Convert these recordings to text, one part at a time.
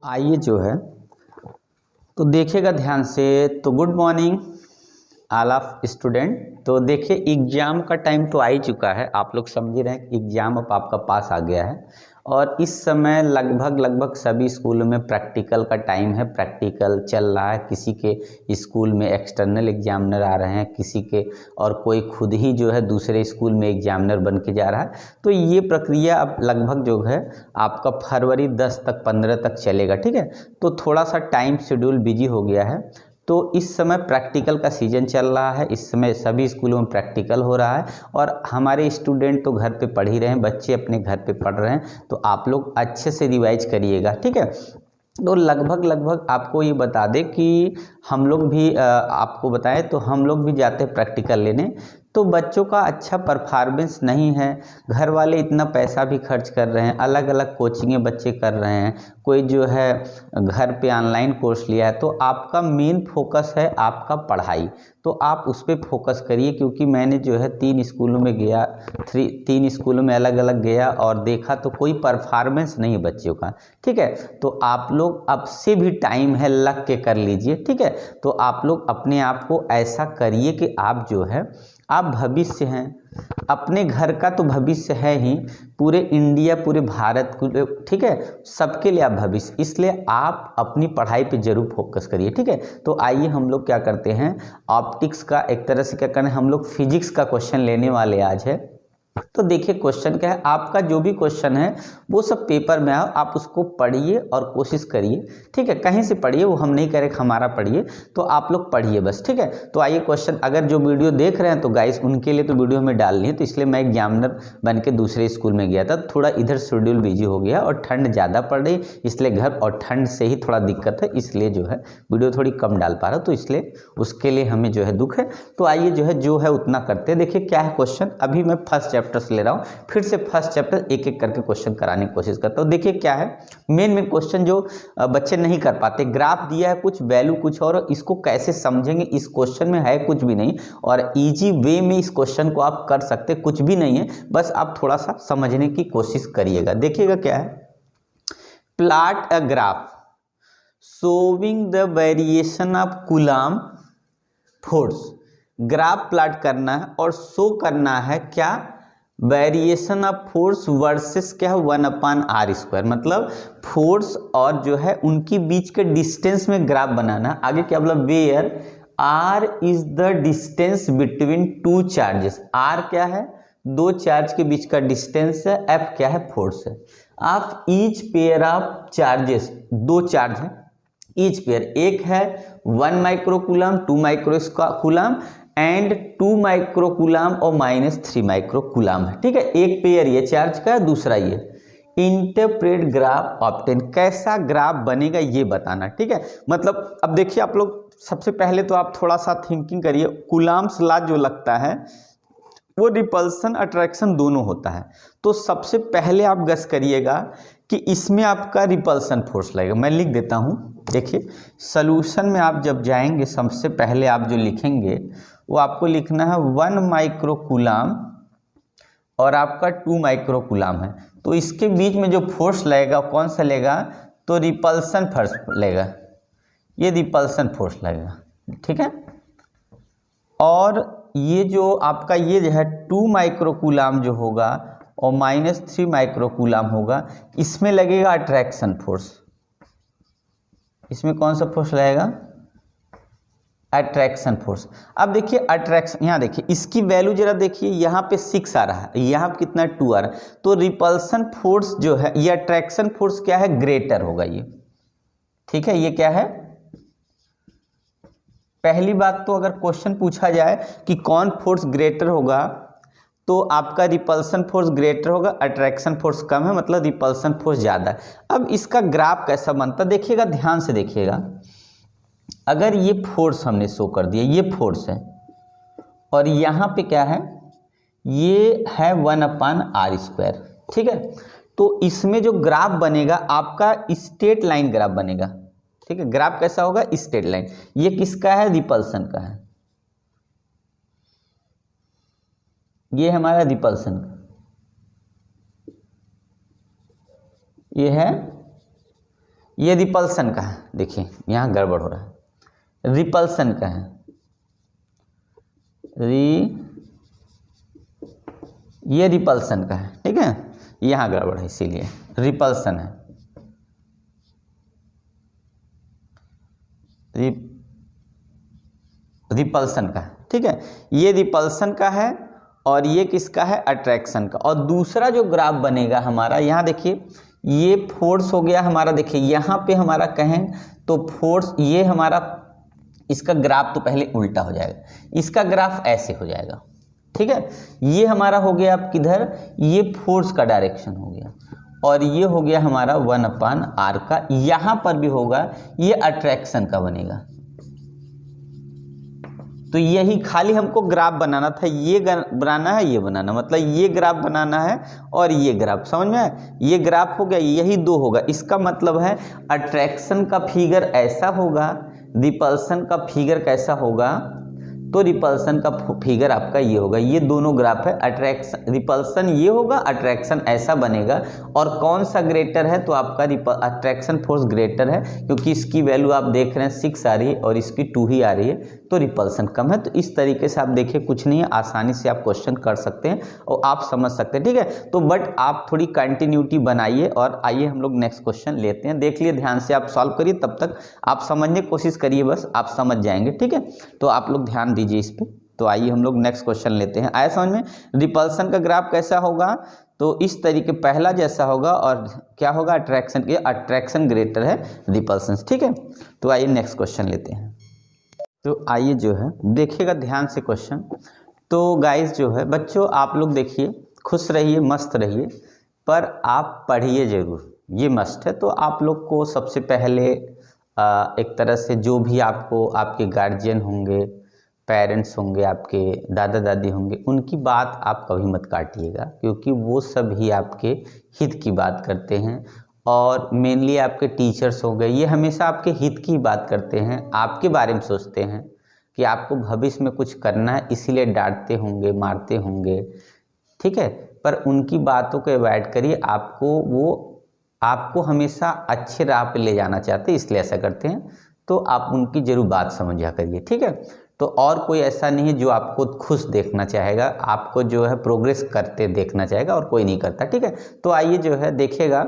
आइए जो है तो देखिएगा ध्यान से। तो good morning all of student. तो देखिए एग्ज़ाम का टाइम तो आ ही चुका है, आप लोग समझ रहे हैं कि एग्ज़ाम अब आपका पास आ गया है और इस समय लगभग सभी स्कूलों में प्रैक्टिकल का टाइम है। प्रैक्टिकल चल रहा है, किसी के स्कूल में एक्सटर्नल एग्जामिनर आ रहे हैं, किसी के और कोई खुद ही जो है दूसरे स्कूल में एग्जामिनर बन के जा रहा है। तो ये प्रक्रिया अब लगभग जो है आपका फरवरी 10 तक 15 तक चलेगा, ठीक है। तो थोड़ा सा टाइम शेड्यूल बिजी हो गया है। तो इस समय प्रैक्टिकल का सीज़न चल रहा है, इस समय सभी स्कूलों में प्रैक्टिकल हो रहा है और हमारे स्टूडेंट तो घर पे पढ़ ही रहे हैं, बच्चे अपने घर पे पढ़ रहे हैं। तो आप लोग अच्छे से रिवाइज करिएगा, ठीक है। तो लगभग आपको ये बता दें कि हम लोग भी आपको बताएं तो हम लोग भी जाते हैं प्रैक्टिकल लेने। तो बच्चों का अच्छा परफॉर्मेंस नहीं है, घर वाले इतना पैसा भी खर्च कर रहे हैं, अलग अलग कोचिंगें बच्चे कर रहे हैं, कोई जो है घर पे ऑनलाइन कोर्स लिया है। तो आपका मेन फोकस है आपका पढ़ाई, तो आप उस पर फोकस करिए। क्योंकि मैंने जो है 3 स्कूलों में गया, 3 स्कूलों में अलग अलग गया और देखा तो कोई परफॉर्मेंस नहीं है बच्चों का, ठीक है। तो आप लोग अब से भी टाइम है, लग के कर लीजिए, ठीक है। तो आप लोग अपने आप को ऐसा करिए कि आप जो है आप भविष्य हैं, अपने घर का तो भविष्य है ही, पूरे इंडिया पूरे भारत को, ठीक है, सबके लिए आप भविष्य। इसलिए आप अपनी पढ़ाई पे जरूर फोकस करिए, ठीक है। तो आइए हम लोग क्या करते हैं, ऑप्टिक्स का एक तरह से क्या करना है, हम लोग फिजिक्स का क्वेश्चन लेने वाले आज है। तो देखिए क्वेश्चन क्या है, आपका जो भी क्वेश्चन है वो सब पेपर में आओ, आप उसको पढ़िए और कोशिश करिए, ठीक है। कहीं से पढ़िए, वो हम नहीं कह रहे हमारा पढ़िए, तो आप लोग पढ़िए बस, ठीक है। तो आइए क्वेश्चन, अगर जो वीडियो देख रहे हैं तो गाइस उनके लिए तो वीडियो हमें डालनी है। तो इसलिए मैं एग्जामिनर बन के दूसरे स्कूल में गया था, थोड़ा इधर शेड्यूल बिजी हो गया और ठंड ज़्यादा पड़ रही, इसलिए घर और ठंड से ही थोड़ा दिक्कत है, इसलिए जो है वीडियो थोड़ी कम डाल पा रहा हूँ। तो इसलिए उसके लिए हमें जो है दुख है। तो आइए जो है उतना करते हैं। देखिए क्या है क्वेश्चन, अभी मैं फर्स्ट चैप्टर से ले रहा हूँ, फिर से फर्स्ट चैप्टर एक एक करके क्वेश्चन कराने की कोशिश करता हूँ। देखिए क्या है, मेन क्वेश्चन जो बच्चे नहीं कर पाते, ग्राफ दिया है कुछ, वैल्यू कुछ और, इसको कैसे समझेंगे। इस क्वेश्चन में है कुछ भी नहीं और इजी वे में इस क्वेश्चन को आप कर सकते, कुछ भी नहीं है, बस आप थोड़ा सा समझने की कोशिश करिएगा। देखिएगा क्या है, plot a graph showing the variation of coulomb force. Graph plot करना है और शो करना है क्या, वेरिएशन ऑफ फोर्स वर्सेस क्या है 1/r²। मतलब फोर्स और जो है उनकी बीच के डिस्टेंस में ग्राफ बनाना। आगे क्या बोला, where r is the distance between 2 charges. r क्या है, 2 चार्ज के बीच का डिस्टेंस है, f क्या है, फोर्स है। Of each pair of charges, 2 charge है ईच पेयर, एक है 1 माइक्रोकूलम 2 माइक्रोकूलम एंड 2 माइक्रोकूलम और -3 माइक्रोकूलम है, ठीक है। एक पेयर ये चार्ज का, दूसरा ये। इंटरप्रेट ग्राफ ऑब्टेन, कैसा ग्राफ बनेगा ये बताना, ठीक है। मतलब अब देखिए आप लोग, सबसे पहले तो आप थोड़ा सा थिंकिंग करिए। कूलम्ब्स लॉ जो लगता है वो रिपल्सन अट्रैक्शन दोनों होता है। तो सबसे पहले आप गस करिएगा कि इसमें आपका रिपल्सन फोर्स लगेगा। मैं लिख देता हूँ, देखिए सॉल्यूशन में आप जब जाएंगे सबसे पहले आप जो लिखेंगे वो आपको लिखना है 1 माइक्रोकूलम और आपका 2 माइक्रोकूलम है। तो इसके बीच में जो फोर्स लगेगा कौन सा लगेगा, तो रिपल्सन फोर्स लगेगा, ये रिपल्सन फोर्स लगेगा, ठीक है। और ये जो आपका ये जो है 2 माइक्रोकूलम जो होगा और -3 माइक्रोकूलम होगा, इसमें लगेगा अट्रैक्शन फोर्स। इसमें कौन सा फोर्स लगेगा, अट्रैक्शन फोर्स। अब देखिए अट्रैक्शन, यहाँ देखिए इसकी वैल्यू जरा देखिए, यहाँ पे 6 आ रहा है, यहाँ पे कितना 2 आ रहा है। तो रिपल्सन फोर्स जो है, ये अट्रैक्शन फोर्स क्या है, ग्रेटर होगा ये, ठीक है। ये क्या है, पहली बात तो अगर क्वेश्चन पूछा जाए कि कौन फोर्स ग्रेटर होगा, तो आपका रिपल्सन फोर्स ग्रेटर होगा, अट्रैक्शन फोर्स कम है, मतलब रिपल्सन फोर्स ज़्यादा है। अब इसका ग्राफ कैसा बनता, देखिएगा ध्यान से देखिएगा। अगर ये फोर्स हमने शो कर दिया, ये फोर्स है और यहाँ पे क्या है, ये है 1/r², ठीक है। तो इसमें जो ग्राफ बनेगा आपका स्ट्रेट लाइन ग्राफ बनेगा, ठीक है। ग्राफ कैसा होगा, स्ट्रेट लाइन। ये किसका है, रिपल्सन का है, ये हमारा रिपल्सन का, ये है ये रिपल्सन का है, देखिए यहाँ गड़बड़ हो रहा है, रिपल्सन का है, ये रिपल्सन का है, ठीक है, यहाँ गड़बड़ है इसीलिए रिपल्सन है, रिपल्सन का है, ठीक है, ये रिपल्सन का है और ये किसका है, अट्रैक्शन का। और दूसरा जो ग्राफ बनेगा हमारा, यहाँ देखिए ये फोर्स हो गया हमारा, देखिए यहाँ पे हमारा कहें तो फोर्स, ये हमारा इसका ग्राफ तो पहले उल्टा हो जाएगा, इसका ग्राफ ऐसे हो जाएगा, ठीक है, ये हमारा हो गया आप किधर, ये फोर्स का डायरेक्शन हो गया और ये हो गया हमारा 1/r का, यहाँ पर भी होगा ये अट्रैक्शन का बनेगा। तो यही खाली हमको ग्राफ बनाना था, ये बनाना है, ये बनाना, मतलब ये ग्राफ बनाना है और ये ग्राफ, समझ में आया, ये ग्राफ हो गया, यही दो होगा। इसका मतलब है अट्रैक्शन का फिगर ऐसा होगा, रिपल्सन का फिगर कैसा होगा, तो रिपल्सन का फिगर आपका ये होगा, ये दोनों ग्राफ है, अट्रैक्शन रिपल्सन ये होगा, अट्रैक्शन ऐसा बनेगा। और कौन सा ग्रेटर है, तो आपका अट्रैक्शन फोर्स ग्रेटर है, क्योंकि इसकी वैल्यू आप देख रहे हैं 6 आ रही है और इसकी 2 ही आ रही है, तो रिपल्सन कम है। तो इस तरीके से आप देखिए, कुछ नहीं है, आसानी से आप क्वेश्चन कर सकते हैं और आप समझ सकते हैं, ठीक है। तो बट आप थोड़ी कंटिन्यूटी बनाइए और आइए हम लोग नेक्स्ट क्वेश्चन लेते हैं। देख लिए ध्यान से, आप सॉल्व करिए, तब तक आप समझने की कोशिश करिए, बस आप समझ जाएंगे, ठीक है। तो आप लोग ध्यान दीजिए इस पे। तो आइए हम लोग नेक्स्ट क्वेश्चन लेते हैं। आया समझ में, रिपल्सन का ग्राफ कैसा होगा, तो इस तरीके पहला जैसा होगा, और क्या होगा, अट्रैक्शन के, अट्रैक्शन ग्रेटर है रिपल्सन, ठीक है। तो आइए नेक्स्ट क्वेश्चन लेते हैं। तो आइए जो है देखिएगा ध्यान से क्वेश्चन। तो गाइस जो है बच्चों, आप लोग देखिए, खुश रहिए, मस्त रहिए, पर आप पढ़िए जरूर, ये मस्ट है। तो आप लोग को सबसे पहले एक तरह से जो भी आपको आपके गार्जियन होंगे, पेरेंट्स होंगे, आपके दादा दादी होंगे, उनकी बात आप कभी मत काटिएगा, क्योंकि वो सभी आपके हित की बात करते हैं। और मेनली आपके टीचर्स हो गए, ये हमेशा आपके हित की बात करते हैं, आपके बारे में सोचते हैं कि आपको भविष्य में कुछ करना है, इसीलिए डांटते होंगे, मारते होंगे, ठीक है। पर उनकी बातों को अवॉइड करिए, आपको हमेशा अच्छे राह पे ले जाना चाहते हैं, इसलिए ऐसा करते हैं। तो आप उनकी जरूर बात समझा करिए, ठीक है। तो और कोई ऐसा नहीं है जो आपको खुश देखना चाहेगा, आपको जो है प्रोग्रेस करते देखना चाहेगा, और कोई नहीं करता, ठीक है। तो आइए जो है देखिएगा,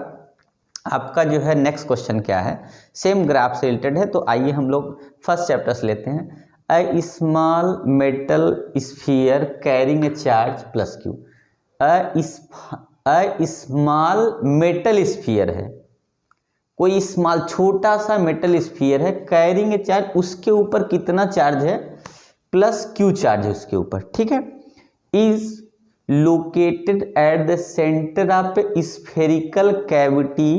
आपका जो है नेक्स्ट क्वेश्चन क्या है, सेम ग्राफ से रिलेटेड है। तो आइए हम लोग फर्स्ट चैप्टर से लेते हैं। A small metal sphere carrying a charge plus Q. A small metal sphere है, कोई स्मॉल छोटा सा मेटल स्फीयर है, कैरिंग ए चार्ज, उसके ऊपर कितना चार्ज है, प्लस क्यू चार्ज है उसके ऊपर, ठीक है। Is located at the centre of spherical cavity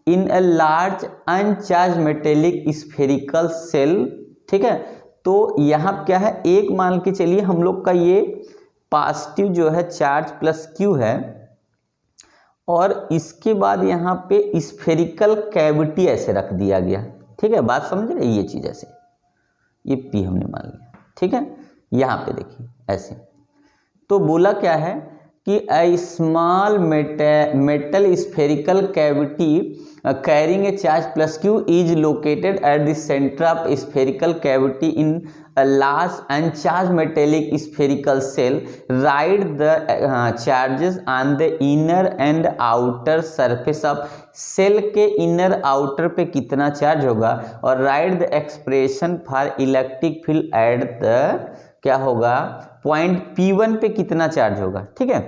in a large अनचार्ज metallic spherical shell, ठीक है। तो यहाँ क्या है, एक मान के चलिए हम लोग का ये पॉजिटिव जो है चार्ज प्लस क्यू है, और इसके बाद यहाँ पे स्फेरिकल कैविटी ऐसे रख दिया गया, ठीक है। बात समझ रहे, ये चीज़ ऐसे, ये पी हमने मान लिया, ठीक है। यहाँ पे देखिए ऐसे, तो बोला क्या है कि a small metal spherical cavity carrying a charge plus Q is located at the centre of spherical cavity in a large uncharged metallic spherical cell. Write the charges on the inner and outer surface of cell के inner outer पे कितना charge होगा, और write the expression for electric field at the क्या होगा, point P1 पे कितना charge होगा, ठीक है।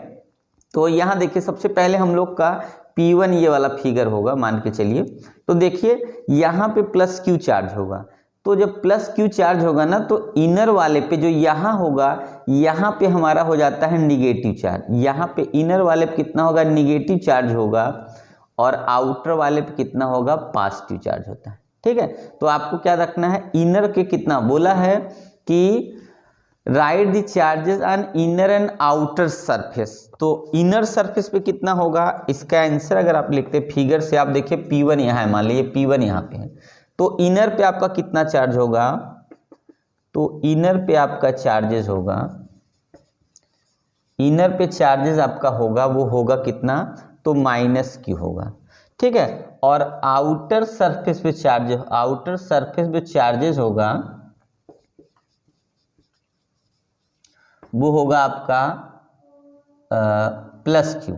तो यहाँ देखिए, सबसे पहले हम लोग का P1 ये वाला फिगर होगा, मान के चलिए। तो देखिए यहाँ पे प्लस क्यू चार्ज होगा, तो जब प्लस क्यू चार्ज होगा ना, तो इनर वाले पे जो यहाँ होगा, यहाँ पे हमारा हो जाता है निगेटिव चार्ज, यहाँ पे इनर वाले पे कितना होगा, निगेटिव चार्ज होगा, और आउटर वाले पे कितना होगा, पॉजिटिव चार्ज होता है, ठीक है। तो आपको क्या रखना है, इनर के कितना बोला है कि right the charges on inner and outer surface. तो इनर सरफेस पे कितना होगा, इसका आंसर अगर आप लिखते फिगर से, आप देखिए P1 यहाँ है, मान लीजिए P1 यहाँ पे है, तो इनर पे आपका कितना चार्ज होगा, तो इनर पे आपका चार्जेस होगा, इनर पे चार्जेस आपका होगा, वो होगा कितना, तो माइनस क्यू होगा, ठीक है। और आउटर सरफेस पे चार्जेस होगा वो होगा आपका प्लस क्यू।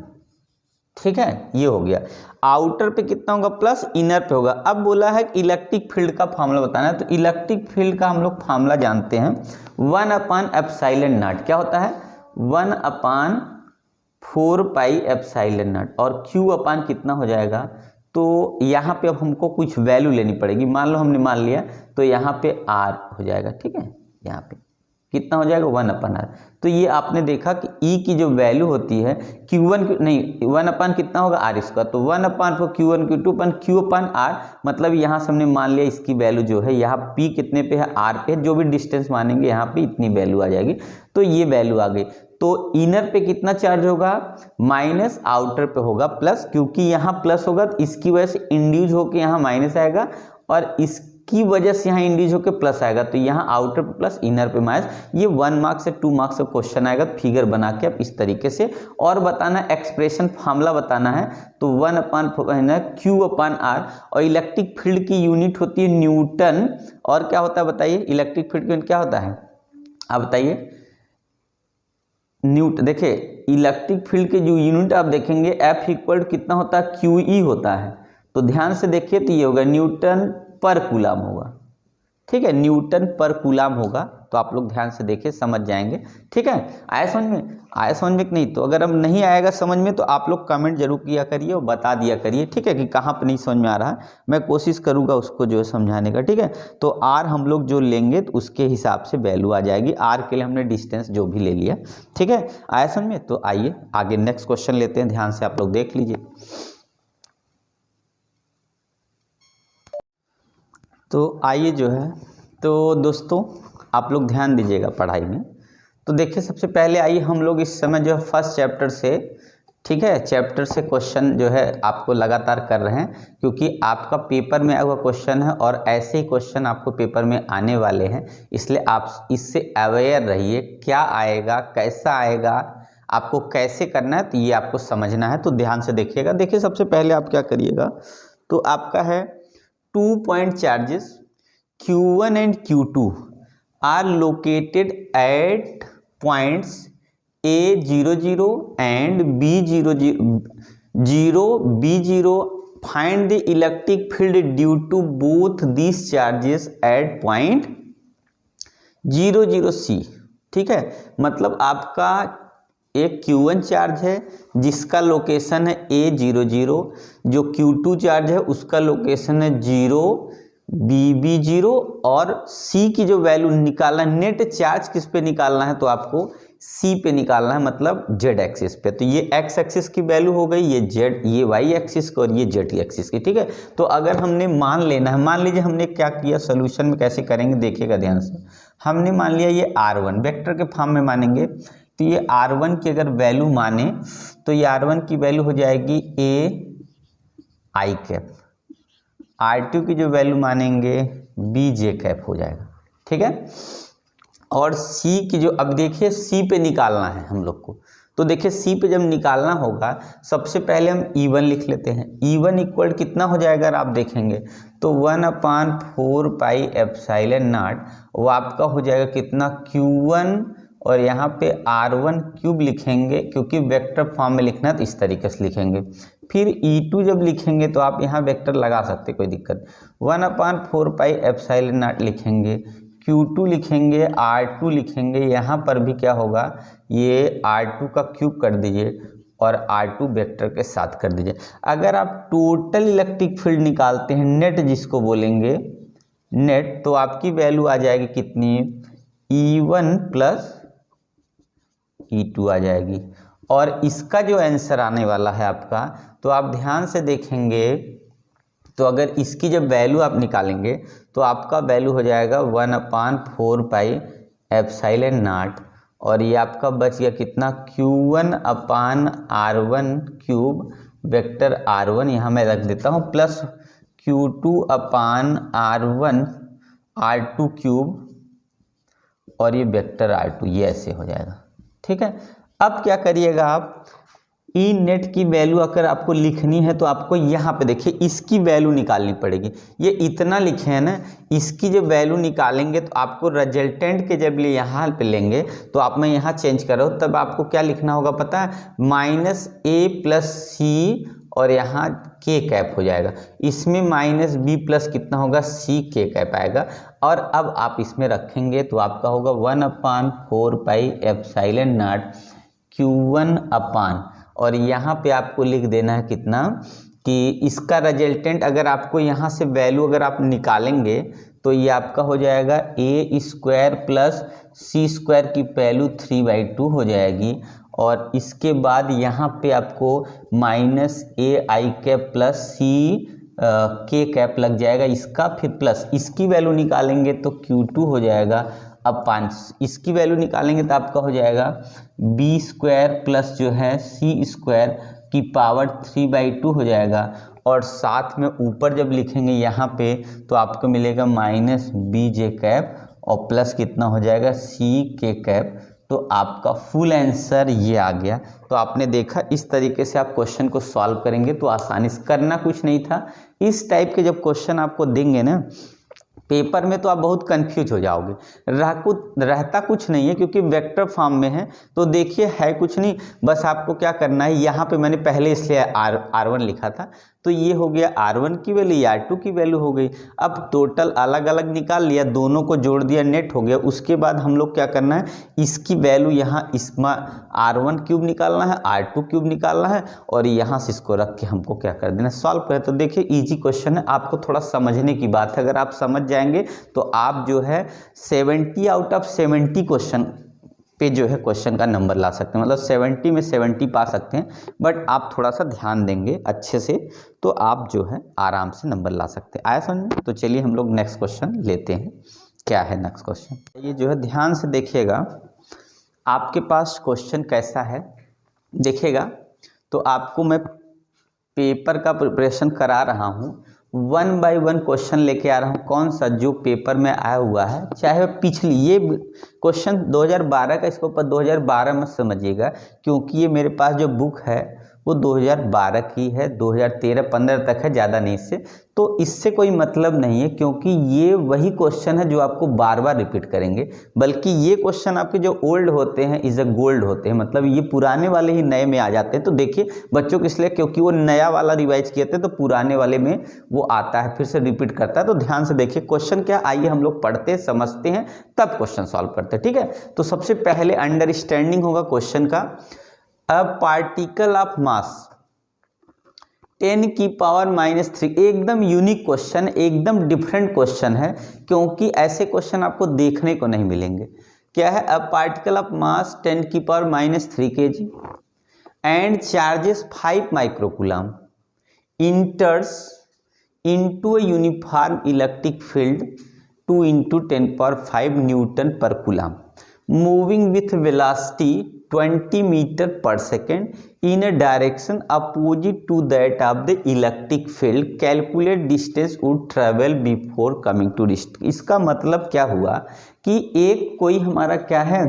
ठीक है, ये हो गया। आउटर पे कितना होगा प्लस, इनर पे होगा। अब बोला है कि इलेक्ट्रिक फील्ड का फार्मूला बताना है, तो इलेक्ट्रिक फील्ड का हम लोग फार्मूला जानते हैं 1/ε0। क्या होता है 1/4πε0 और Q अपान कितना हो जाएगा, तो यहाँ पे अब हमको कुछ वैल्यू लेनी पड़ेगी। मान लो हमने मान लिया तो यहाँ पे R हो जाएगा। ठीक है, यहाँ पे कितना हो जाएगा 1/r। तो ये आपने देखा कि E की जो वैल्यू होती है Q1 नहीं 1 कितना होगा R², तो 1/4 Q1 Q2/Q/R, मतलब यहाँ से हमने मान लिया इसकी वैल्यू जो है यहाँ P कितने पे है R पे, जो भी डिस्टेंस मानेंगे यहाँ पे इतनी वैल्यू आ जाएगी। तो ये वैल्यू आ गई। तो इनर पे कितना चार्ज होगा माइनस, आउटर पे होगा प्लस, क्योंकि यहाँ प्लस होगा तो इसकी वजह से इंड्यूज होकर यहाँ माइनस आएगा और इसकी वजह से यहाँ इंड्यूज होकर प्लस आएगा। तो यहाँ आउटर पे प्लस इनर पे माइनस। ये 1 मार्क्स से 2 मार्क्स का क्वेश्चन आएगा फिगर बना के आप इस तरीके से, और बताना एक्सप्रेशन फार्मूला बताना है। तो 1/Q/R और इलेक्ट्रिक फील्ड की यूनिट होती है न्यूटन। और क्या होता है बताइए, इलेक्ट्रिक फील्ड की यूनिट क्या होता है आप बताइए, न्यूटन। देखिए इलेक्ट्रिक फील्ड के जो यूनिट आप देखेंगे F इक्वल कितना होता है QE होता है। तो ध्यान से देखिए तो ये होगा न्यूटन पर कूलम होगा। ठीक है, न्यूटन पर कूलम होगा। तो आप लोग ध्यान से देखिए समझ जाएंगे। ठीक है, आया समझ में, आया समझ में कि नहीं। तो अगर अब नहीं आएगा समझ में तो आप लोग कमेंट जरूर किया करिए और बता दिया करिए। ठीक है, कि कहाँ पर नहीं समझ में आ रहा है, मैं कोशिश करूँगा उसको जो है समझाने का। ठीक है, तो आर हम लोग जो लेंगे तो उसके हिसाब से वैल्यू आ जाएगी। आर के लिए हमने डिस्टेंस जो भी ले लिया। ठीक है, आया समझ में। तो आइए आगे नेक्स्ट क्वेश्चन लेते हैं, ध्यान से आप लोग देख लीजिए। तो आइए जो है, तो दोस्तों आप लोग ध्यान दीजिएगा पढ़ाई में। तो देखिए सबसे पहले आइए हम लोग इस समय जो है फर्स्ट चैप्टर से, ठीक है, चैप्टर से क्वेश्चन जो है आपको लगातार कर रहे हैं, क्योंकि आपका पेपर में आया हुआ क्वेश्चन है और ऐसे ही क्वेश्चन आपको पेपर में आने वाले हैं। इसलिए आप इससे अवेयर रहिए, क्या आएगा कैसा आएगा, आपको कैसे करना है, तो ये आपको समझना है। तो ध्यान से देखिएगा। देखिए सबसे पहले आप क्या करिएगा, तो आपका है 2 point charges Q1 and Q2 are located at points A00 and B00. Find the electric field due to both these charges at point 00C। ठीक है, मतलब आपका एक Q1 चार्ज है जिसका लोकेशन है A00, जो Q2 चार्ज है उसका लोकेशन है 0 BB0, और C की जो वैल्यू निकालना है, नेट चार्ज किस पे निकालना है, तो आपको C पे निकालना है, मतलब Z एक्सिस पे। तो ये X एक्सिस की वैल्यू हो गई, ये Z, ये Y एक्सिस की और ये Z एक्सिस की। ठीक है, तो अगर हमने मान लेना है, मान लीजिए हमने क्या किया, सोल्यूशन में कैसे करेंगे देखिएगा ध्यान से। हमने मान लिया ये R1 वेक्टर के फॉर्म में मानेंगे, तो ये R1 की अगर वैल्यू माने तो ये R1 की वैल्यू हो जाएगी AI कैप, R2 की जो वैल्यू मानेंगे BJ कैप हो जाएगा। ठीक है, और C की जो, अब देखिए C पे निकालना है हम लोग को। तो देखिए C पे जब निकालना होगा सबसे पहले हम E1 लिख लेते हैं। E1 इक्वल कितना हो जाएगा, अगर आप देखेंगे तो 1/4πε0, वो आपका हो जाएगा कितना Q1, और यहाँ पे R1 क्यूब लिखेंगे, क्योंकि वेक्टर फॉर्म में लिखना है तो इस तरीके से लिखेंगे। फिर E2 जब लिखेंगे तो आप यहाँ वेक्टर लगा सकते, कोई दिक्कत, 1/4πε0 लिखेंगे, Q2 लिखेंगे, R2 लिखेंगे। यहाँ पर भी क्या होगा, ये R2 का क्यूब कर दीजिए और R2 वेक्टर के साथ कर दीजिए। अगर आप टोटल इलेक्ट्रिक फील्ड निकालते हैं, नेट जिसको बोलेंगे नेट, तो आपकी वैल्यू आ जाएगी कितनी, E1 प्लस E2 आ जाएगी। और इसका जो आंसर आने वाला है आपका, तो आप ध्यान से देखेंगे तो अगर इसकी जब वैल्यू आप निकालेंगे तो आपका वैल्यू हो जाएगा 1/4πε0, और ये आपका बच गया कितना, Q1/R1 क्यूब वेक्टर R1 यहाँ मैं रख देता हूँ, प्लस Q2/R1 R2 क्यूब और ये वेक्टर R2, ये ऐसे हो जाएगा। ठीक है, अब क्या करिएगा आप, ई नेट की वैल्यू अगर आपको लिखनी है तो आपको यहाँ पे देखिए इसकी वैल्यू निकालनी पड़ेगी। ये इतना लिखे हैं ना, इसकी जब वैल्यू निकालेंगे तो आपको रिजल्टेंट के जब यहाँ पे लेंगे तो आप मैं यहाँ चेंज कर रहा हूँ, तब आपको क्या लिखना होगा पता है, -a+c और यहाँ k कैप हो जाएगा। इसमें -b+ कितना होगा, c k कैप आएगा। और अब आप इसमें रखेंगे तो आपका होगा 1/4πε0 Q1 और यहाँ पे आपको लिख देना है कितना, कि इसका रिजल्टेंट अगर आपको यहाँ से वैल्यू अगर आप निकालेंगे तो ये आपका हो जाएगा a² + c² की वैल्यू 3/2 हो जाएगी। और इसके बाद यहाँ पे आपको -ai + c k कैप लग जाएगा इसका, फिर प्लस इसकी वैल्यू निकालेंगे तो Q2 हो जाएगा। अब 5 इसकी वैल्यू निकालेंगे तो आपका हो जाएगा b² प्लस जो है c² की पावर 3/2 हो जाएगा। और साथ में ऊपर जब लिखेंगे यहाँ पे तो आपको मिलेगा -bj कैप और प्लस कितना हो जाएगा c k कैप। तो आपका फुल आंसर ये आ गया। तो आपने देखा इस तरीके से आप क्वेश्चन को सॉल्व करेंगे तो आसानी से, करना कुछ नहीं था। इस टाइप के जब क्वेश्चन आपको देंगे ना पेपर में तो आप बहुत कंफ्यूज हो जाओगे। रहता कुछ नहीं है क्योंकि वेक्टर फॉर्म में है। तो देखिए है कुछ नहीं, बस आपको क्या करना है, यहाँ पे मैंने पहले इसलिए R1 लिखा था तो ये हो गया R1 की वैल्यू, R2 की वैल्यू हो गई। अब टोटल अलग अलग निकाल लिया, दोनों को जोड़ दिया, नेट हो गया। उसके बाद हम लोग क्या करना है, इसकी वैल्यू यहाँ इसमें R1³ निकालना है, R2³ निकालना है और यहाँ से इसको रख के हमको क्या कर देना, सॉल्व करें। तो देखिए इजी क्वेश्चन है, आपको थोड़ा समझने की बात है। अगर आप समझ जाएंगे तो आप जो है 70 आउट ऑफ 70 क्वेश्चन पे जो है क्वेश्चन का नंबर ला सकते हैं, मतलब 70 में 70 पा सकते हैं। बट आप थोड़ा सा ध्यान देंगे अच्छे से तो आप जो है आराम से नंबर ला सकते हैं। आया समझ में? तो चलिए हम लोग नेक्स्ट क्वेश्चन लेते हैं। क्या है नेक्स्ट क्वेश्चन, ये जो है ध्यान से देखिएगा। आपके पास क्वेश्चन कैसा है देखिएगा। तो आपको मैं पेपर का प्रिपरेशन करा रहा हूँ, 1 बाय 1 क्वेश्चन लेके आ रहा हूँ। कौन सा जो पेपर में आया हुआ है, चाहे पिछली ये क्वेश्चन 2012 का, इसको पर 2012 में समझिएगा क्योंकि ये मेरे पास जो बुक है वो 2012 की है, 2013-15 तक है, ज़्यादा नहीं इससे। तो इससे कोई मतलब नहीं है क्योंकि ये वही क्वेश्चन है जो आपको बार बार रिपीट करेंगे। बल्कि ये क्वेश्चन आपके जो ओल्ड होते हैं इज अ गोल्ड होते हैं, मतलब ये पुराने वाले ही नए में आ जाते हैं। तो देखिए बच्चों को इसलिए क्योंकि वो नया वाला रिवाइज किए थे तो पुराने वाले में वो आता है, फिर से रिपीट करता है। तो ध्यान से देखिए क्वेश्चन क्या, आइए हम लोग पढ़ते समझते हैं तब क्वेश्चन सॉल्व करते हैं, ठीक है। तो सबसे पहले अंडरस्टैंडिंग होगा क्वेश्चन का। अ पार्टिकल ऑफ मास 10⁻⁻3, एकदम यूनिक क्वेश्चन, एकदम डिफरेंट क्वेश्चन है क्योंकि ऐसे क्वेश्चन आपको देखने को नहीं मिलेंगे। क्या है, a particle of mass 10⁻³ kg and charges 5 microcoulomb enters into a uniform electric field 2 × 10⁵ newton per coulomb moving with velocity 20 metre per second in a direction opposite to that of the electric field, calculate distance would travel before coming to rest. इसका मतलब क्या हुआ कि एक कोई हमारा क्या है,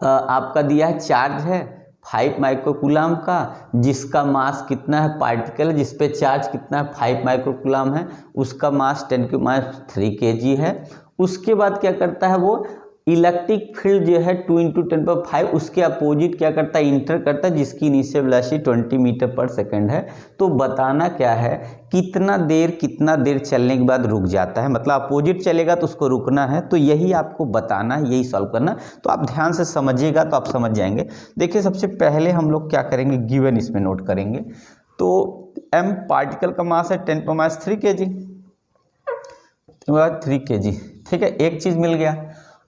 आपका दिया है चार्ज है 5 माइक्रोकूलम का, जिसका मास कितना है, पार्टिकल जिस पे चार्ज कितना है 5 माइक्रोकूलम है, उसका मास 10⁻³ kg है। उसके बाद क्या करता है वो इलेक्ट्रिक फील्ड जो है 2 × 10⁵ उसके अपोजिट क्या करता है, इंटर करता है, जिसकी initial velocity 20 metre per second है। तो बताना क्या है, कितना देर चलने के बाद रुक जाता है, मतलब अपोजिट चलेगा तो उसको रुकना है। तो यही आपको बताना है, यही सॉल्व करना। तो आप ध्यान से समझिएगा तो आप समझ जाएंगे। देखिए सबसे पहले हम लोग क्या करेंगे, गिवन इसमें नोट करेंगे। तो m पार्टिकल का मास है 10⁻³ kg, 3 kg, ठीक है। एक चीज़ मिल गया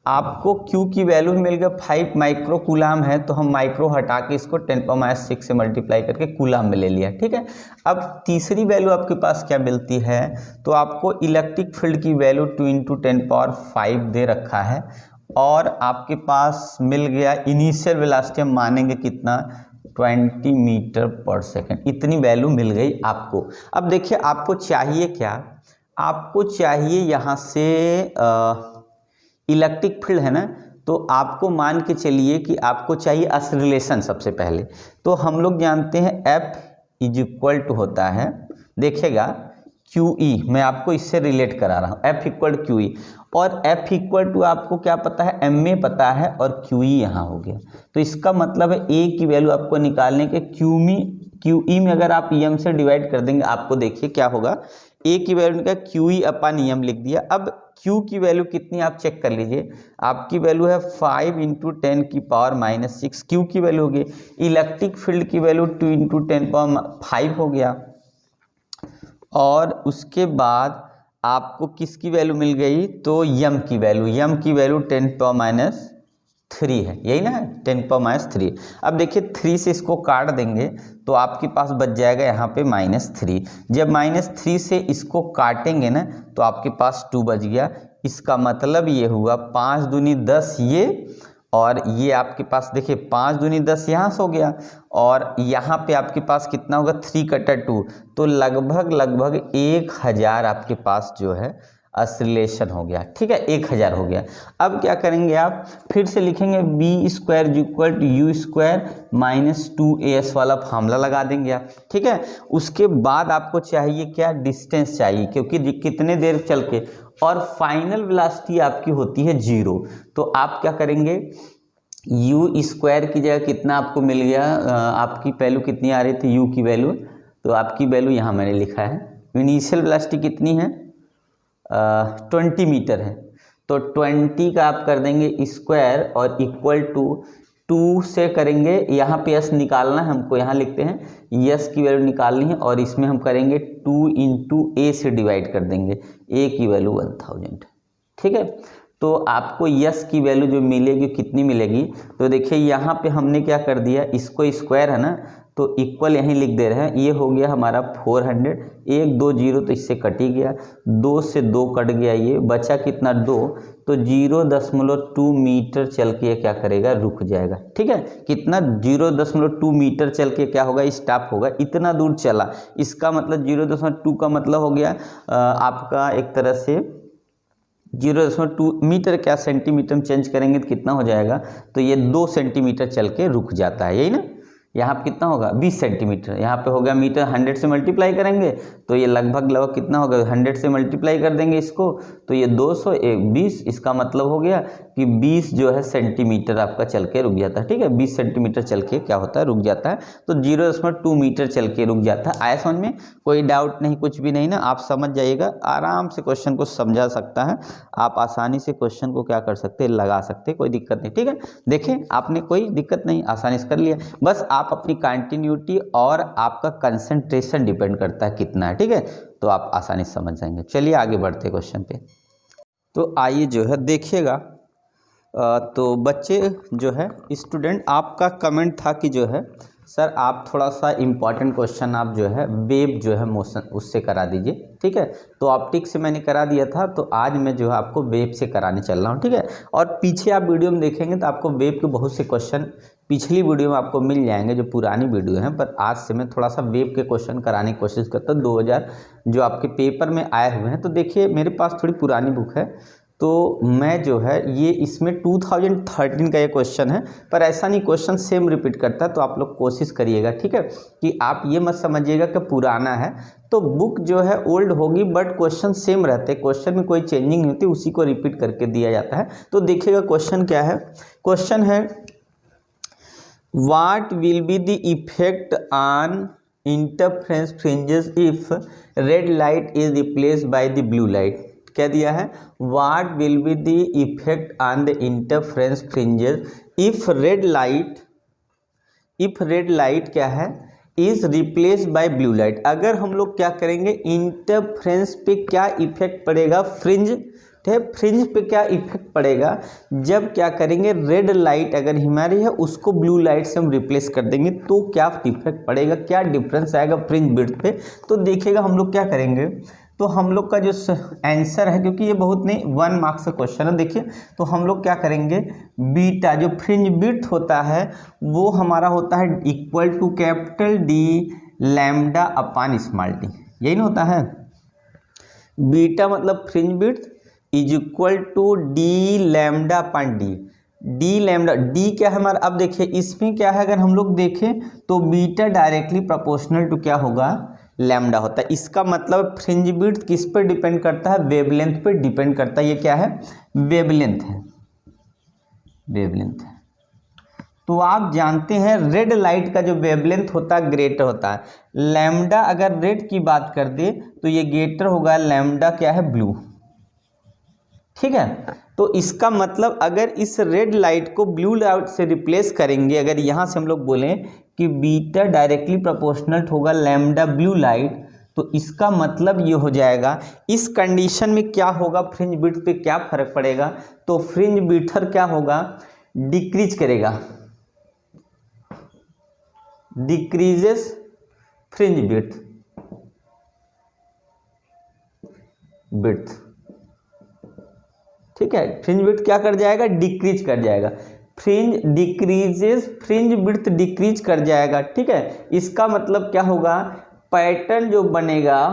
आपको, Q की वैल्यू मिल गया 5 माइक्रोकूलम है, तो हम माइक्रो हटा के इसको 10⁻6 से मल्टीप्लाई करके कूलम में ले लिया, ठीक है। अब तीसरी वैल्यू आपके पास क्या मिलती है, तो आपको इलेक्ट्रिक फील्ड की वैल्यू 2 × 10⁵ दे रखा है और आपके पास मिल गया इनिशियल वेलोसिटी, हम मानेंगे कितना 20 मीटर पर सेकेंड, इतनी वैल्यू मिल गई आपको। अब देखिए आपको चाहिए क्या, आपको चाहिए यहाँ से इलेक्ट्रिक फील्ड है ना, तो आपको मान के चलिए कि आपको चाहिए अस रिलेशन सबसे पहले। तो हम लोग जानते हैं F इज इक्वल टू होता है, देखिएगा QE, मैं आपको इससे रिलेट करा रहा हूँ, F इक्वल QE, और F इक्वल टू आपको क्या पता है, MA पता है, और QE यहाँ हो गया। तो इसका मतलब है A की वैल्यू आपको निकालने के QE में अगर आप EM से डिवाइड कर देंगे, आपको देखिए क्या होगा, A की वैल्यू का QE अपन EM लिख दिया। अब Q की वैल्यू कितनी आप चेक कर लीजिए, आपकी वैल्यू है 5 × 10⁻⁻6 Q की वैल्यू होगी। इलेक्ट्रिक फील्ड की वैल्यू 2 × 10⁻5 हो गया, और उसके बाद आपको किसकी वैल्यू मिल गई, तो यम की वैल्यू 10⁻³ है, यही ना, 10⁻3। अब देखिए 3 से इसको काट देंगे तो आपके पास बच जाएगा यहाँ पे -3। जब -3 से इसको काटेंगे ना तो आपके पास 2 बच गया। इसका मतलब ये हुआ 5 दूनी 10 ये, और ये आपके पास देखिए 5 दूनी 10 यहाँ से हो गया, और यहाँ पे आपके पास कितना होगा 3/2, तो लगभग 1000 आपके पास जो है असलेशन हो गया। ठीक है, 1000 हो गया। अब क्या करेंगे आप, फिर से लिखेंगे B² = U² - 2AS वाला फार्मूला लगा देंगे आप। ठीक है, उसके बाद आपको चाहिए क्या, डिस्टेंस चाहिए, क्योंकि कितने देर चल के, और फाइनल वेलोसिटी आपकी होती है 0। तो आप क्या करेंगे, U² की जगह कितना आपको मिल गया, आपकी वैल्यू कितनी आ रही थी U की वैल्यू, तो आपकी वैल्यू यहाँ मैंने लिखा है। इनिशियल वेलोसिटी कितनी है, 20 मीटर है, तो 20 का आप कर देंगे स्क्वायर और इक्वल टू 2 से करेंगे, यहाँ पे S निकालना है हमको, यहाँ लिखते हैं S की वैल्यू निकालनी है, और इसमें हम करेंगे 2 × A से डिवाइड कर देंगे, A की वैल्यू 1000। ठीक है, तो आपको S की वैल्यू जो मिलेगी कितनी मिलेगी, तो देखिए यहाँ पे हमने क्या कर दिया, इसको स्क्वायर है ना, तो इक्वल यहीं लिख दे रहे हैं, ये हो गया हमारा 400, 1 2 0 तो इससे कट ही गया, 2 से 2 कट गया, ये बचा कितना 2, तो 0.2 मीटर चल के क्या करेगा, रुक जाएगा। ठीक है, कितना 0.2 मीटर चल के क्या होगा, स्टॉप होगा, इतना दूर चला, इसका मतलब 0.2 का मतलब हो गया आपका एक तरह से 0.2 मीटर, क्या सेंटीमीटर में चेंज करेंगे तो कितना हो जाएगा, तो ये 2 सेंटीमीटर चल के रुक जाता है, यही ना। यहाँ पे कितना होगा 20 सेंटीमीटर, यहाँ पे हो गया मीटर, 100 से मल्टीप्लाई करेंगे तो ये लगभग कितना होगा, 100 से मल्टीप्लाई कर देंगे इसको तो ये 200 20, इसका मतलब हो गया कि 20 जो है सेंटीमीटर आपका चल के रुक जाता है। ठीक है, 20 सेंटीमीटर चल के क्या होता है, रुक जाता है, तो 0.2 मीटर चल के रुक जाता है। आया समझ में, कोई डाउट नहीं, कुछ भी नहीं ना, आप समझ जाइएगा, आराम से क्वेश्चन को समझा सकता है, आप आसानी से क्वेश्चन को क्या कर सकते हैं, लगा सकते हैं, कोई दिक्कत नहीं। ठीक है, देखें आपने कोई दिक्कत नहीं, आसानी से कर लिया, बस आप अपनी कंटिन्यूटी और आपका कंसंट्रेशन डिपेंड करता है कितना है। ठीक है, तो आप आसानी से समझ जाएंगे। चलिए आगे बढ़ते क्वेश्चन पे। तो आइए जो है देखिएगा, तो बच्चे जो है स्टूडेंट, आपका कमेंट था कि जो है सर आप थोड़ा सा इम्पॉर्टेंट क्वेश्चन आप जो है वेव जो है मोशन उससे करा दीजिए। ठीक है, तो ऑप्टिक्स से मैंने करा दिया था, तो आज मैं जो है आपको वेव से कराने चल रहा हूँ। ठीक है, और पीछे आप वीडियो में देखेंगे तो आपको वेव के बहुत से क्वेश्चन पिछली वीडियो में आपको मिल जाएंगे, जो पुरानी वीडियो हैं, पर आज से मैं थोड़ा सा वेव के क्वेश्चन कराने की कोशिश करता हूँ 2000 जो आपके पेपर में आए हुए हैं। तो देखिए मेरे पास थोड़ी पुरानी बुक है, तो मैं जो है ये इसमें 2013 का ये क्वेश्चन है, पर ऐसा नहीं क्वेश्चन सेम रिपीट करता, तो आप लोग कोशिश करिएगा। ठीक है, कि आप ये मत समझिएगा कि पुराना है, तो बुक जो है ओल्ड होगी बट क्वेश्चन सेम रहते हैं, क्वेश्चन में कोई चेंजिंग नहीं होती, उसी को रिपीट करके दिया जाता है। तो देखिएगा क्वेश्चन क्या है, क्वेश्चन है what will be the effect on interference fringes if red light is replaced by the blue light. क्या दिया है, what will be the effect on the interference fringes if red light क्या है, is replaced by blue light. अगर हम लोग क्या करेंगे, इंटरफेरेंस पे क्या इफेक्ट पड़ेगा, फ्रिंज पे क्या इफेक्ट पड़ेगा जब क्या करेंगे, रेड लाइट अगर हमारी है उसको ब्लू लाइट से हम रिप्लेस कर देंगे, तो क्या इफेक्ट पड़ेगा, क्या डिफरेंस आएगा फ्रिंज विड्थ पे। तो देखिएगा हम लोग क्या करेंगे, तो हम लोग का जो आंसर है, क्योंकि ये बहुत नहीं 1 मार्क्स का क्वेश्चन है, देखिए तो हम लोग क्या करेंगे, बीटा जो फ्रिंज विड्थ होता है वो हमारा होता है इक्वल टू D λ/d, यही ना होता है। बीटा मतलब fringe width is equal to D λ/d, D lambda, D क्या है हमारा, अब देखिए इसमें क्या है, अगर हम लोग देखें तो बीटा डायरेक्टली प्रोपोर्शनल टू क्या होगा, लैम्डा होता है। इसका मतलब फ्रिंज विड्थ किस पर डिपेंड करता है, वेवलेंथ पर डिपेंड करता है। ये क्या है, वेवलेंथ है, वेवलेंथ है। तो आप जानते हैं रेड लाइट का जो वेवलेंथ होता है ग्रेटर होता है। लैम्डा अगर रेड की बात कर दे तो ये ग्रेटर होगा, लैम्डा क्या है, ब्लू, ठीक है। तो इसका मतलब अगर इस रेड लाइट को ब्लू लाइट से रिप्लेस करेंगे, अगर यहाँ से हम लोग बोलें कि बीटा डायरेक्टली प्रोपोर्शनल होगा लैम्डा ब्लू लाइट, तो इसका मतलब ये हो जाएगा, इस कंडीशन में क्या होगा, फ्रिंज विड्थ पे क्या फर्क पड़ेगा, तो फ्रिंज विड्थ क्या होगा, डिक्रीज करेगा, डिक्रीजेस फ्रिंज विड्थ, ठीक है। फ्रिंज विड्थ क्या कर जाएगा, डिक्रीज कर जाएगा, fringe decreases, fringe width decrease कर जाएगा, ठीक है। इसका मतलब क्या होगा, पैटर्न जो बनेगा,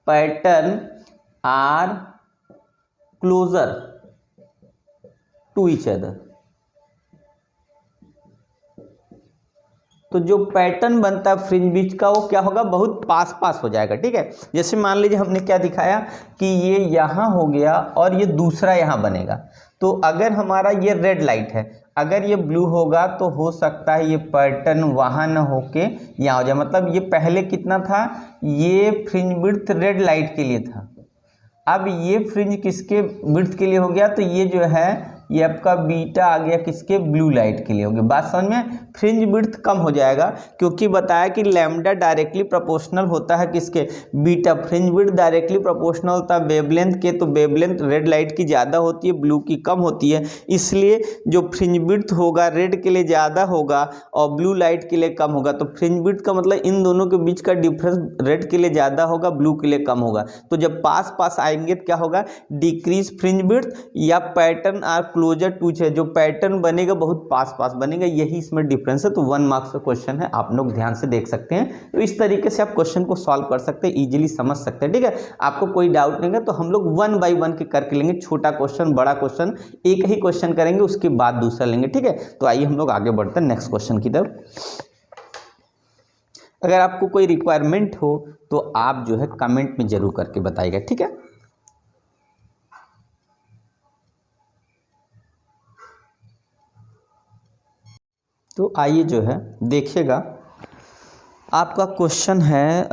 pattern are closer to each other, तो जो पैटर्न बनता है फ्रिंज विड्थ का वो क्या होगा, बहुत पास पास हो जाएगा, ठीक है। जैसे मान लीजिए हमने क्या दिखाया कि ये यहाँ हो गया और ये दूसरा यहाँ बनेगा, तो अगर हमारा ये रेड लाइट है, अगर ये ब्लू होगा तो हो सकता है ये पैटर्न वहाँ न होके यहाँ हो जाए, मतलब ये पहले कितना था, ये फ्रिंज विड्थ रेड लाइट के लिए था, अब ये फ्रिंज किसके विड्थ के लिए हो गया, तो ये जो है ये आपका बीटा आ गया किसके, ब्लू लाइट के लिए हो गया। बात समझ में, फ्रिंज विड्थ कम हो जाएगा, क्योंकि बताया कि लैम्डा डायरेक्टली प्रोपोर्शनल होता है किसके, beta, fringe width directly proportional होता है वेवलेंथ के, तो वेवलेंथ रेड लाइट की ज़्यादा होती है, ब्लू की कम होती है, इसलिए जो फ्रिंज विड्थ होगा रेड के लिए ज़्यादा होगा और ब्लू लाइट के लिए कम होगा। तो फ्रिंज विड्थ का मतलब इन दोनों के बीच का डिफरेंस रेड के लिए ज़्यादा होगा, ब्लू के लिए कम होगा। तो जब पास पास आएंगे तो क्या होगा, डिक्रीज फ्रिंज विड्थ, या pattern are closer to each other, जो पैटर्न बनेगा बहुत पास पास बनेगा, यही इसमें डिफरेंस है। तो 1 मार्क्स का क्वेश्चन है, आप लोग ध्यान से देख सकते हैं। तो इस तरीके से आप क्वेश्चन को सॉल्व कर सकते हैं, इजीली समझ सकते हैं, ठीक है। आपको कोई डाउट नहीं है तो हम लोग 1 बाय 1 के करके लेंगे, छोटा क्वेश्चन बड़ा क्वेश्चन, एक ही क्वेश्चन करेंगे उसके बाद दूसरा लेंगे, ठीक है। तो आइए हम लोग आगे बढ़ते हैं नेक्स्ट क्वेश्चन की तरफ। अगर आपको कोई रिक्वायरमेंट हो तो आप जो है कमेंट में जरूर करके बताइएगा, ठीक है। तो आइए जो है देखिएगा, आपका क्वेश्चन है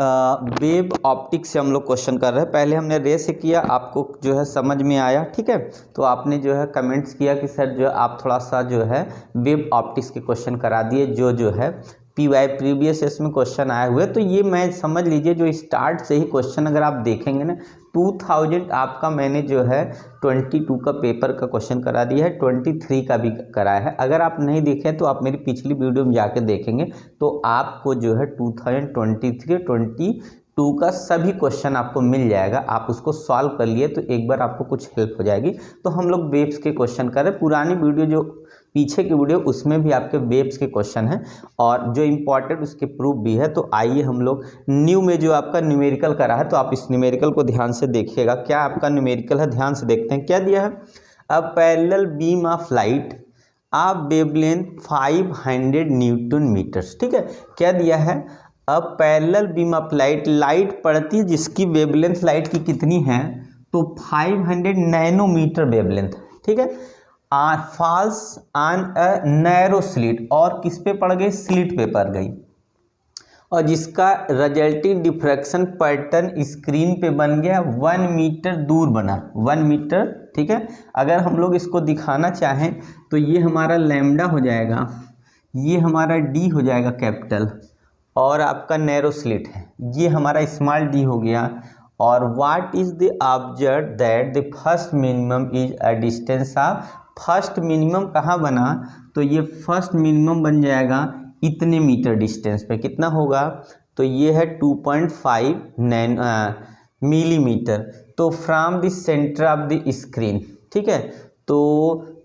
वेव ऑप्टिक्स से हम लोग क्वेश्चन कर रहे हैं। पहले हमने रे से किया, आपको जो है समझ में आया, ठीक है। तो आपने जो है कमेंट्स किया कि सर जो आप थोड़ा सा जो है वेव ऑप्टिक्स के क्वेश्चन करा दिए, जो है पीवाई प्रीवियस इसमें क्वेश्चन आए हुए। तो ये मैं समझ लीजिए जो स्टार्ट से ही क्वेश्चन अगर आप देखेंगे ना, 2000 आपका मैंने जो है 22 का पेपर का क्वेश्चन करा दिया है, 23 का भी कराया है। अगर आप नहीं देखें तो आप मेरी पिछली वीडियो में जाके देखेंगे तो आपको जो है 2023 22 का सभी क्वेश्चन आपको मिल जाएगा। आप उसको सॉल्व कर लिए तो एक बार आपको कुछ हेल्प हो जाएगी। तो हम लोग वेव्स के क्वेश्चन कर रहे हैं, पुरानी वीडियो जो पीछे की वीडियो उसमें भी आपके वेव्स के क्वेश्चन हैं और जो इम्पॉर्टेंट उसके प्रूफ भी है। तो आइए हम लोग न्यू में जो आपका न्यूमेरिकल करा है, तो आप इस न्यूमेरिकल को ध्यान से देखिएगा। क्या आपका न्यूमेरिकल है, ध्यान से देखते हैं क्या दिया है। A parallel beam of light of wavelength 500 newton metres, ठीक है। क्या दिया है, a parallel beam of light, light पड़ती है जिसकी वेवलेंथ लाइट की कितनी है, तो 500 नैनोमीटर वेवलेंथ, ठीक है। Falls on a narrow slit, और किस पे पड़ गई, स्लिट पे पड़ गई, और जिसका रिजल्टिंग डिफ्रैक्शन पैटर्न स्क्रीन पे बन गया 1 मीटर दूर बना, 1 मीटर, ठीक है। अगर हम लोग इसको दिखाना चाहें तो ये हमारा लैम्डा हो जाएगा, ये हमारा डी हो जाएगा कैपिटल, और आपका नैरो स्लिट है, ये हमारा स्मॉल डी हो गया। और what is the observe that the first minimum is a distance of, first minimum कहाँ बना, तो ये फर्स्ट मिनिमम बन जाएगा इतने मीटर डिस्टेंस पे, कितना होगा, तो ये है 2.5 मिलीमीटर। तो from the centre of the screen, ठीक है। तो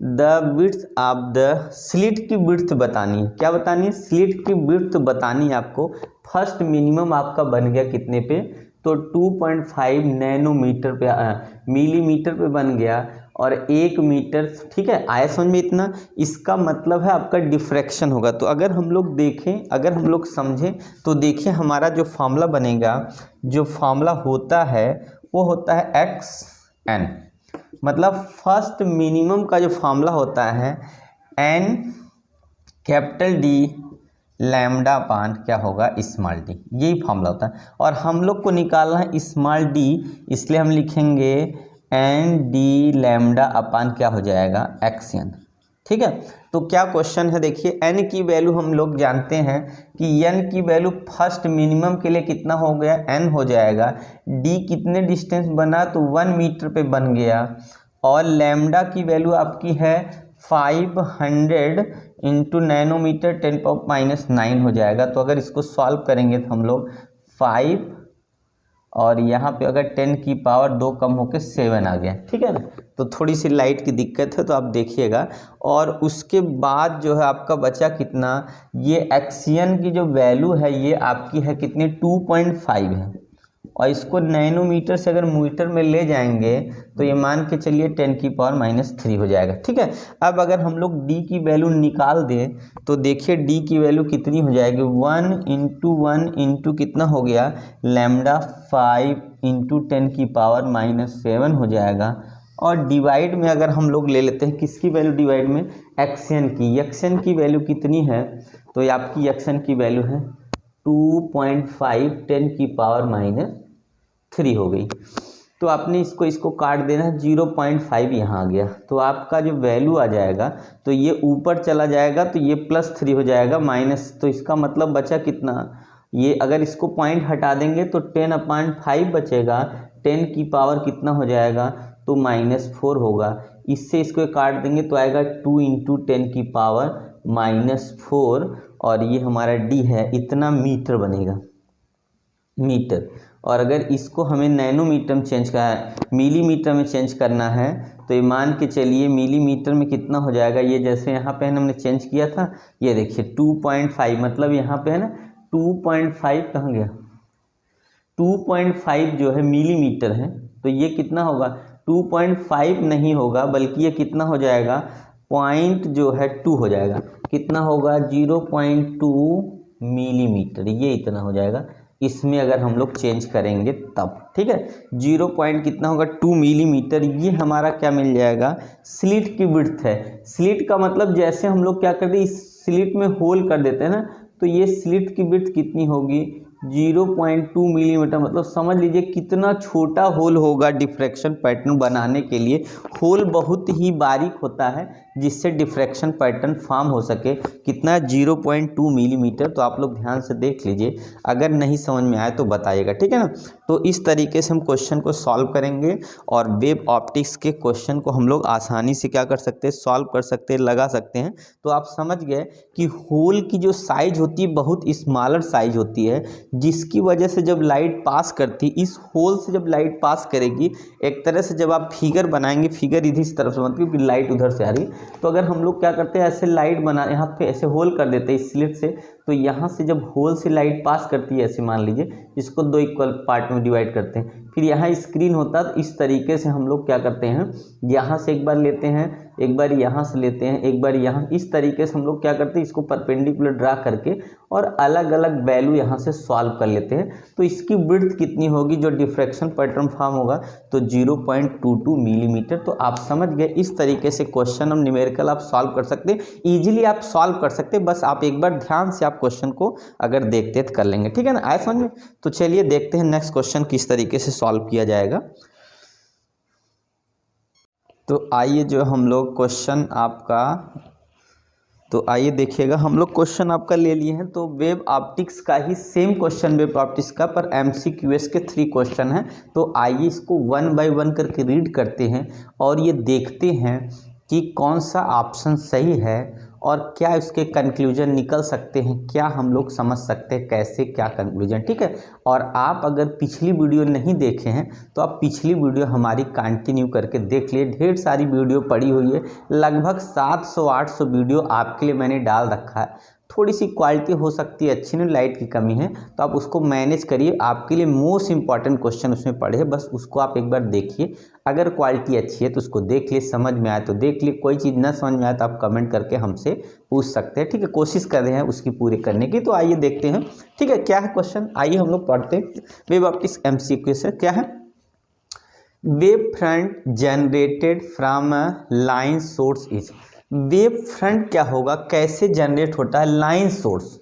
the width of the slit की विड्थ बतानी है, क्या बतानी है, स्लिट की विड्थ बतानी है आपको। फर्स्ट मिनिमम आपका बन गया कितने पे, तो 2.5 नैनोमीटर पे, मिलीमीटर पे बन गया। और 1 मीटर, ठीक है। आया समझ में इतना? इसका मतलब है आपका डिफ्रैक्शन होगा। तो अगर हम लोग देखें, अगर हम लोग समझें तो देखिए हमारा जो फॉर्मूला बनेगा, जो फॉर्मूला होता है वो होता है एक्स एन, मतलब फर्स्ट मिनिमम का जो फॉर्मूला होता है एन कैपिटल डी लैम्डा पान क्या होगा स्मॉल डी, यही फॉर्मूला होता है। और हम लोग को निकालना है स्मॉल डी, इसलिए हम लिखेंगे एन डी लैम्डा अपान क्या हो जाएगा एक्स एन, ठीक है। तो क्या क्वेश्चन है देखिए, एन की वैल्यू हम लोग जानते हैं कि एन की वैल्यू फर्स्ट मिनिमम के लिए कितना हो गया, एन हो जाएगा। डी कितने डिस्टेंस बना, तो 1 मीटर पे बन गया। और लैम्डा की वैल्यू आपकी है 500 इंटू नैनोमीटर 10⁻⁹ हो जाएगा। तो अगर इसको सॉल्व करेंगे तो हम लोग 5 और यहाँ पे अगर 10 की पावर 2 कम होकर 7 आ गया, ठीक है ना। तो थोड़ी सी लाइट की दिक्कत है तो आप देखिएगा। और उसके बाद जो है आपका बचा कितना, ये एक्सियन की जो वैल्यू है ये आपकी है कितनी 2.5 है। और इसको नैनोमीटर से अगर मीटर में ले जाएंगे तो ये मान के चलिए 10 की पावर -3 हो जाएगा, ठीक है। अब अगर हम लोग डी की वैल्यू निकाल दें तो देखिए डी की वैल्यू कितनी हो जाएगी, 1 इंटू कितना हो गया लैम्डा 5 इंटू 10 की पावर -7 हो जाएगा। और डिवाइड में अगर हम लोग ले लेते हैं किसकी वैल्यू डिवाइड में, एक्सएन की। एक्सएन की वैल्यू कितनी है, तो ये आपकी एक्सएन की वैल्यू है 2.5 10 की पावर -3 हो गई। तो आपने इसको काट देना, 0.5 यहाँ आ गया। तो आपका जो वैल्यू आ जाएगा तो ये ऊपर चला जाएगा तो ये +3 हो जाएगा माइनस। तो इसका मतलब बचा कितना, ये अगर इसको पॉइंट हटा देंगे तो 10/5 बचेगा। 10 की पावर कितना हो जाएगा, तो -4 होगा। इससे इसको काट देंगे तो आएगा 2 इंटू 10 की पावर -4 और ये हमारा डी है, इतना मीटर बनेगा, मीटर। और अगर इसको हमें नैनोमीटर में चेंज करना है, मिलीमीटर में चेंज करना है, तो ये मान के चलिए मिलीमीटर में कितना हो जाएगा, ये जैसे यहाँ पे हमने चेंज किया था, ये देखिए 2.5 मतलब यहाँ पे है ना 2.5 कहाँ गया, 2.5 जो है मिलीमीटर है। तो ये कितना होगा, 2.5 नहीं होगा बल्कि ये कितना हो जाएगा, पॉइंट जो है 2 हो जाएगा। कितना होगा, 0.2 मिलीमीटर, ये इतना हो जाएगा इसमें अगर हम लोग चेंज करेंगे तब, ठीक है। 0 पॉइंट कितना होगा 2 मिलीमीटर। ये हमारा क्या मिल जाएगा, स्लिट की विड्थ है। स्लिट का मतलब जैसे हम लोग क्या करते हैं, इस स्लिट में होल कर देते हैं ना, तो ये स्लिट की विड्थ कितनी होगी, 0.2 मिलीमीटर। मतलब समझ लीजिए कितना छोटा होल होगा डिफ्रैक्शन पैटर्न बनाने के लिए। होल बहुत ही बारीक होता है जिससे डिफ्रैक्शन पैटर्न फॉर्म हो सके। कितना, 0.2 मिलीमीटर। तो आप लोग ध्यान से देख लीजिए, अगर नहीं समझ में आए तो बताइएगा, ठीक है ना। तो इस तरीके से हम क्वेश्चन को सॉल्व करेंगे और वेब ऑप्टिक्स के क्वेश्चन को हम लोग आसानी से क्या कर सकते हैं, सॉल्व कर सकते हैं, लगा सकते हैं। तो आप समझ गए कि होल की जो साइज होती है बहुत स्मॉलर साइज होती है, जिसकी वजह से जब लाइट पास करती, इस होल से जब लाइट पास करेगी, एक तरह से जब आप फिगर बनाएंगे, फिगर इधर तरफ से मतलब कि लाइट उधर से आ रही, तो अगर हम लोग क्या करते हैं ऐसे लाइट बना, यहाँ पे ऐसे होल कर देते हैं स्लिट से, तो यहाँ से जब होल से लाइट पास करती है, ऐसे मान लीजिए इसको 2 इक्वल पार्ट में डिवाइड करते हैं, फिर यहाँ स्क्रीन होता है। तो इस तरीके से हम लोग क्या करते हैं, यहाँ से एक बार लेते हैं, एक बार यहाँ से लेते हैं, एक बार यहाँ, इस तरीके से हम लोग क्या करते हैं, इसको परपेंडिकुलर ड्रा करके और अलग अलग वैल्यू यहाँ से सॉल्व कर लेते हैं। तो इसकी विड्थ कितनी होगी, जो डिफ्रैक्शन पैटर्न फॉर्म होगा, तो 0.22 मिलीमीटर। तो आप समझ गए, इस तरीके से क्वेश्चन हम न्यूमेरिकल आप सॉल्व कर सकते हैं, ईजिली आप सॉल्व कर सकते हैं। बस आप एक बार ध्यान से आप क्वेश्चन को अगर देखते तो कर लेंगे, ठीक है ना। आए समझ में। तो चलिए देखते हैं नेक्स्ट क्वेश्चन किस तरीके से सॉल्व किया जाएगा। तो आइए जो हम लोग क्वेश्चन आपका, तो आइए देखिएगा, हम लोग क्वेश्चन आपका ले लिए हैं। तो वेब ऑप्टिक्स का ही सेम क्वेश्चन, वेब ऑप्टिक्स का, पर MCQS के 3 क्वेश्चन हैं। तो आइए इसको 1 बाय 1 करके रीड करते हैं और ये देखते हैं कि कौन सा ऑप्शन सही है और क्या इसके कंक्लूजन निकल सकते हैं, क्या हम लोग समझ सकते हैं, कैसे क्या कंक्लूजन, ठीक है। और आप अगर पिछली वीडियो नहीं देखे हैं तो आप पिछली वीडियो हमारी कंटिन्यू करके देख लिए, ढेर सारी वीडियो पड़ी हुई है, लगभग 700-800 वीडियो आपके लिए मैंने डाल रखा है। थोड़ी सी क्वालिटी हो सकती है अच्छी नहीं, लाइट की कमी है, तो आप उसको मैनेज करिए। आपके लिए मोस्ट इंपॉर्टेंट क्वेश्चन उसमें पढ़े, बस उसको आप एक बार देखिए। अगर क्वालिटी अच्छी है तो उसको देख लिए, समझ में आए तो देख लिए, कोई चीज़ ना समझ में आए तो आप कमेंट करके हमसे पूछ सकते हैं, ठीक है। कोशिश कर रहे हैं उसकी पूरी करने की। तो आइए देखते हैं, ठीक है, क्या है क्वेश्चन, आइए हम लोग पढ़ते हैं। वेव ऑप्टिक्स MCQ से क्या है, wave front generated from a line source is. Wave front क्या होगा, कैसे जनरेट होता है, लाइन सोर्स,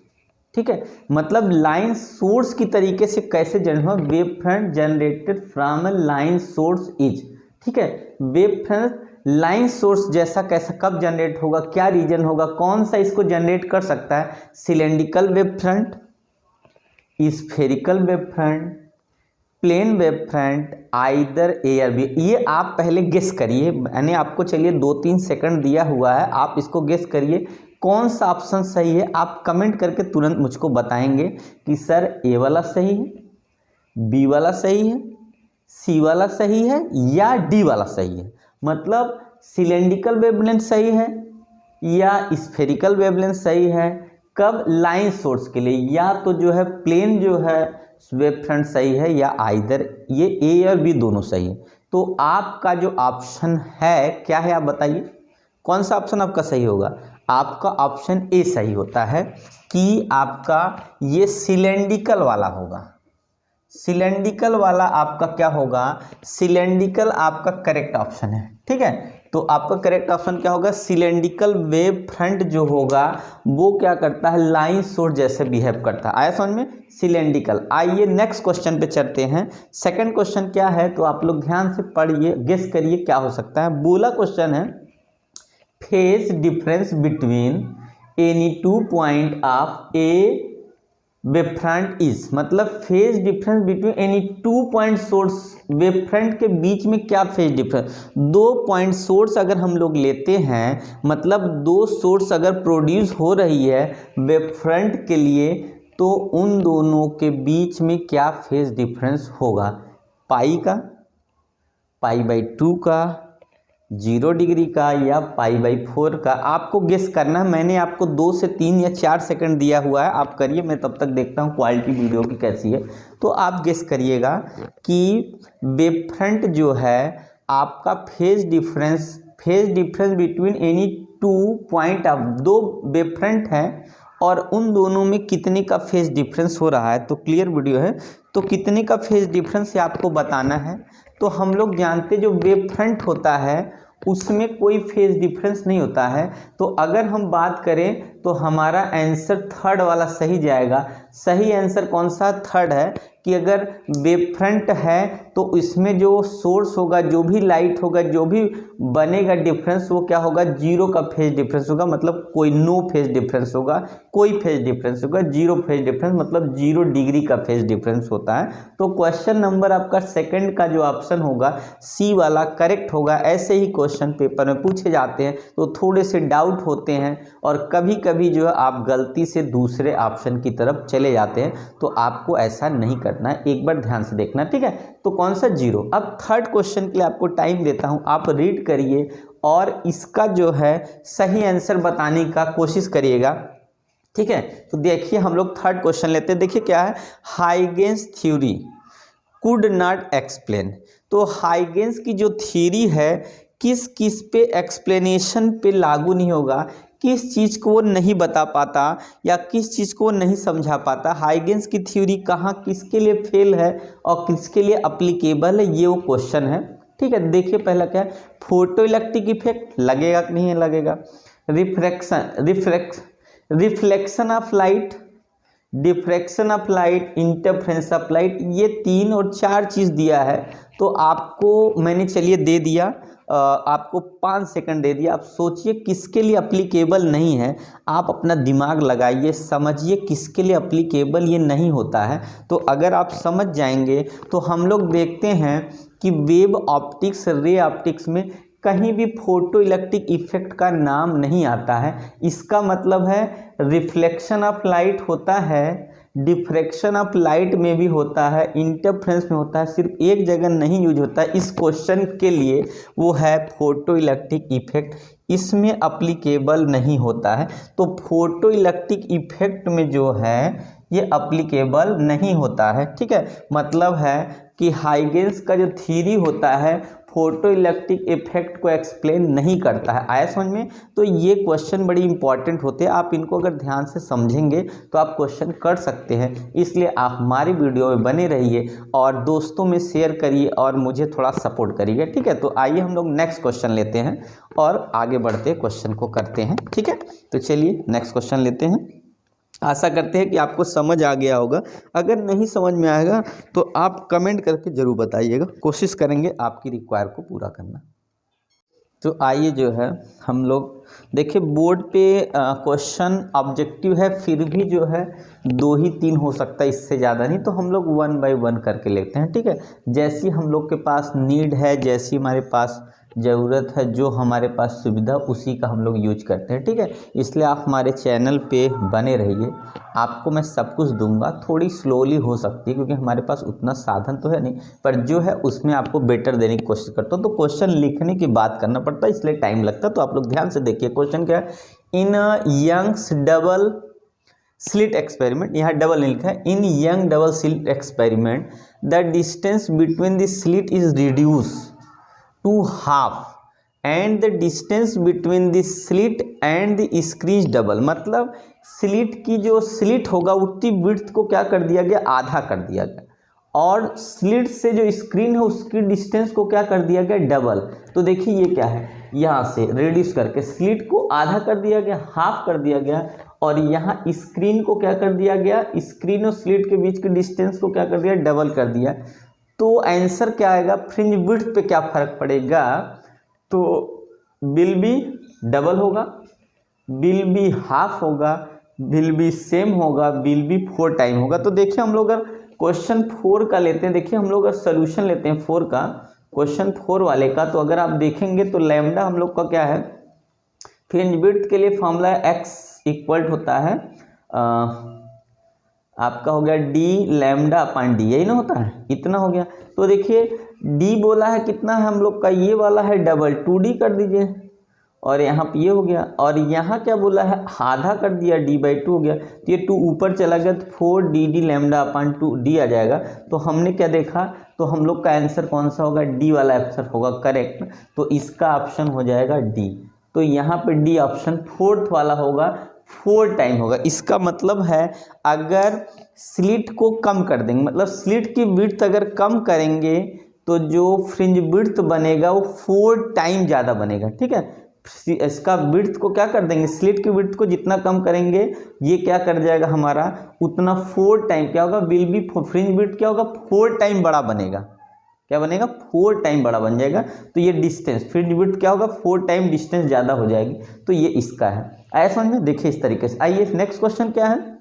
ठीक है, मतलब लाइन सोर्स की तरीके से कैसे जनरेट हो, wave front generated from a line source is, ठीक है। वेव फ्रंट लाइन सोर्स जैसा कैसा कब जनरेट होगा, क्या रीजन होगा, कौन सा इसको जनरेट कर सकता है, cylindrical wave front, spherical wave front, plane wave front, either A और बी। ये आप पहले गेस करिए, मैंने आपको चलिए 2-3 सेकंड दिया हुआ है, आप इसको गेस करिए कौन सा ऑप्शन सही है। आप कमेंट करके तुरंत मुझको बताएंगे कि सर ए वाला सही है, बी वाला सही है, सी वाला सही है या डी वाला सही है। मतलब सिलेंड्रिकल वेवलेंथ सही है या स्फेरिकल वेवलेंथ सही है, कब, लाइन सोर्स के लिए, या तो जो है प्लेन जो है वेव फ्रंट सही है, या आइदर ये ए और बी दोनों सही है। तो आपका जो ऑप्शन है क्या है, आप बताइए कौन सा ऑप्शन आपका सही होगा। आपका ऑप्शन ए सही होता है कि आपका ये सिलेंड्रिकल वाला होगा। सिलेंड्रिकल वाला आपका क्या होगा, सिलेंड्रिकल आपका करेक्ट ऑप्शन है, ठीक है। तो आपका करेक्ट ऑप्शन क्या होगा, सिलेंड्रिकल वेव फ्रंट जो होगा वो क्या करता है, लाइन सोर्स जैसे बिहेव करता है। आया समझ में, सिलेंड्रिकल। आइए नेक्स्ट क्वेश्चन पे चलते हैं। सेकंड क्वेश्चन क्या है, तो आप लोग ध्यान से पढ़िए, गेस करिए क्या हो सकता है। बोला क्वेश्चन है, phase difference between any 2 point of a wave front is, मतलब phase difference between any 2 point source, wave front के बीच में क्या फेज डिफरेंस, 2 पॉइंट सोर्स अगर हम लोग लेते हैं, मतलब 2 सोर्स अगर प्रोड्यूस हो रही है वेव फ्रंट के लिए, तो उन दोनों के बीच में क्या फेज डिफरेंस होगा, पाई का, π/2 का, 0 डिग्री का, या π/4 का। आपको गेस करना है, मैंने आपको 2 से 3 या 4 सेकंड दिया हुआ है, आप करिए, मैं तब तक देखता हूँ क्वालिटी वीडियो की कैसी है। तो आप गेस करिएगा कि वेव फ्रंट जो है आपका phase difference between any 2 point of, 2 wave front है और उन दोनों में कितने का फेज डिफरेंस हो रहा है। तो क्लियर वीडियो है, तो कितने का फेज डिफरेंस है आपको बताना है। तो हम लोग जानते जो वेव फ्रंट होता है उसमें कोई फेज डिफरेंस नहीं होता है। तो अगर हम बात करें तो हमारा आंसर थर्ड वाला सही जाएगा। सही आंसर कौन सा, थर्ड है, कि अगर वेव फ्रंट है तो इसमें जो सोर्स होगा, जो भी लाइट होगा, जो भी बनेगा डिफरेंस, वो क्या होगा, 0 का फेज डिफरेंस होगा, मतलब कोई नो फेज डिफरेंस होगा, कोई फेज डिफरेंस होगा, 0 फेज डिफरेंस, मतलब 0 डिग्री का फेज डिफरेंस होता है। तो क्वेश्चन नंबर आपका सेकंड का जो ऑप्शन होगा सी वाला करेक्ट होगा। ऐसे ही क्वेश्चन पेपर में पूछे जाते हैं तो थोड़े से डाउट होते हैं और कभी कभी जो है आप गलती से दूसरे ऑप्शन की तरफ चले जाते हैं, तो आपको ऐसा नहीं करना है, एक बार ध्यान से देखना, ठीक है। तो कौन सा 0। अब थर्ड क्वेश्चन के लिए आपको टाइम देता हूं, आप रीड करिए और इसका जो है सही आंसर बताने का कोशिश करिएगा, ठीक है। तो देखिए हम लोग थर्ड क्वेश्चन लेते हैं। देखिए क्या है, Huygens theory could not explain. तो हाइगेंस की जो थ्योरी है किस किस पे एक्सप्लेनेशन पे लागू नहीं होगा, किस चीज़ को वो नहीं बता पाता या किस चीज़ को वो नहीं समझा पाता। हाइगेंस की थ्योरी कहाँ किसके लिए फेल है और किसके लिए अप्लीकेबल है, ये वो क्वेश्चन है, ठीक है। देखिए पहला क्या है, फोटो इलेक्ट्रिक इफेक्ट लगेगा कि नहीं लगेगा, reflection of light, diffraction of light, interference of light, ये 3 और 4 चीज़ दिया है। तो आपको मैंने चलिए दे दिया, आपको 5 सेकंड दे दिया। आप सोचिए किसके लिए अप्लीकेबल नहीं है, आप अपना दिमाग लगाइए, समझिए किसके लिए अप्लीकेबल ये नहीं होता है। तो अगर आप समझ जाएंगे तो हम लोग देखते हैं कि वेव ऑप्टिक्स, रे ऑप्टिक्स में कहीं भी फोटो इलेक्ट्रिक इफेक्ट का नाम नहीं आता है। इसका मतलब है रिफ्लेक्शन ऑफ लाइट होता है, डिफ्रैक्शन ऑफ लाइट में भी होता है, इंटरफेरेंस में होता है, सिर्फ एक जगह नहीं यूज होता है इस क्वेश्चन के लिए, वो है फोटो इलेक्ट्रिक इफेक्ट। इसमें अप्लीकेबल नहीं होता है। तो फोटो इलेक्ट्रिक इफेक्ट में जो है ये अप्लीकेबल नहीं होता है, ठीक है। मतलब है कि हाइगेंस का जो थ्योरी होता है फोटो इलेक्ट्रिक इफेक्ट को एक्सप्लेन नहीं करता है। आया समझ में? तो ये क्वेश्चन बड़ी इंपॉर्टेंट होते हैं, आप इनको अगर ध्यान से समझेंगे तो आप क्वेश्चन कर सकते हैं। इसलिए आप हमारी वीडियो में बने रहिए और दोस्तों में शेयर करिए और मुझे थोड़ा सपोर्ट करिए, ठीक है। तो आइए हम लोग नेक्स्ट क्वेश्चन लेते हैं और आगे बढ़ते क्वेश्चन को करते हैं, ठीक है। तो चलिए नेक्स्ट क्वेश्चन लेते हैं। आशा करते हैं कि आपको समझ आ गया होगा। अगर नहीं समझ में आएगा तो आप कमेंट करके ज़रूर बताइएगा, कोशिश करेंगे आपकी रिक्वायर को पूरा करना। तो आइए जो है हम लोग देखिए बोर्ड पे क्वेश्चन ऑब्जेक्टिव है, फिर भी जो है 2 ही 3 हो सकता है, इससे ज़्यादा नहीं। तो हम लोग 1 बाय 1 करके लेते हैं, ठीक है। जैसी हम लोग के पास नीड है, जैसी हमारे पास ज़रूरत है, जो हमारे पास सुविधा उसी का हम लोग यूज करते हैं, ठीक है। इसलिए आप हमारे चैनल पे बने रहिए, आपको मैं सब कुछ दूंगा। थोड़ी स्लोली हो सकती है क्योंकि हमारे पास उतना साधन तो है नहीं, पर जो है उसमें आपको बेटर देने की कोशिश करता हूँ। तो क्वेश्चन लिखने की बात करना पड़ता है, इसलिए टाइम लगता है। तो आप लोग ध्यान से देखिए क्वेश्चन क्या है। In Young's double slit experiment, यहाँ डबल नहीं लिखा है, in Young double slit experiment the distance between the slit is reduce to half and the distance between the slit and the screen double। मतलब slit की जो slit होगा उसकी width को क्या कर दिया गया, आधा कर दिया गया, और स्लिट से जो स्क्रीन है उसकी डिस्टेंस को क्या कर दिया गया, डबल। तो देखिए ये क्या है, यहाँ से रिड्यूस करके स्लिट को आधा कर दिया गया, हाफ कर दिया गया, और यहाँ स्क्रीन को क्या कर दिया गया, स्क्रीन और स्लिट के बीच की डिस्टेंस को क्या कर दिया, डबल कर दिया। तो आंसर क्या आएगा, फ्रिंज विड्थ पे क्या फर्क पड़ेगा, तो विल बी डबल होगा, विल बी हाफ होगा, विल बी सेम होगा, विल बी 4 टाइम होगा। तो देखिए हम लोग अगर क्वेश्चन 4 का लेते हैं, देखिए हम लोग अगर सोल्यूशन लेते हैं 4 का, क्वेश्चन 4 वाले का, तो अगर आप देखेंगे तो लैम्डा हम लोग का क्या है, फ्रिंज विड्थ के लिए फॉर्मूला एक्स इक्वल होता है आपका हो गया डी लैम्डा अपान डी, यही ना होता है, इतना हो गया। तो देखिए डी बोला है कितना है हम लोग का, ये वाला है डबल, 2d कर दीजिए, और यहाँ पे ये हो गया, और यहाँ क्या बोला है, आधा कर दिया, d/2 हो गया। तो ये 2 ऊपर चला गया तो 4d लैम्डा अपान 2d आ जाएगा। तो हमने क्या देखा, तो हम लोग का आंसर कौन सा होगा, डी वाला आंसर होगा करेक्ट। तो इसका ऑप्शन हो जाएगा डी। तो यहाँ पे डी ऑप्शन 4th वाला होगा, 4 टाइम होगा। इसका मतलब है अगर स्लिट को कम कर देंगे, मतलब स्लिट की विड्थ अगर कम करेंगे तो जो फ्रिंज विड्थ बनेगा वो 4 टाइम ज़्यादा बनेगा, ठीक है। इसका विड्थ को क्या कर देंगे, स्लिट की विड्थ को जितना कम करेंगे ये क्या कर जाएगा हमारा, उतना 4 टाइम क्या होगा, विल बी फ्रिंज विड्थ क्या होगा, 4 टाइम बड़ा बनेगा। क्या बनेगा, 4 टाइम बड़ा बन जाएगा। तो ये डिस्टेंस फ्रिंज विड्थ क्या होगा, 4 टाइम डिस्टेंस ज़्यादा हो जाएगी। तो ये इसका है। आया समझ में? देखिए इस तरीके से। आइए नेक्स्ट क्वेश्चन क्या है,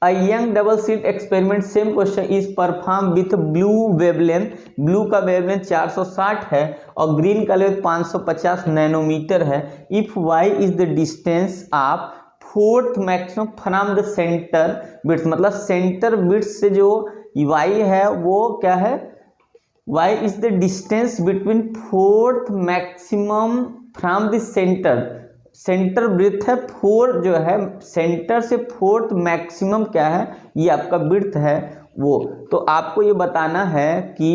a Young double slit experiment, same question is perform with blue wavelength, blue का वेवलेंथ 460 है और ग्रीन का वेवलेंथ 550 नैनोमीटर है। If Y is the distance of 4th maximum from the centre width, मतलब centre width से जो Y है वो क्या है, y is the distance between 4th maximum from the center, centre breadth है 4 जो है, सेंटर से 4th मैक्सिमम क्या है, ये आपका ब्रिथ है वो। तो आपको ये बताना है कि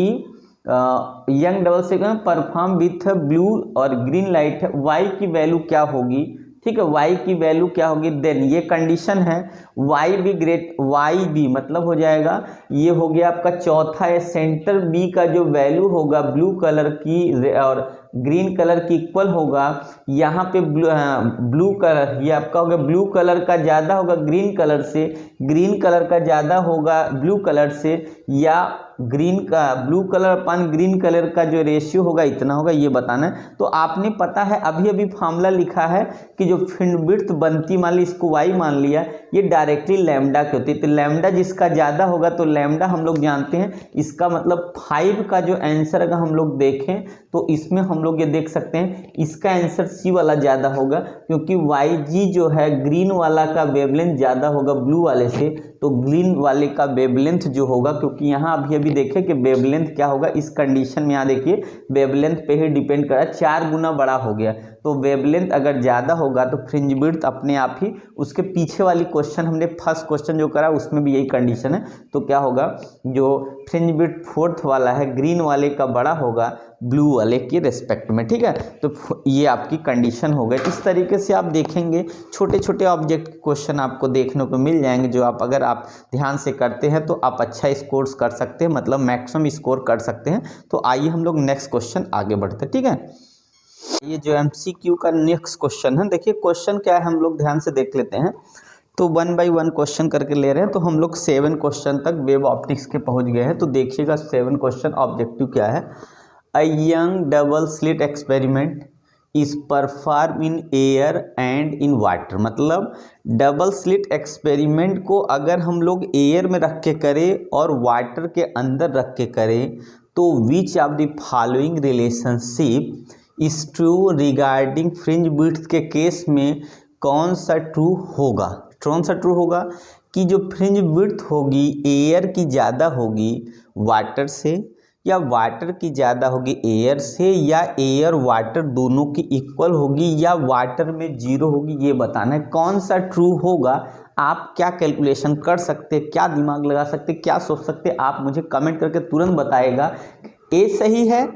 यंग डबल स्लिट में परफॉर्म विथ ब्लू और ग्रीन लाइट है, y की वैल्यू क्या होगी, ठीक है, y की वैल्यू क्या होगी, देन ये कंडीशन है y भी ग्रेट, y भी मतलब हो जाएगा, ये हो गया आपका चौथा है, सेंटर b का जो वैल्यू होगा ब्लू कलर की और ग्रीन कलर की इक्वल होगा। यहाँ पे ब्लू कलर ये आपका होगा, ब्लू कलर का ज़्यादा होगा ग्रीन कलर से, ग्रीन कलर का ज़्यादा होगा ब्लू कलर से, या ग्रीन का ब्लू कलर अपन ग्रीन कलर का जो रेशियो होगा इतना होगा, ये बताना है। तो आपने पता है अभी अभी फार्मूला लिखा है कि जो फ्रिंज विड्थ बनती, मान ली इसको y मान लिया, ये डायरेक्टली लैम्डा की होती है। तो लैम्डा जिसका ज़्यादा होगा तो लैम्डा हम लोग जानते हैं, इसका मतलब 5 का जो आंसर अगर हम लोग देखें तो इसमें हम लोग ये देख सकते हैं इसका आंसर सी वाला ज़्यादा होगा, क्योंकि YG जो है ग्रीन वाला का वेवलेंथ ज़्यादा होगा ब्लू वाले से, तो ग्रीन वाले का वेवलेंथ जो होगा, क्योंकि यहाँ अभी अभी देखें कि वेवलेंथ क्या होगा इस कंडीशन में, यहाँ देखिए वेवलेंथ पे ही डिपेंड कर रहा है, 4 गुना बड़ा हो गया। तो वेवलेंथ अगर ज़्यादा होगा तो फ्रिंज विड्थ अपने आप ही, उसके पीछे वाली क्वेश्चन हमने फर्स्ट क्वेश्चन जो करा उसमें भी यही कंडीशन है, तो क्या होगा जो फ्रिंज विड्थ फोर्थ वाला है ग्रीन वाले का बड़ा होगा ब्लू वाले के रेस्पेक्ट में, ठीक है। तो ये आपकी कंडीशन हो गई। इस तरीके से आप देखेंगे छोटे छोटे ऑब्जेक्ट क्वेश्चन आपको देखने को मिल जाएंगे, जो आप अगर आप ध्यान से करते हैं तो आप अच्छा स्कोर कर सकते हैं, मतलब मैक्सिमम स्कोर कर सकते हैं। तो आइए हम लोग नेक्स्ट क्वेश्चन आगे बढ़ते हैं, ठीक है। ये जो MCQ का नेक्स्ट क्वेश्चन है, देखिए क्वेश्चन क्या है हम लोग ध्यान से देख लेते हैं। तो 1 बाय 1 क्वेश्चन करके ले रहे हैं, तो हम लोग 7 क्वेश्चन तक वेव ऑप्टिक्स के पहुंच गए हैं। तो देखिएगा 7 क्वेश्चन ऑब्जेक्टिव क्या है। A Young double slit experiment is perform in air and in water, मतलब डबल स्लिट एक्सपेरिमेंट को अगर हम लोग एयर में रख के करें और वाटर के अंदर रख के करें तो which of the following relationship is true regarding fringe width के केस में कौन सा ट्रू होगा। कौन सा ट्रू होगा कि जो फ्रिंज विड्थ होगी एयर की ज़्यादा होगी वाटर से, या वाटर की ज़्यादा होगी एयर से, या एयर वाटर दोनों की इक्वल होगी, या वाटर में जीरो होगी, ये बताना है कौन सा ट्रू होगा। आप क्या कैलकुलेशन कर सकते, क्या दिमाग लगा सकते, क्या सोच सकते, आप मुझे कमेंट करके तुरंत बताएगा। ए सही है,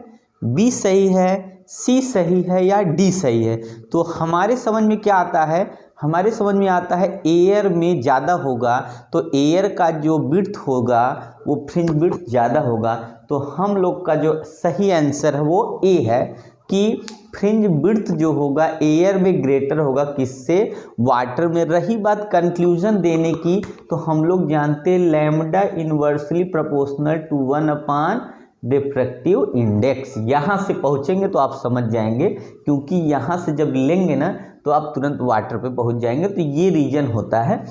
बी सही है, सी सही है या डी सही है। तो हमारे समझ में क्या आता है, हमारे समझ में आता है एयर में ज़्यादा होगा तो एयर का जो विड्थ होगा वो फ्रिंज विड्थ ज़्यादा होगा। तो हम लोग का जो सही आंसर है वो ए है कि फ्रिंज विड्थ जो होगा एयर में ग्रेटर होगा किससे, वाटर में। रही बात कंक्लूजन देने की, तो हम लोग जानते हैं lambda inversely proportional to 1 upon diffractive index. यहाँ से पहुँचेंगे तो आप समझ जाएंगे, क्योंकि यहाँ से जब लेंगे ना तो आप तुरंत वाटर पे पहुँच जाएंगे। तो ये रीजन होता है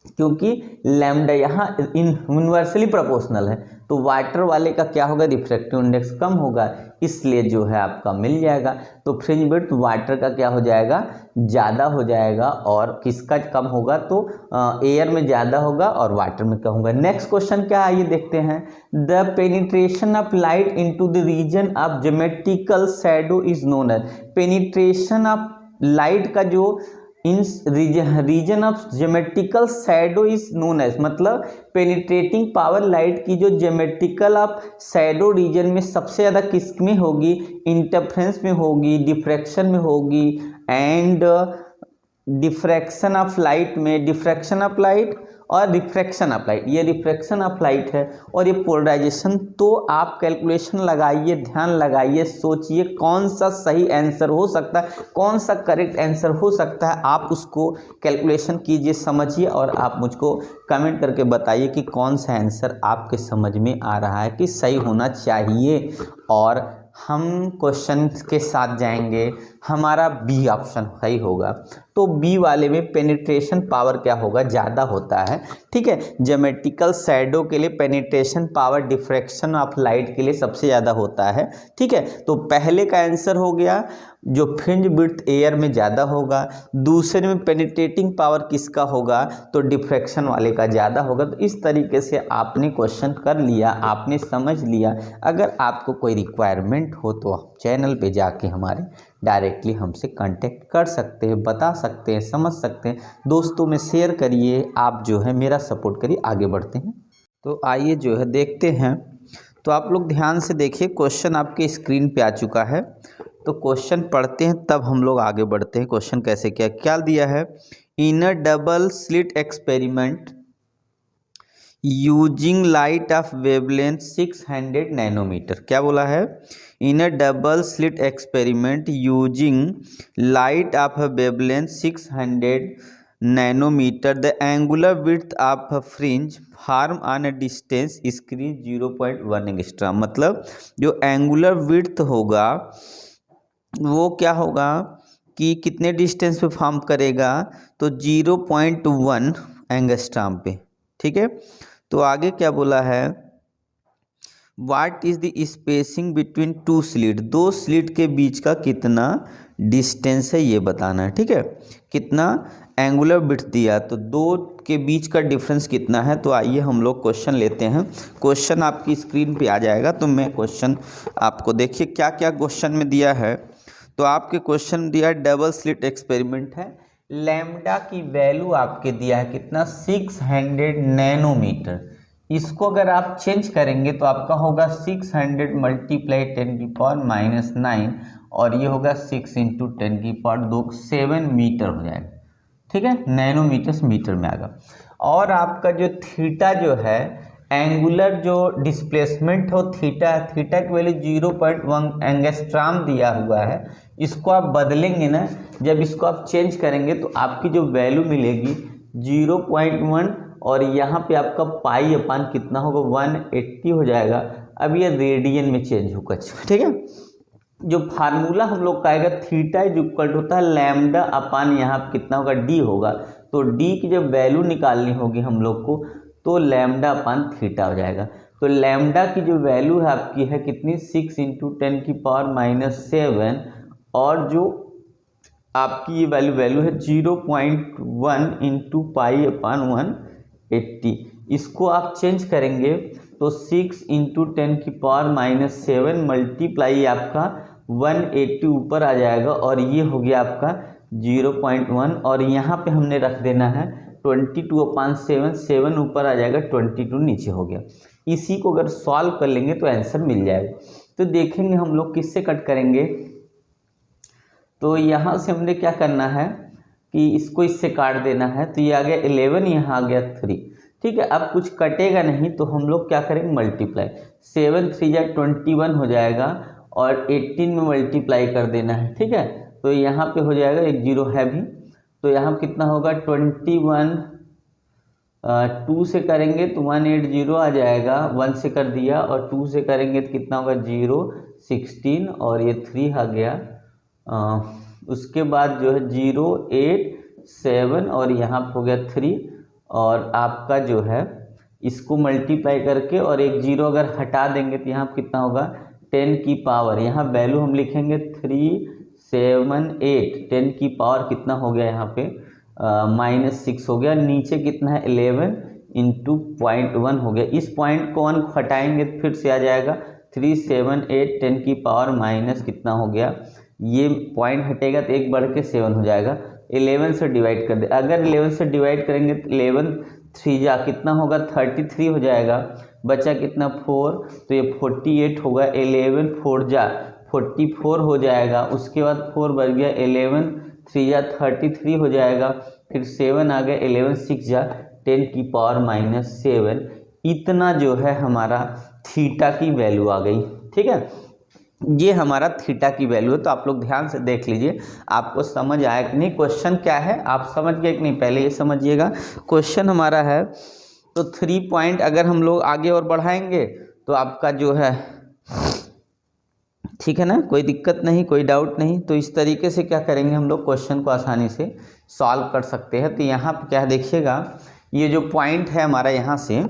क्योंकि लैम्डा यहाँ यूनिवर्सली प्रोपोर्शनल है, तो वाटर वाले का क्या होगा, रिफ्रैक्टिव इंडेक्स कम होगा, इसलिए जो है आपका मिल जाएगा। तो फ्रिंज विड्थ वाटर का क्या हो जाएगा, ज़्यादा हो जाएगा, और किसका कम होगा, तो एयर में ज़्यादा होगा और वाटर में कम होगा। नेक्स्ट क्वेश्चन क्या है ये देखते हैं। The penetration of light into the region of geometrical shadow is known as. Penetration of light का जो in region of geometrical shadow is known as, मतलब पेनिट्रेटिंग पावर लाइट की जो ज्योमेट्रिकल ऑफ शैडो रीजन में सबसे ज़्यादा किस में होगी, इंटरफेरेंस में होगी, डिफ्रैक्शन में होगी, एंड डिफ्रैक्शन ऑफ लाइट में, डिफ्रैक्शन ऑफ लाइट और रिफ्रैक्शन ऑफ लाइट। ये रिफ्रैक्शन ऑफ लाइट है और ये पोलराइजेशन। तो आप कैलकुलेशन लगाइए, ध्यान लगाइए, सोचिए कौन सा सही आंसर हो सकता है, कौन सा करेक्ट आंसर हो सकता है। आप उसको कैलकुलेशन कीजिए, समझिए, और आप मुझको कमेंट करके बताइए कि कौन सा आंसर आपके समझ में आ रहा है कि सही होना चाहिए। और हम क्वेश्चन के साथ जाएंगे, हमारा बी ऑप्शन सही होगा। तो बी वाले में पेनिट्रेशन पावर क्या होगा, ज़्यादा होता है, ठीक है। ज्योमेट्रिकल शैडो के लिए penetration power diffraction of light के लिए सबसे ज़्यादा होता है, ठीक है। तो पहले का आंसर हो गया जो फ्रिंज विड्थ एयर में ज़्यादा होगा, दूसरे में पेनिट्रेटिंग पावर किसका होगा, तो डिफ्रैक्शन वाले का ज़्यादा होगा। तो इस तरीके से आपने क्वेश्चन कर लिया, आपने समझ लिया। अगर आपको कोई रिक्वायरमेंट हो तो आप चैनल पे जाके हमारे डायरेक्टली हमसे कांटेक्ट कर सकते हैं, बता सकते हैं, समझ सकते हैं। दोस्तों में शेयर करिए, आप जो है मेरा सपोर्ट करिए, आगे बढ़ते हैं। तो आइए जो है देखते हैं। तो आप लोग ध्यान से देखिए, क्वेश्चन आपके स्क्रीन पे आ चुका है। तो क्वेश्चन पढ़ते हैं तब हम लोग आगे बढ़ते हैं। क्वेश्चन कैसे क्या दिया है। In a double slit experiment using light of wavelength 600 nanometre, क्या बोला है, in a double slit experiment using light of a wavelength 600 nanometre the angular width of a fringe form on a distance increase 0.1 angstrom. मतलब जो angular width होगा वो क्या होगा कि कितने डिस्टेंस पे फॉर्म करेगा, तो 0.1 एंगस्ट्रॉम पे, ठीक है। तो आगे क्या बोला है, what is the spacing between two slit, दो स्लिट के बीच का कितना डिस्टेंस है ये बताना है, ठीक है। कितना एंगुलर विड्थ दिया, तो दो के बीच का डिफरेंस कितना है। तो आइए हम लोग क्वेश्चन लेते हैं। क्वेश्चन आपकी स्क्रीन पे आ जाएगा, तो मैं क्वेश्चन आपको देखिए क्या क्या क्वेश्चन में दिया है। तो आपके क्वेश्चन दिया डबल स्लिट एक्सपेरिमेंट है, लैम्डा की वैल्यू आपके दिया है कितना 600 नैनोमीटर। इसको अगर आप चेंज करेंगे तो आपका होगा 600 मल्टीप्लाई 10⁻⁹ और ये होगा 6 इंटू 10⁻², 7 मीटर हो जाएगा। ठीक है, नैनोमीटर से मीटर में आएगा। और आपका जो थीटा जो है, एंगुलर जो डिस्प्लेसमेंट हो थीटा, थीटा की वैल्यू 0.1 एंगस्ट्राम दिया हुआ है। इसको आप बदलेंगे ना, जब इसको आप चेंज करेंगे तो आपकी जो वैल्यू मिलेगी 0.1 और यहाँ पे आपका पाई अपान कितना होगा 180 हो जाएगा। अब ये रेडियन में चेंज होगा। ठीक है, जो फार्मूला हम लोग का आएगा थीटा इज इक्वल होता है लैम्डा अपान यहाँ कितना होगा डी होगा। तो डी की जब वैल्यू निकालनी होगी हम लोग को तो लैम्डा अपान थीटा हो जाएगा। तो लैम्डा की जो वैल्यू है आपकी है कितनी 6 इंटू 10⁻⁷ और जो आपकी ये वैल्यू है 0.1 इंटू पाई अपान 180। इसको आप चेंज करेंगे तो 6 इंटू 10⁻⁷ मल्टीप्लाई आपका 180 ऊपर आ जाएगा और ये हो गया आपका 0.1 और यहाँ पे हमने रख देना है 22/7, 7 ऊपर आ जाएगा, 22 नीचे हो गया। इसी को अगर सॉल्व कर लेंगे तो आंसर मिल जाएगा। तो देखेंगे हम लोग किससे कट करेंगे। तो यहाँ से हमने क्या करना है कि इसको इससे काट देना है। तो ये आ गया 11, यहाँ आ गया 3। ठीक है, अब कुछ कटेगा नहीं तो हम लोग क्या करेंगे मल्टीप्लाई, 7 3 जा 21 हो जाएगा और 18 में मल्टीप्लाई कर देना है। ठीक है, तो यहाँ पे हो जाएगा, एक जीरो है भी, तो यहाँ कितना होगा 21, 2 से करेंगे तो 180 आ जाएगा, 1 से कर दिया और 2 से करेंगे तो कितना होगा 0, 16 और ये 3 आ गया। उसके बाद जो है 0, 8, 7 और यहाँ हो गया 3 और आपका जो है इसको मल्टीप्लाई करके और एक 0 अगर हटा देंगे तो यहाँ कितना होगा 10 की पावर, यहाँ वैल्यू हम लिखेंगे 378, 10 की पावर कितना हो गया यहाँ पे -6 हो गया। नीचे कितना है 11 इंटू 0.1 हो गया। इस पॉइंट को 1 हटाएंगे तो फिर से आ जाएगा 378, 10 की पावर माइनस कितना हो गया, ये पॉइंट हटेगा तो 1 बढ़ के 7 हो जाएगा। 11 से डिवाइड कर दे, अगर 11 से डिवाइड करेंगे तो 11 3 जा कितना होगा 33 हो जाएगा, बचा कितना 4, तो ये 48 होगा। 11 4 जा 44 हो जाएगा। उसके बाद 4 बच गया, 11 3 जा 33 हो जाएगा, फिर 7 आ गया, 11 6 जा 10 की पावर -7। इतना जो है हमारा थीटा की वैल्यू आ गई। ठीक है, ये हमारा थीटा की वैल्यू है। तो आप लोग ध्यान से देख लीजिए, आपको समझ आया कि नहीं। क्वेश्चन क्या है आप समझ गए कि नहीं, पहले ये समझिएगा। क्वेश्चन हमारा है तो 3 पॉइंट अगर हम लोग आगे और बढ़ाएंगे तो आपका जो है, ठीक है ना, कोई दिक्कत नहीं, कोई डाउट नहीं। तो इस तरीके से क्या करेंगे हम लोग क्वेश्चन को आसानी से सॉल्व कर सकते हैं। तो यहाँ पर क्या देखिएगा, ये जो पॉइंट है हमारा यहाँ से,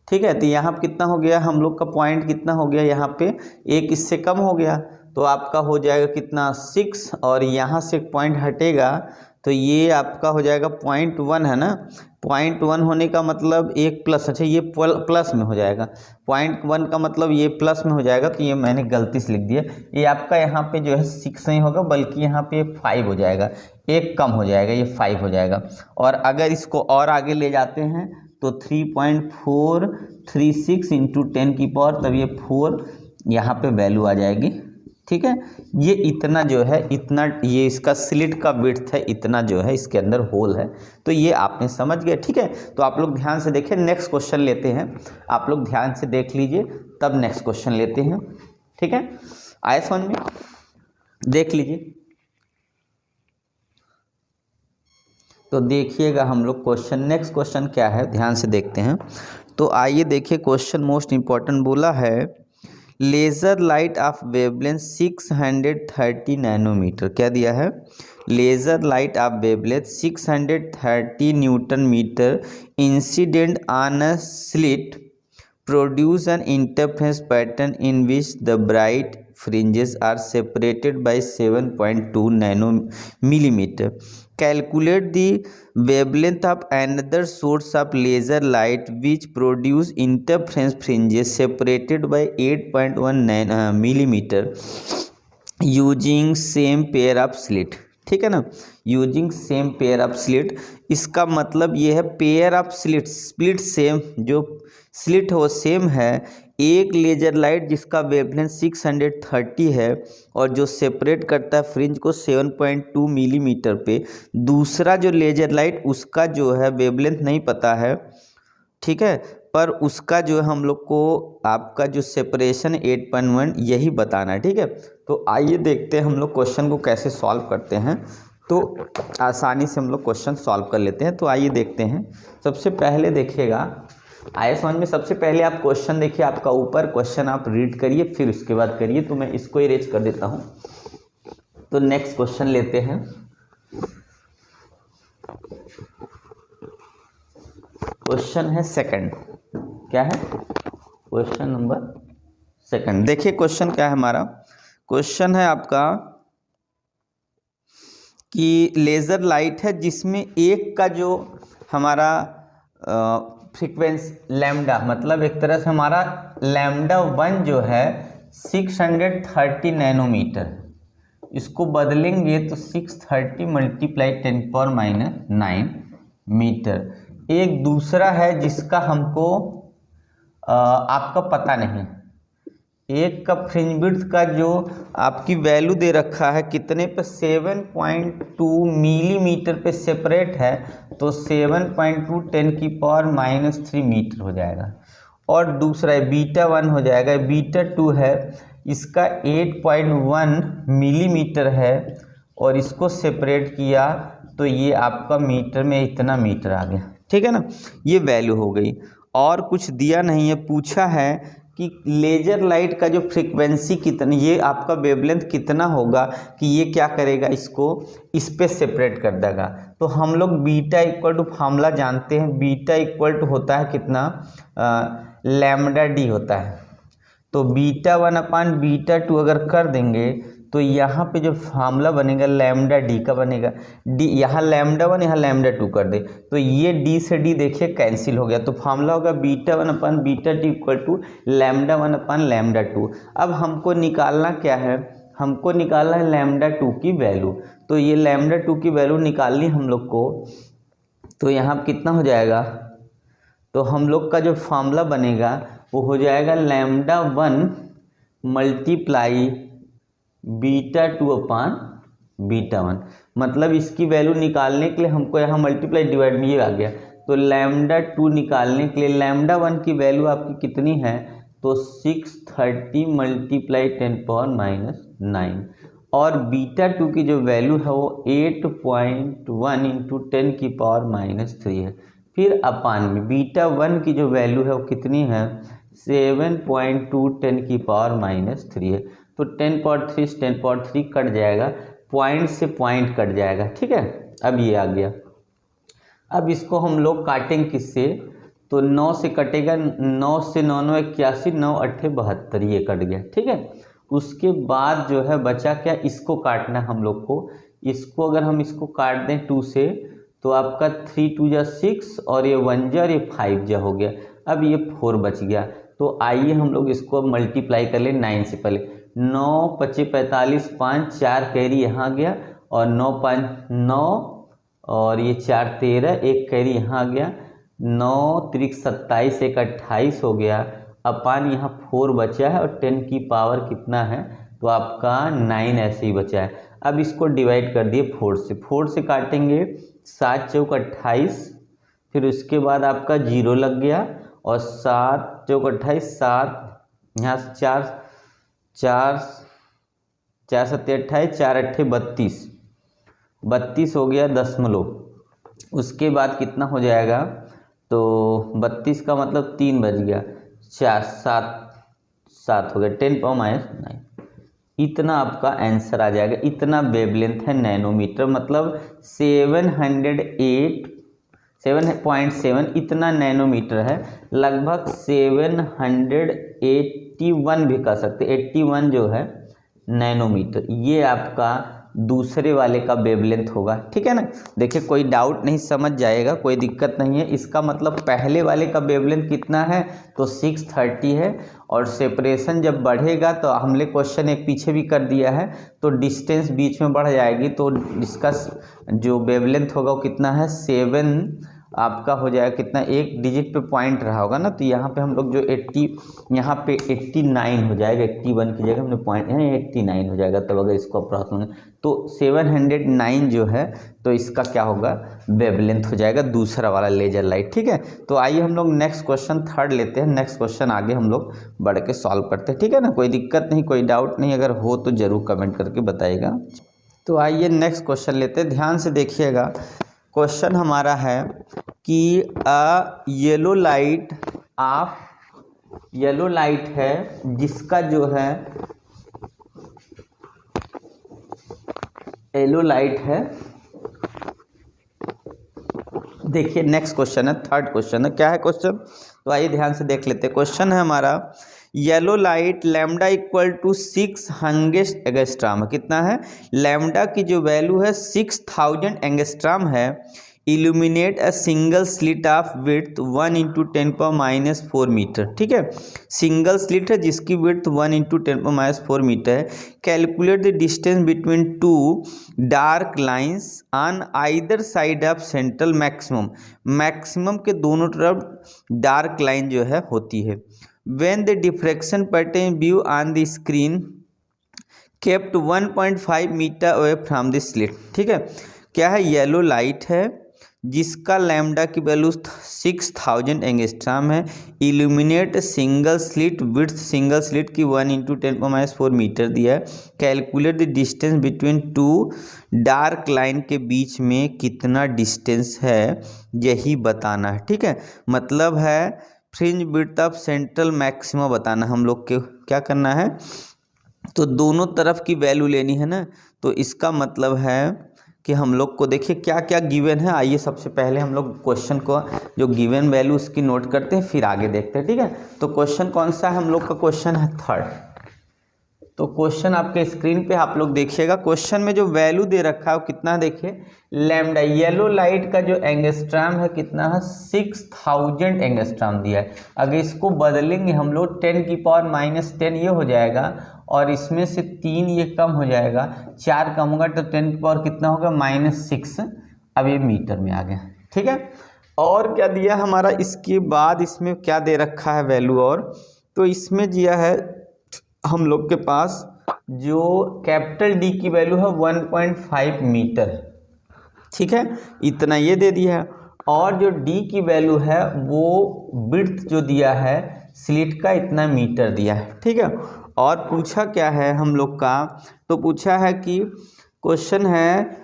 ठीक है, तो यहाँ पर कितना हो गया हम लोग का पॉइंट कितना हो गया, यहाँ पे एक इससे कम हो गया तो आपका हो जाएगा कितना 6 और यहाँ से पॉइंट हटेगा तो ये आपका हो जाएगा 0.1 है ना। 0.1 होने का मतलब एक प्लस, अच्छा ये प्लस में हो जाएगा, 0.1 का मतलब ये प्लस में हो जाएगा। तो ये मैंने गलती से लिख दिया, ये आपका यहाँ पे जो है 6 नहीं होगा बल्कि यहाँ पे 5 हो जाएगा, एक कम हो जाएगा, ये 5 हो जाएगा। और अगर इसको और आगे ले जाते हैं तो 3.436 इंटू 10 की पावर, तब ये 4 यहाँ पे वैल्यू आ जाएगी। ठीक है, ये इतना जो है, इतना ये इसका स्लिट का विड्थ है, इतना जो है इसके अंदर होल है। तो ये आपने समझ गए। ठीक है, तो आप लोग ध्यान से देखें, नेक्स्ट क्वेश्चन लेते हैं। आप लोग ध्यान से देख लीजिए तब नेक्स्ट क्वेश्चन लेते हैं। ठीक है, आए समझ में, देख लीजिए। तो देखिएगा हम लोग क्वेश्चन, नेक्स्ट क्वेश्चन क्या है ध्यान से देखते हैं। तो आइए देखिए, क्वेश्चन मोस्ट इम्पॉर्टेंट बोला है laser light of wavelength 630 nanometre. क्या दिया है, laser light of wavelength 630 newton metre incident on a slit produce an interference pattern in which the bright fringes are separated by 7.2 nanometer. Calculate the wavelength of another source of laser light which produce interference fringes separated by 8.1 millimeter. Using same pair of slit, ठीक है ना, using same pair of slit, इसका मतलब ये है pair of slit, split same, जो slit हो same है, एक लेजर लाइट जिसका वेवलेंथ 630 है और जो सेपरेट करता है फ्रिंज को 7.2 मिलीमीटर पे, दूसरा जो लेजर लाइट उसका जो है वेवलेंथ नहीं पता है, ठीक है, पर उसका जो है हम लोग को आपका जो सेपरेशन 8.1 यही बताना है, ठीक है। तो आइए देखते हैं हम लोग क्वेश्चन को कैसे सॉल्व करते हैं, तो आसानी से हम लोग क्वेश्चन सॉल्व कर लेते हैं। तो आइए देखते हैं। सबसे पहले देखिएगा, आए समझ में, सबसे पहले आप क्वेश्चन देखिए, आपका ऊपर क्वेश्चन आप रीड करिए फिर उसके बाद करिए। तो मैं इसको इरेज कर देता हूँ। तो नेक्स्ट क्वेश्चन लेते हैं। क्वेश्चन है सेकंड, क्या है, क्वेश्चन नंबर सेकंड। देखिए क्वेश्चन क्या है हमारा, क्वेश्चन है आपका कि लेज़र लाइट है जिसमें एक का जो हमारा फ्रीक्वेंसी लैम्डा, मतलब एक तरह से हमारा लैम्डा 1 जो है 630 नैनोमीटर, इसको बदलेंगे तो 630 मल्टीप्लाई 10⁻⁹ मीटर। एक दूसरा है जिसका हमको आपका पता नहीं, एक का फ्रिंज विड्थ का जो आपकी वैल्यू दे रखा है कितने पे, 7.2 मिलीमीटर पे सेपरेट है, तो 7.2 10⁻³ मीटर हो जाएगा। और दूसरा है बीटा 1 हो जाएगा, बीटा 2 है, इसका 8.1 मिलीमीटर है और इसको सेपरेट किया तो ये आपका मीटर में इतना मीटर आ गया, ठीक है ना, ये वैल्यू हो गई। और कुछ दिया नहीं है, पूछा है कि लेजर लाइट का जो फ्रीक्वेंसी कितनी, ये आपका वेवलेंथ कितना होगा कि ये क्या करेगा, इसको इस पे सेपरेट कर देगा। तो हम लोग बीटा इक्वल टू फार्मूला जानते हैं, बीटा इक्वल टू होता है कितना, लैम्डा डी होता है। तो बीटा 1 अपान बीटा 2 अगर कर देंगे तो यहाँ पे जो फार्मूला बनेगा लैम्डा डी का बनेगा, डी यहाँ लैम्डा 1 यहाँ लैम्डा 2 कर दे तो ये डी से डी देखिए कैंसिल हो गया, तो फार्मूला होगा beta 1 upon beta 2 equal to lambda 1 upon lambda 2। अब हमको निकालना क्या है, हमको निकालना है लैम्डा 2 की वैल्यू। तो ये लैम्डा 2 की वैल्यू निकालनी हम लोग को, तो यहाँ कितना हो जाएगा, तो हम लोग का जो फार्मूला बनेगा वो हो जाएगा लैम्डा 1 मल्टीप्लाई बीटा 2 अपान बीटा 1। मतलब इसकी वैल्यू निकालने के लिए हमको यहाँ मल्टीप्लाई डिवाइड में ये आ गया, तो लैम्डा 2 निकालने के लिए लैम्डा 1 की वैल्यू आपकी कितनी है, तो 630 मल्टीप्लाई 10⁻⁹ और बीटा 2 की जो वैल्यू है वो 8.1 इंटू 10⁻³ है। फिर अपान में बीटा 1 की जो वैल्यू है वो कितनी है, 7.2 10⁻³ है। तो 10⁻³ से 10⁻³ कट जाएगा, पॉइंट से पॉइंट कट जाएगा, ठीक है। अब ये आ गया। अब इसको हम लोग काटेंगे किससे, तो 9 से कटेगा, 9 से 9 9 81, 9 8 72, ये कट गया, ठीक है। उसके बाद जो है बचा क्या, इसको काटना हम लोग को। इसको अगर हम इसको काट दें 2 से तो आपका 3 2 जा 6 और ये 1 जा और ये 5 जा हो गया। अब ये 4 बच गया। तो आइए हम लोग इसको अब मल्टीप्लाई कर ले 9 से पहले। 9 × 5 = 45, 5 4 कैरी यहाँ आ गया और 9 5 9 और ये 4 13, एक कैरी यहाँ आ गया, 9 3 27, 1 28 हो गया। अपान यहाँ 4 बचा है और 10 की पावर कितना है, तो आपका 9 ऐसे ही बचा है। अब इसको डिवाइड कर दिए 4 से काटेंगे, 7 चौक 28, फिर उसके बाद आपका 0 लग गया और 7 चौक 28, 7 यहाँ से 4 4 4 7 28, 4 8 32, 32 हो गया दशमलव। उसके बाद कितना हो जाएगा, तो 32 का मतलब 3 बच गया, 4 7 7 हो गया, 10⁻⁹। इतना आपका आंसर आ जाएगा। इतना वेवलेंथ है नैनोमीटर, मतलब 7.7 इतना नैनोमीटर है, लगभग 781 भी कह सकते, 81 जो है नैनोमीटर, ये आपका दूसरे वाले का वेवलेंथ होगा, ठीक है ना। देखिए कोई डाउट नहीं, समझ जाएगा, कोई दिक्कत नहीं है। इसका मतलब पहले वाले का वेवलेंथ कितना है, तो 630 है, और सेपरेशन जब बढ़ेगा तो हमने क्वेश्चन एक पीछे भी कर दिया है, तो डिस्टेंस बीच में बढ़ जाएगी, तो इसका जो वेवलेंथ होगा वो कितना है, 7 आपका हो जाएगा कितना, एक डिजिट पे पॉइंट रहा होगा ना, तो यहाँ पे हम लोग जो 80, यहाँ पे 89 हो जाएगा, 81 की जगह हमने पॉइंट यहाँ 89 हो जाएगा, तब अगर इसको अप्रॉक्सीमेट तो 709 जो है, तो इसका क्या होगा, वेवलेंथ हो जाएगा दूसरा वाला लेजर लाइट, ठीक है। तो आइए हम लोग नेक्स्ट क्वेश्चन थर्ड लेते हैं, नेक्स्ट क्वेश्चन आगे हम लोग बढ़ के सॉल्व करते हैं, ठीक है ना। कोई दिक्कत नहीं, कोई डाउट नहीं, अगर हो तो ज़रूर कमेंट करके बताइएगा। तो आइए नेक्स्ट क्वेश्चन लेते हैं, ध्यान से देखिएगा। क्वेश्चन हमारा है कि येलो लाइट है जिसका जो है येलो लाइट है, देखिए नेक्स्ट क्वेश्चन है, थर्ड क्वेश्चन है, क्या है क्वेश्चन, तो आइए ध्यान से देख लेते हैं। क्वेश्चन है हमारा, yellow light lambda equal to 600 angstrom, कितना है, लैम्डा की जो वैल्यू है 6000 एंगस्ट्राम है, illuminate a single slit of width 1 × 10⁻⁴ metre, ठीक है। सिंगल स्लिट है जिसकी विड्थ 1 × 10⁻⁴ मीटर है। Calculate the distance between two dark lines on either side of central maximum, maximum के दोनों तरफ डार्क लाइन जो है होती है। When the diffraction pattern view on the screen kept 1.5 metre away from the slit, ठीक है। क्या है, येलो लाइट है जिसका लैम्डा की वैल्यू 6000 एंगस्ट्राम है, illuminate single slit, width single slit की 1 × 10⁻⁴ मीटर दिया है। Calculate the distance between two dark line के बीच में कितना डिस्टेंस है, यही बताना है, ठीक है। मतलब है fringe width of central maxima बताना हम लोग के, क्या करना है, तो दोनों तरफ की वैल्यू लेनी है ना। तो इसका मतलब है कि हम लोग को देखिए क्या क्या गिवन है। आइए सबसे पहले हम लोग क्वेश्चन को जो गिवन वैल्यू उसकी नोट करते हैं, फिर आगे देखते हैं, ठीक है। तो क्वेश्चन कौन सा है, हम लोग का क्वेश्चन है थर्ड। तो क्वेश्चन आपके स्क्रीन पे आप लोग देखिएगा। क्वेश्चन में जो वैल्यू दे रखा है वो कितना, देखिए लैम्डा, येलो लाइट का जो एंगस्ट्राम है कितना है, 6000 एंगस्ट्राम दिया है। अगर इसको बदलेंगे हम लोग 10⁻⁻10 ये हो जाएगा, और इसमें से 3 ये कम हो जाएगा, 4 कम होगा तो 10 की पावर कितना होगा, -6। अब ये मीटर में आ गया, ठीक है। और क्या दिया हमारा, इसके बाद इसमें क्या दे रखा है वैल्यू, और तो इसमें दिया है हम लोग के पास जो कैपिटल डी की वैल्यू है 1.5 मीटर, ठीक है, इतना ये दे दिया है। और जो डी की वैल्यू है वो विड्थ जो दिया है स्लिट का इतना मीटर दिया है, ठीक है। और पूछा क्या है हम लोग का, तो पूछा है कि क्वेश्चन है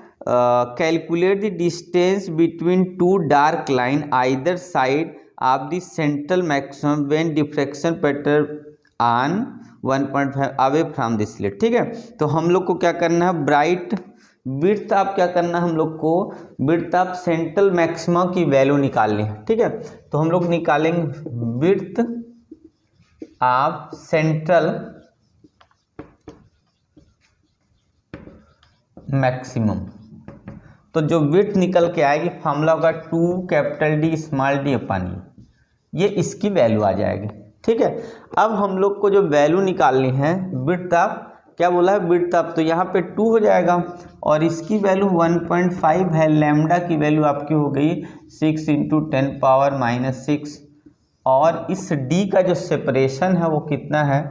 calculate the distance between two dark line either side of the central maximum when diffraction pattern on 1.5 away from the slit, ठीक है। तो हम लोग को क्या करना है, ब्राइट विड्थ आप क्या करना है, हम लोग को विड्थ ऑफ सेंट्रल मैक्सिमा की वैल्यू निकालनी है, ठीक है। तो हम लोग निकालेंगे विड्थ ऑफ सेंट्रल मैक्सिमम। तो जो विड्थ निकल के आएगी, फॉर्मूला होगा 2D ये इसकी वैल्यू आ जाएगी, ठीक है। अब हम लोग को जो वैल्यू निकालनी है विड्थ ऑफ, क्या बोला है, विड्थ ऑफ, तो यहाँ पे 2 हो जाएगा, और इसकी वैल्यू 1.5 है, लैम्डा की वैल्यू आपकी हो गई 6 × 10⁻⁻6, और इस d का जो सेपरेशन है वो कितना है,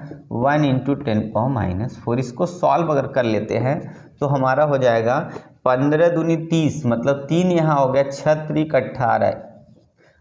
1 × 10⁻⁴। इसको सॉल्व अगर कर लेते हैं तो हमारा हो जाएगा 15 दूनी 30, मतलब 3 यहाँ हो गया, 6 ×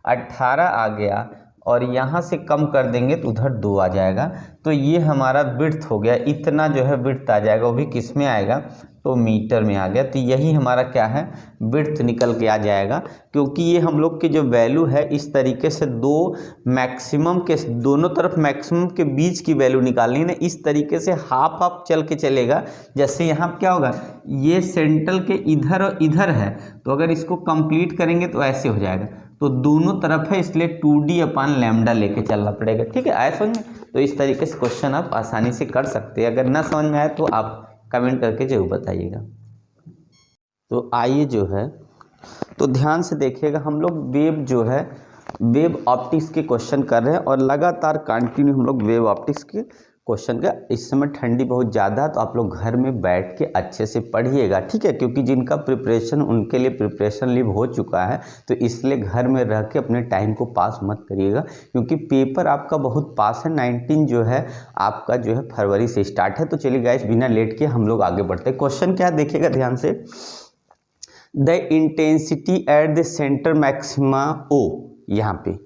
18 आ गया, और यहाँ से कम कर देंगे तो उधर 2 आ जाएगा। तो ये हमारा विड्थ हो गया, इतना जो है विड्थ आ जाएगा, वो भी किस में आएगा, तो मीटर में आ गया। तो यही हमारा क्या है, विड्थ निकल के आ जाएगा, क्योंकि ये हम लोग की जो वैल्यू है इस तरीके से दो मैक्सिमम के दोनों तरफ मैक्सिमम के बीच की वैल्यू निकालनी है ना, इस तरीके से हाफ हाफ चल के चलेगा। जैसे यहाँ क्या होगा, ये सेंट्रल के इधर और इधर है, तो अगर इसको कंप्लीट करेंगे तो ऐसे हो जाएगा, तो दोनों तरफ है, इसलिए 2D/λ लेके चलना पड़ेगा, ठीक है। आया समझ में? तो इस तरीके से क्वेश्चन आप आसानी से कर सकते हैं। अगर ना समझ में आए तो आप कमेंट करके जरूर बताइएगा। तो आइए जो है तो ध्यान से देखिएगा, हम लोग वेव जो है वेव ऑप्टिक्स के क्वेश्चन कर रहे हैं और लगातार कंटिन्यू हम लोग वेव ऑप्टिक्स के क्वेश्चन का। इस समय ठंडी बहुत ज़्यादा है तो आप लोग घर में बैठ के अच्छे से पढ़िएगा, ठीक है, क्योंकि जिनका प्रिपरेशन उनके लिए प्रिपरेशन लीव हो चुका है, तो इसलिए घर में रह के अपने टाइम को पास मत करिएगा, क्योंकि पेपर आपका बहुत पास है। 19 जो है आपका जो है फरवरी से स्टार्ट है। तो चलिए गाइस, बिना लेट के हम लोग आगे बढ़ते हैं। क्वेश्चन क्या देखिएगा ध्यान से, the intensity at the centre maxima O, यहाँ पे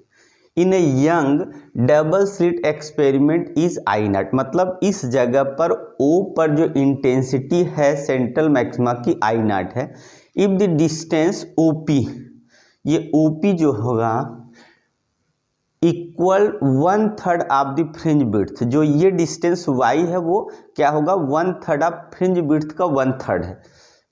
in a Young double slit experiment is I nought, मतलब इस जगह पर ओ पर जो इंटेंसिटी है सेंट्रल मैक्सिमा की आई नॉट है। If the distance O P, ये ओ पी जो होगा equal 1/3 of the fringe width, जो ये डिस्टेंस वाई है वो क्या होगा 1/3 ऑफ फ्रिंज विड्थ का 1/3 है,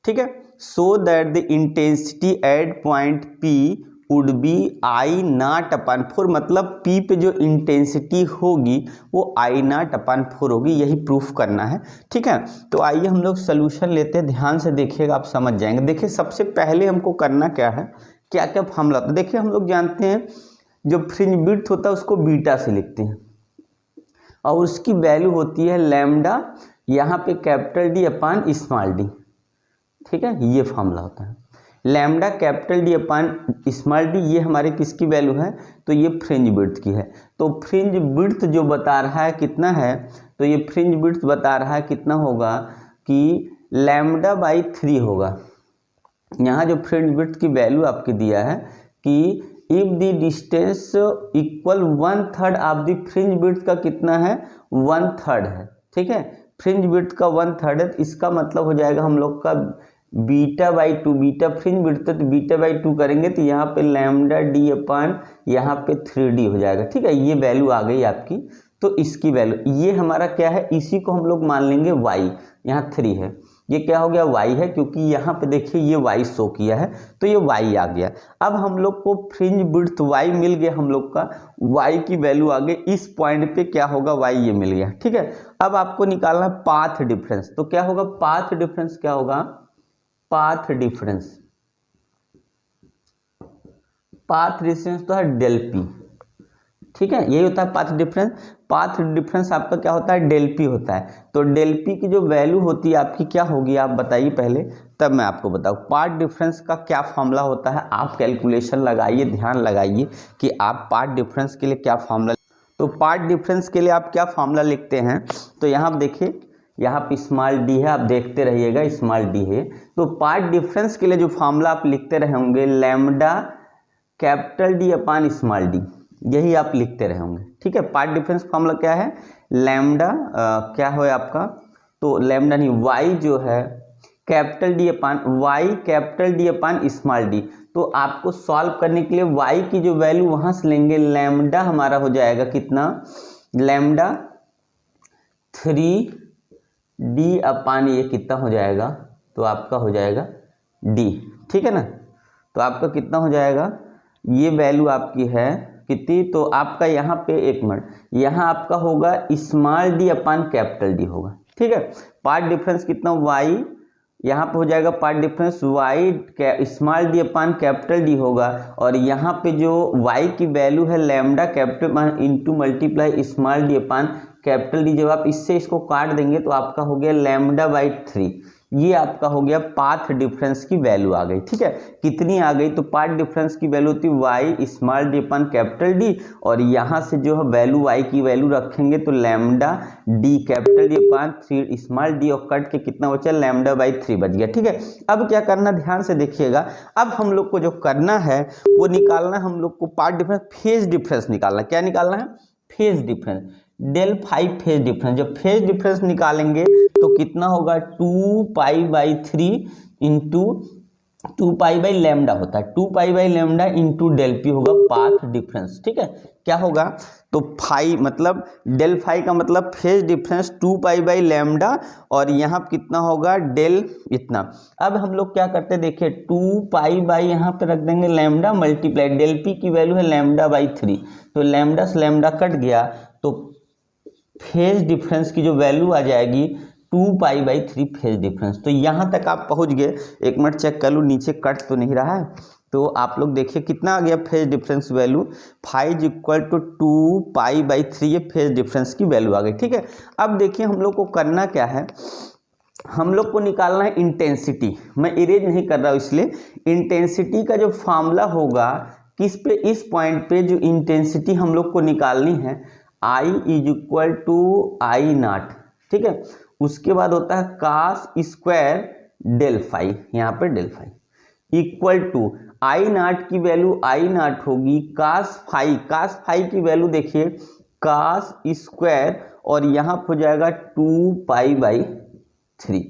ठीक है। So that the intensity at point P would be I naught upon 4, मतलब पी पे जो इंटेंसिटी होगी वो आई नॉट अपॉन 4 होगी, यही प्रूफ करना है, ठीक है। तो आइए हम लोग सोल्यूशन लेते हैं, ध्यान से देखिएगा आप समझ जाएंगे। देखिए सबसे पहले हमको करना क्या है, क्या क्या फॉर्मूला, तो देखिए हम लोग जानते हैं जो फ्रिंज विड्थ होता है उसको बीटा से लिखते हैं और उसकी वैल्यू होती है लैम्डा, यहाँ पे capital D upon small D, ठीक है, ये फॉर्मूला होता है। Lambda capital D upon small D, ये हमारे किसकी वैल्यू है, तो ये फ्रिंज विड्थ की है। तो फ्रिंज विड्थ जो बता रहा है कितना है, तो ये फ्रिंज विड्थ बता रहा है कितना होगा कि लैम्डा बाई 3 होगा। यहाँ जो फ्रिंज विड्थ की वैल्यू आपकी दिया है कि if the distance equal 1/3 of the fringe width का कितना है 1/3 है, ठीक है, फ्रिंज विड्थ का 1/3 है, तो इसका मतलब हो जाएगा हम लोग का beta by 2, beta fringe width है तो बीटा बाई 2 करेंगे तो यहाँ पे लैम्डा डी अपॉन यहाँ पे 3D हो जाएगा, ठीक है। ये वैल्यू आ गई आपकी, तो इसकी वैल्यू ये हमारा क्या है, इसी को हम लोग मान लेंगे y, यहाँ 3 है, ये क्या हो गया y है, क्योंकि यहाँ पे देखिए ये y शो किया है तो ये y आ गया। अब हम लोग को फ्रिंज विड्थ y मिल गया, हम लोग का y की वैल्यू आ गई, इस पॉइंट पे क्या होगा y ये मिल गया, ठीक है। अब आपको निकालना है पाथ डिफरेंस, तो क्या होगा पाथ डिफरेंस, क्या होगा पाथ डिफरेंस, पाथ डिफरेंस तो है डेल पी, ठीक है, यही होता है पाथ डिफरेंस। पाथ डिफरेंस आपका क्या होता है डेल पी होता है। तो डेल पी की जो वैल्यू होती है आपकी क्या होगी, आप बताइए पहले, तब मैं आपको बताऊँ। पाथ डिफरेंस का क्या फॉर्मूला होता है, आप कैलकुलेशन लगाइए, ध्यान लगाइए कि आप पाथ डिफरेंस के लिए क्या फॉर्मूला, तो पाथ डिफरेंस के लिए आप क्या फॉर्मूला लिखते हैं, तो यहाँ देखिए यहाँ पे स्मॉल डी है, आप देखते रहिएगा स्मॉल डी है। तो पाथ डिफरेंस के लिए जो फॉर्मूला आप लिखते रहेंगे lambda capital D upon small D, यही आप लिखते रहेंगे, ठीक है। पाथ डिफरेंस फॉर्मूला क्या है, लैम्डा क्या है आपका, तो लैम्डा नहीं वाई जो है capital D upon Y capital D upon small D. तो आपको सॉल्व करने के लिए वाई की जो वैल्यू वहाँ से लेंगे, लैम्डा हमारा हो जाएगा कितना, लैम्डा 3D अपॉन ये कितना हो जाएगा, तो आपका हो जाएगा D, ठीक है ना। तो आपका कितना हो जाएगा, ये वैल्यू आपकी है कितनी, तो आपका यहाँ पे एक मिनट, यहाँ आपका होगा small D upon capital D होगा, ठीक है। पार्ट डिफरेंस कितना y, यहाँ पे हो जाएगा path difference y small D upon capital D होगा, और यहाँ पे जो y की वैल्यू है lambda capital into multiply small D upon capital D, जब आप इससे इसको काट देंगे तो आपका हो गया लैम्डा बाई 3, ये आपका हो गया पाथ डिफरेंस की वैल्यू आ गई, ठीक है। कितनी आ गई, तो पाथ डिफरेंस की वैल्यू होती है y small D upon capital D, और यहाँ से जो है वैल्यू y की वैल्यू रखेंगे तो lambda d capital D upon 3 small D, और कट के कितना बचा लैम्डा बाई 3 बच गया, ठीक है। अब क्या करना, ध्यान से देखिएगा, अब हम लोग को जो करना है वो निकालना है हम लोग को पाथ डिफरेंस, फेज डिफरेंस निकालना, क्या निकालना है phase difference, del five phase difference. जब फेज डिफरेंस निकालेंगे तो कितना होगा 2π/3 इंटू 2π/लैम्डा होता है, 2π/लैम्डा इंटू डेल पी होगा पाथ डिफरेंस, ठीक है। क्या होगा, तो फाइव मतलब डेल फाइव का मतलब फेज डिफरेंस 2π/लैम्डा, और यहाँ कितना होगा डेल इतना। अब हम लोग क्या करते हैं, देखिए 2π यहाँ पे रख देंगे लैम्डा मल्टीप्लाई, डेल पी की वैल्यू है लैम्डा बाई 3, तो लैम्डा से लैम्डा कट गया, तो फेज डिफरेंस की जो वैल्यू आ जाएगी 2π/3 फेज डिफरेंस। तो यहाँ तक आप पहुँच गए। एक मिनट चेक कर लूँ नीचे कट तो नहीं रहा है। तो आप लोग देखिए कितना आ गया फेज डिफरेंस वैल्यू, 5 = 2π/3 ये फेज डिफरेंस की वैल्यू आ गई। ठीक है, अब देखिए हम लोग को करना क्या है, हम लोग को निकालना है इंटेंसिटी। मैं इरेज नहीं कर रहा हूँ इसलिए इंटेंसिटी का जो फॉर्मूला होगा किस पे, इस पॉइंट पे जो इंटेंसिटी हम लोग को निकालनी है I = I0। ठीक है, उसके बाद होता है cos² del phi, यहाँ पे del phi equal to I0 की वैल्यू I0 होगी cos phi की वैल्यू देखिए cos² और यहाँ हो जाएगा 2π/3।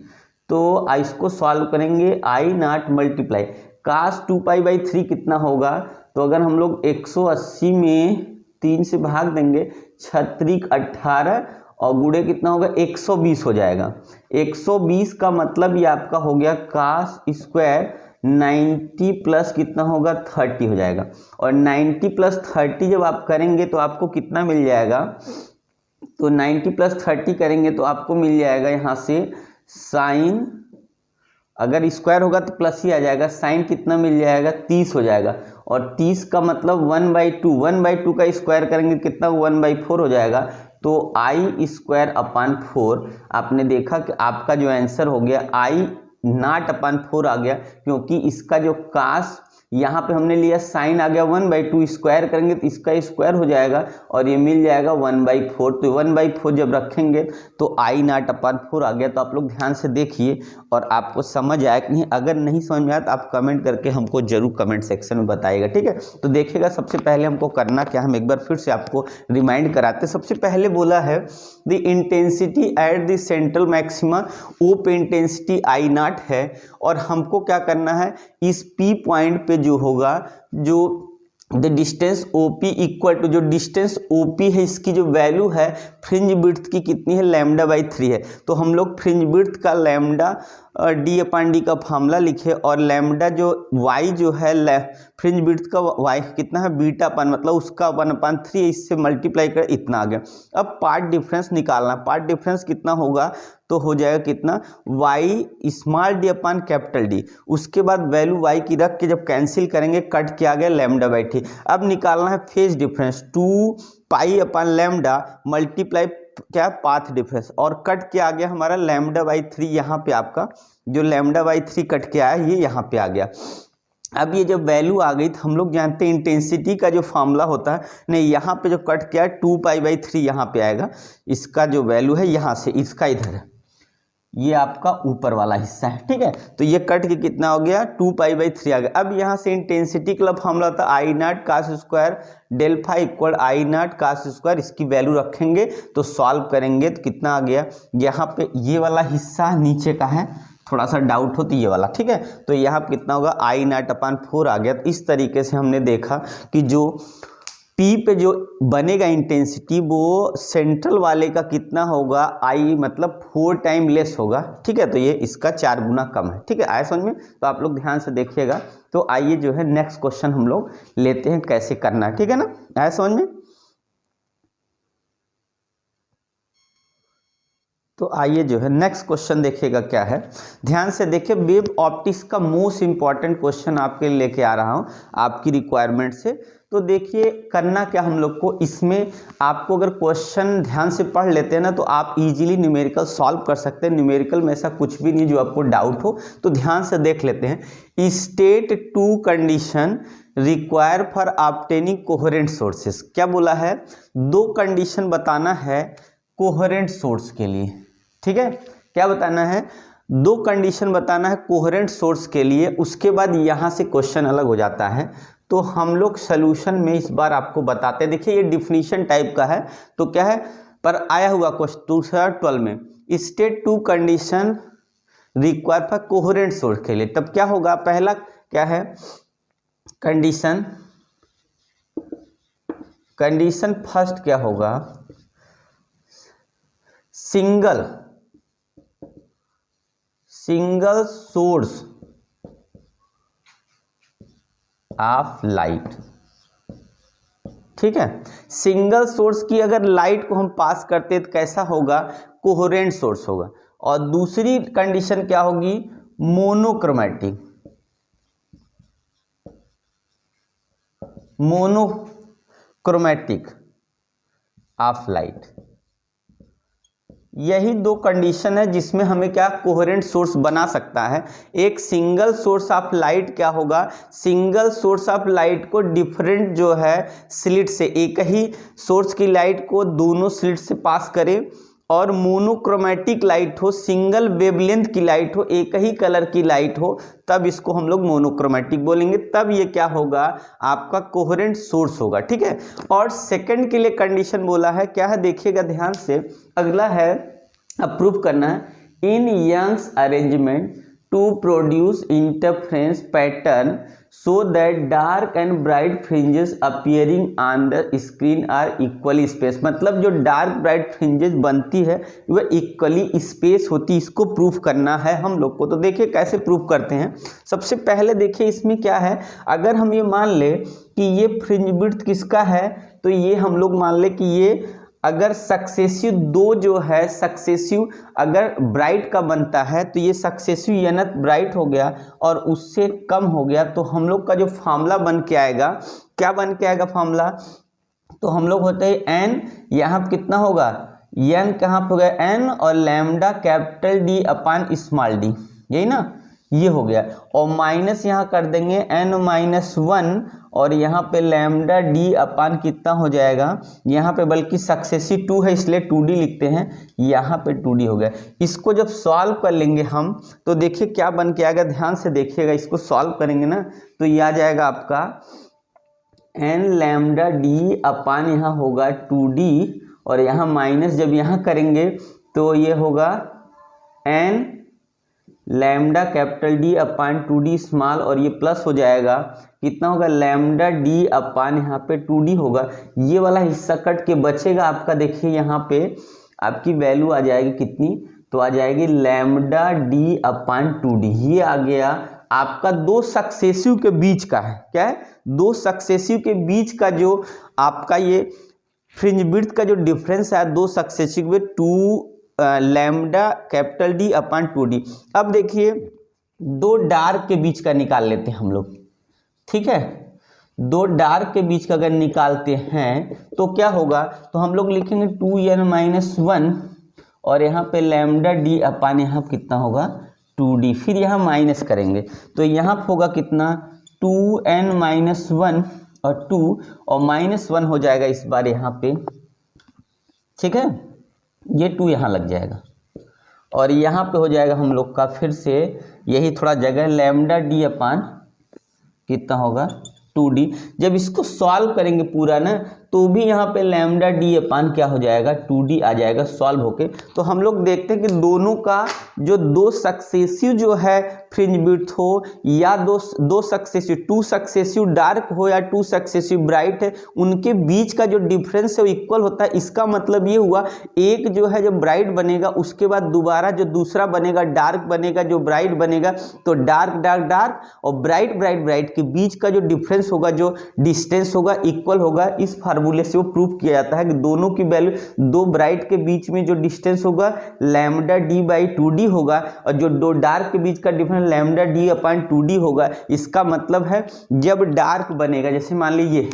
तो इसको सॉल्व करेंगे I0 मल्टीप्लाई cos 2π/3 कितना होगा, तो अगर हम लोग 180 में 3 से भाग देंगे 6 × 18 और गुणे कितना होगा 120 हो जाएगा। 120 का मतलब ये आपका हो गया cos² 90 प्लस कितना होगा 30 हो जाएगा। और 90 + 30 जब आप करेंगे तो आपको कितना मिल जाएगा, तो 90 + 30 करेंगे तो आपको मिल जाएगा यहाँ से साइन, अगर स्क्वायर होगा तो प्लस ही आ जाएगा, साइन कितना मिल जाएगा 30 हो जाएगा। और 30 का मतलब 1/2 का स्क्वायर करेंगे कितना 1/4 हो जाएगा। तो I²/4 आपने देखा कि आपका जो आंसर हो गया I0/4 आ गया, क्योंकि इसका जो cos यहाँ पे हमने लिया साइन आ गया 1/2, स्क्वायर करेंगे तो इसका स्क्वायर हो जाएगा और ये मिल जाएगा 1/4। तो 1/4 जब रखेंगे तो I0/4 आ गया। तो आप लोग ध्यान से देखिए और आपको समझ आया कि नहीं, अगर नहीं समझ में आया तो आप कमेंट करके हमको जरूर कमेंट सेक्शन में बताइएगा। ठीक है, तो देखिएगा सबसे पहले हमको करना क्या, हम एक बार फिर से आपको रिमाइंड कराते। सबसे पहले बोला है the intensity at the central maxima, O पे इंटेंसिटी I0 है और हमको क्या करना है, इस P पॉइंट पे जो होगा जो the distance OP equal to, जो डिस्टेंस OP है इसकी जो वैल्यू है फ्रिंज विड्थ की कितनी है λ/3 है। तो हम लोग फ्रिंज विड्थ का लैम्डा d/d का फार्मूला लिखे और लैम्डा जो y जो है फ्रिंज विड्थ का y कितना है β/, मतलब उसका 1/3 इससे मल्टीप्लाई कर इतना आ गया। अब पार्ट डिफरेंस निकालना, पार्ट डिफरेंस कितना होगा, तो हो जाएगा कितना y d/D, उसके बाद वैल्यू y की रख के जब कैंसिल करेंगे कट किया गया λ/t। अब निकालना है फेज डिफरेंस 2π/λ मल्टीप्लाई क्या पाथ डिफरेंस और कट के आ गया हमारा λ/3। यहाँ पे आपका जो λ/3 कट के आया ये यहाँ पे आ गया। अब ये जब वैल्यू आ गई तो हम लोग जानते हैं इंटेंसिटी का जो फार्मूला होता है, नहीं यहाँ पे जो कट किया 2π/3 यहाँ पे आएगा, इसका जो वैल्यू है यहाँ से इसका इधर है, ये आपका ऊपर वाला हिस्सा है। ठीक है, तो ये कट के कितना हो गया 2π/3 आ गया। अब यहाँ से इंटेंसिटी का फार्मूला था I0 cos² del phi = I0 cos², इसकी वैल्यू रखेंगे तो सॉल्व करेंगे तो कितना आ गया, यहाँ पे ये वाला हिस्सा नीचे का है, थोड़ा सा डाउट हो तो ये वाला। ठीक है, तो यहाँ पे कितना होगा I0/4 आ गया। तो इस तरीके से हमने देखा कि जो P पे जो बनेगा इंटेंसिटी वो सेंट्रल वाले का कितना होगा, I मतलब 4 टाइम लेस होगा। ठीक है, तो ये इसका 4 गुना कम है। ठीक है, आया समझ में, तो आप लोग ध्यान से देखिएगा। तो आइए जो है नेक्स्ट क्वेश्चन हम लोग लेते हैं कैसे करना है। ठीक है ना, आया समझ में। तो आइए जो है नेक्स्ट क्वेश्चन देखिएगा क्या है, ध्यान से देखिए। वेव ऑप्टिक्स का मोस्ट इंपॉर्टेंट क्वेश्चन आपके लिए लेके आ रहा हूं आपकी रिक्वायरमेंट से। तो देखिए करना क्या हम लोग को, इसमें आपको अगर क्वेश्चन ध्यान से पढ़ लेते हैं ना तो आप इजीली न्यूमेरिकल सॉल्व कर सकते हैं। न्यूमेरिकल में ऐसा कुछ भी नहीं जो आपको डाउट हो, तो ध्यान से देख लेते हैं। State 2 condition require for obtaining coherent sources. क्या बोला है, 2 कंडीशन बताना है कोहेरेंट सोर्स के लिए। ठीक है, क्या बताना है, 2 कंडीशन बताना है कोहेरेंट सोर्स के लिए। उसके बाद यहाँ से क्वेश्चन अलग हो जाता है, तो हम लोग सोल्यूशन में इस बार आपको बताते हैं। देखिए ये डिफिनीशन टाइप का है, तो क्या है पर आया हुआ क्वेश्चन 2012 में, state 2 condition require for coherent source के लिए। तब क्या होगा, पहला क्या है कंडीशन फर्स्ट क्या होगा, सिंगल सोर्स ऑफ लाइट। ठीक है, सिंगल सोर्स की अगर लाइट को हम पास करते हैं तो कैसा होगा, कोहेरेंट सोर्स होगा। और दूसरी कंडीशन क्या होगी, मोनोक्रोमेटिक। Monochromatic of light. यही दो कंडीशन है जिसमें हमें क्या कोहेरेंट सोर्स बना सकता है। एक सिंगल सोर्स ऑफ लाइट क्या होगा, सिंगल सोर्स ऑफ लाइट को डिफरेंट जो है स्लिट से, एक ही सोर्स की लाइट को दोनों स्लिट से पास करे, और मोनोक्रोमेटिक लाइट हो, सिंगल वेवलेंथ की लाइट हो, एक ही कलर की लाइट हो, तब इसको हम लोग मोनोक्रोमेटिक बोलेंगे। तब ये क्या होगा, आपका कोहेरेंट सोर्स होगा। ठीक है। और सेकंड के लिए कंडीशन बोला है, क्या है देखिएगा ध्यान से, अगला है अप्रूव करना है। In Young's arrangement to produce interference pattern so that dark and bright fringes appearing on the screen are equally spaced। मतलब जो डार्क ब्राइट फ्रिंजेस बनती है वह इक्वली स्पेस होती है, इसको प्रूफ करना है हम लोग को। तो देखिए कैसे प्रूफ करते हैं। सबसे पहले देखिए इसमें क्या है, अगर हम ये मान ले कि ये फ्रिंज विड्थ किसका है, तो ये हम लोग मान ले कि ये अगर सक्सेसिव दो जो है, सक्सेसिव अगर ब्राइट का बनता है तो ये सक्सेसिव यानत ब्राइट हो गया और उससे कम हो गया, तो हम लोग का जो फार्मूला बन के आएगा, क्या बन के आएगा फार्मूला, तो हम लोग होते हैं एन, यहाँ कितना होगा, एन कहाँ पे हो गया एन, और लैम्डा कैपिटल डी अपान स्मॉल डी, यही ना, ये हो गया। और माइनस यहाँ कर देंगे एन माइनस वन, और यहाँ पे लैम्डा डी अपान कितना हो जाएगा, यहाँ पे बल्कि सक्सेसिव 2 है इसलिए 2d लिखते हैं, यहाँ पे 2d हो गया। इसको जब सॉल्व कर लेंगे हम तो देखिए क्या बन के आएगा, ध्यान से देखिएगा, इसको सॉल्व करेंगे ना तो ये आ जाएगा आपका एन लैम्डा डी अपान यहाँ होगा 2d, और यहाँ माइनस जब यहाँ करेंगे तो ये होगा एन लैम्डा कैपिटल डी अपान 2d स्मॉल, और ये प्लस हो जाएगा, कितना होगा लैम्डा डी अपान यहाँ पे 2d होगा। ये वाला हिस्सा कट के बचेगा आपका, देखिए यहाँ पे आपकी वैल्यू आ जाएगी कितनी, तो आ जाएगी लैम्डा डी अपान 2d। ये आ गया आपका दो सक्सेसिव के बीच का है, क्या है, दो सक्सेसिव के बीच का जो आपका ये फ्रिंज विड्थ का जो डिफरेंस है, दो सक्सेसिव में 2 लैम्डा कैपिटल डी अपान 2d। अब देखिए दो डार्क के बीच का निकाल लेते हैं हम लोग, ठीक है। दो डार्क के बीच का अगर निकालते हैं तो क्या होगा, तो हम लोग लिखेंगे 2n माइनस 1, और यहाँ पे लैम्डा डी अपान यहाँ कितना होगा 2d, फिर यहाँ माइनस करेंगे तो यहाँ होगा कितना 2n माइनस 1 और 2, और माइनस 1 हो जाएगा इस बार यहाँ पे, ठीक है, ये 2 यहाँ लग जाएगा, और यहाँ पे हो जाएगा हम लोग का फिर से यही थोड़ा जगह लैम्डा डी अपान कितना होगा 2d। जब इसको सॉल्व करेंगे पूरा ना तो भी यहाँ पे लैम्डा डी अपान क्या हो जाएगा 2d आ जाएगा सॉल्व होके। तो हम लोग देखते हैं कि दोनों का जो दो सक्सेसिव जो है फ्रिंज विड्थ हो, या दो सक्सेसिव, 2 सक्सेसिव डार्क हो या 2 सक्सेसिव ब्राइट है, उनके बीच का जो डिफरेंस है वो इक्वल होता है। इसका मतलब ये हुआ एक जो है जो ब्राइट बनेगा उसके बाद दोबारा जो दूसरा बनेगा डार्क बनेगा, जो ब्राइट बनेगा, तो डार्क डार्क डार्क और ब्राइट ब्राइट ब्राइट के बीच का जो डिफरेंस होगा, जो डिस्टेंस होगा, इक्वल होगा। इस फार्मूले से वो प्रूव किया जाता है कि दोनों की वैल्यू, दो ब्राइट के बीच में जो डिस्टेंस होगा लैम्डा डी बाई 2d होगा, और जो दो डार्क के बीच का डिफरेंस लैम्डा डी अपान 2d होगा। इसका मतलब है जब डार्क बनेगा, जैसे मान लीजिए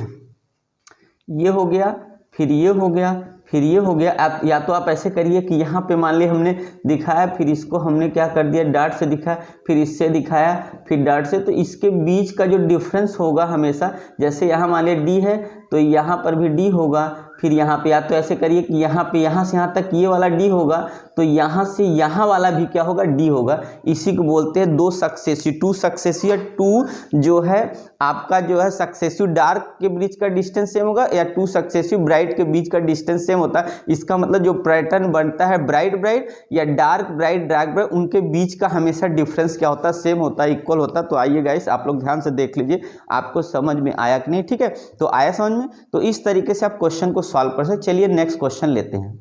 ये हो गया, फिर ये हो गया, फिर ये हो गया, आप या तो आप ऐसे करिए कि यहाँ पे मान ली हमने दिखाया, फिर इसको हमने क्या कर दिया डॉट से दिखाया, फिर इससे दिखाया, फिर डॉट से, तो इसके बीच का जो डिफरेंस होगा हमेशा, जैसे यहाँ मान लिया डी है तो यहाँ पर भी डी होगा, फिर यहाँ पे या तो ऐसे करिए कि यहाँ पे यहाँ से यहाँ तक ये वाला डी होगा, तो यहाँ से यहाँ वाला भी क्या होगा डी होगा। इसी को बोलते हैं दो सक्सेसिव, 2 सक्सेसिव, 2 जो है आपका जो है सक्सेसिव डार्क के बीच का डिस्टेंस सेम होगा, या 2 सक्सेसिव ब्राइट के बीच का डिस्टेंस सेम होता है। इसका मतलब जो पैटर्न बनता है ब्राइट ब्राइट या डार्क ब्राइट डार्क ब्राइट, उनके बीच का हमेशा डिफरेंस क्या होता है, सेम होता है, इक्वल होता है। तो आइए गाइस आप लोग ध्यान से देख लीजिए आपको समझ में आया कि नहीं, ठीक है। तो आया समझ में, तो इस तरीके से आप क्वेश्चन को सॉल्व कर सकते। चलिए नेक्स्ट क्वेश्चन लेते हैं।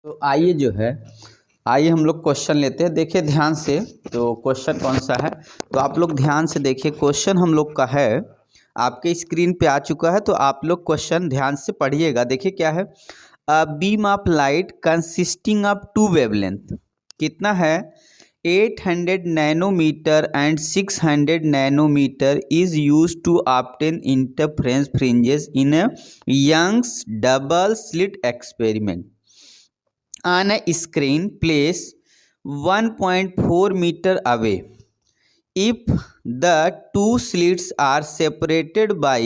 तो आइए हम लोग क्वेश्चन लेते हैं, देखिए ध्यान से। तो क्वेश्चन कौन सा है, तो आप लोग ध्यान से देखिए। क्वेश्चन हम लोग का है, आपके स्क्रीन पे आ चुका है, तो आप लोग क्वेश्चन ध्यान से पढ़िएगा। देखिए क्या है, a beam of light consisting of 2 wavelength, कितना है 800 nanometre and 600 nanometre is use to obtain interference fringes in a Young's double slit experiment on a screen place 1.4 meter away. If the two slits are separated by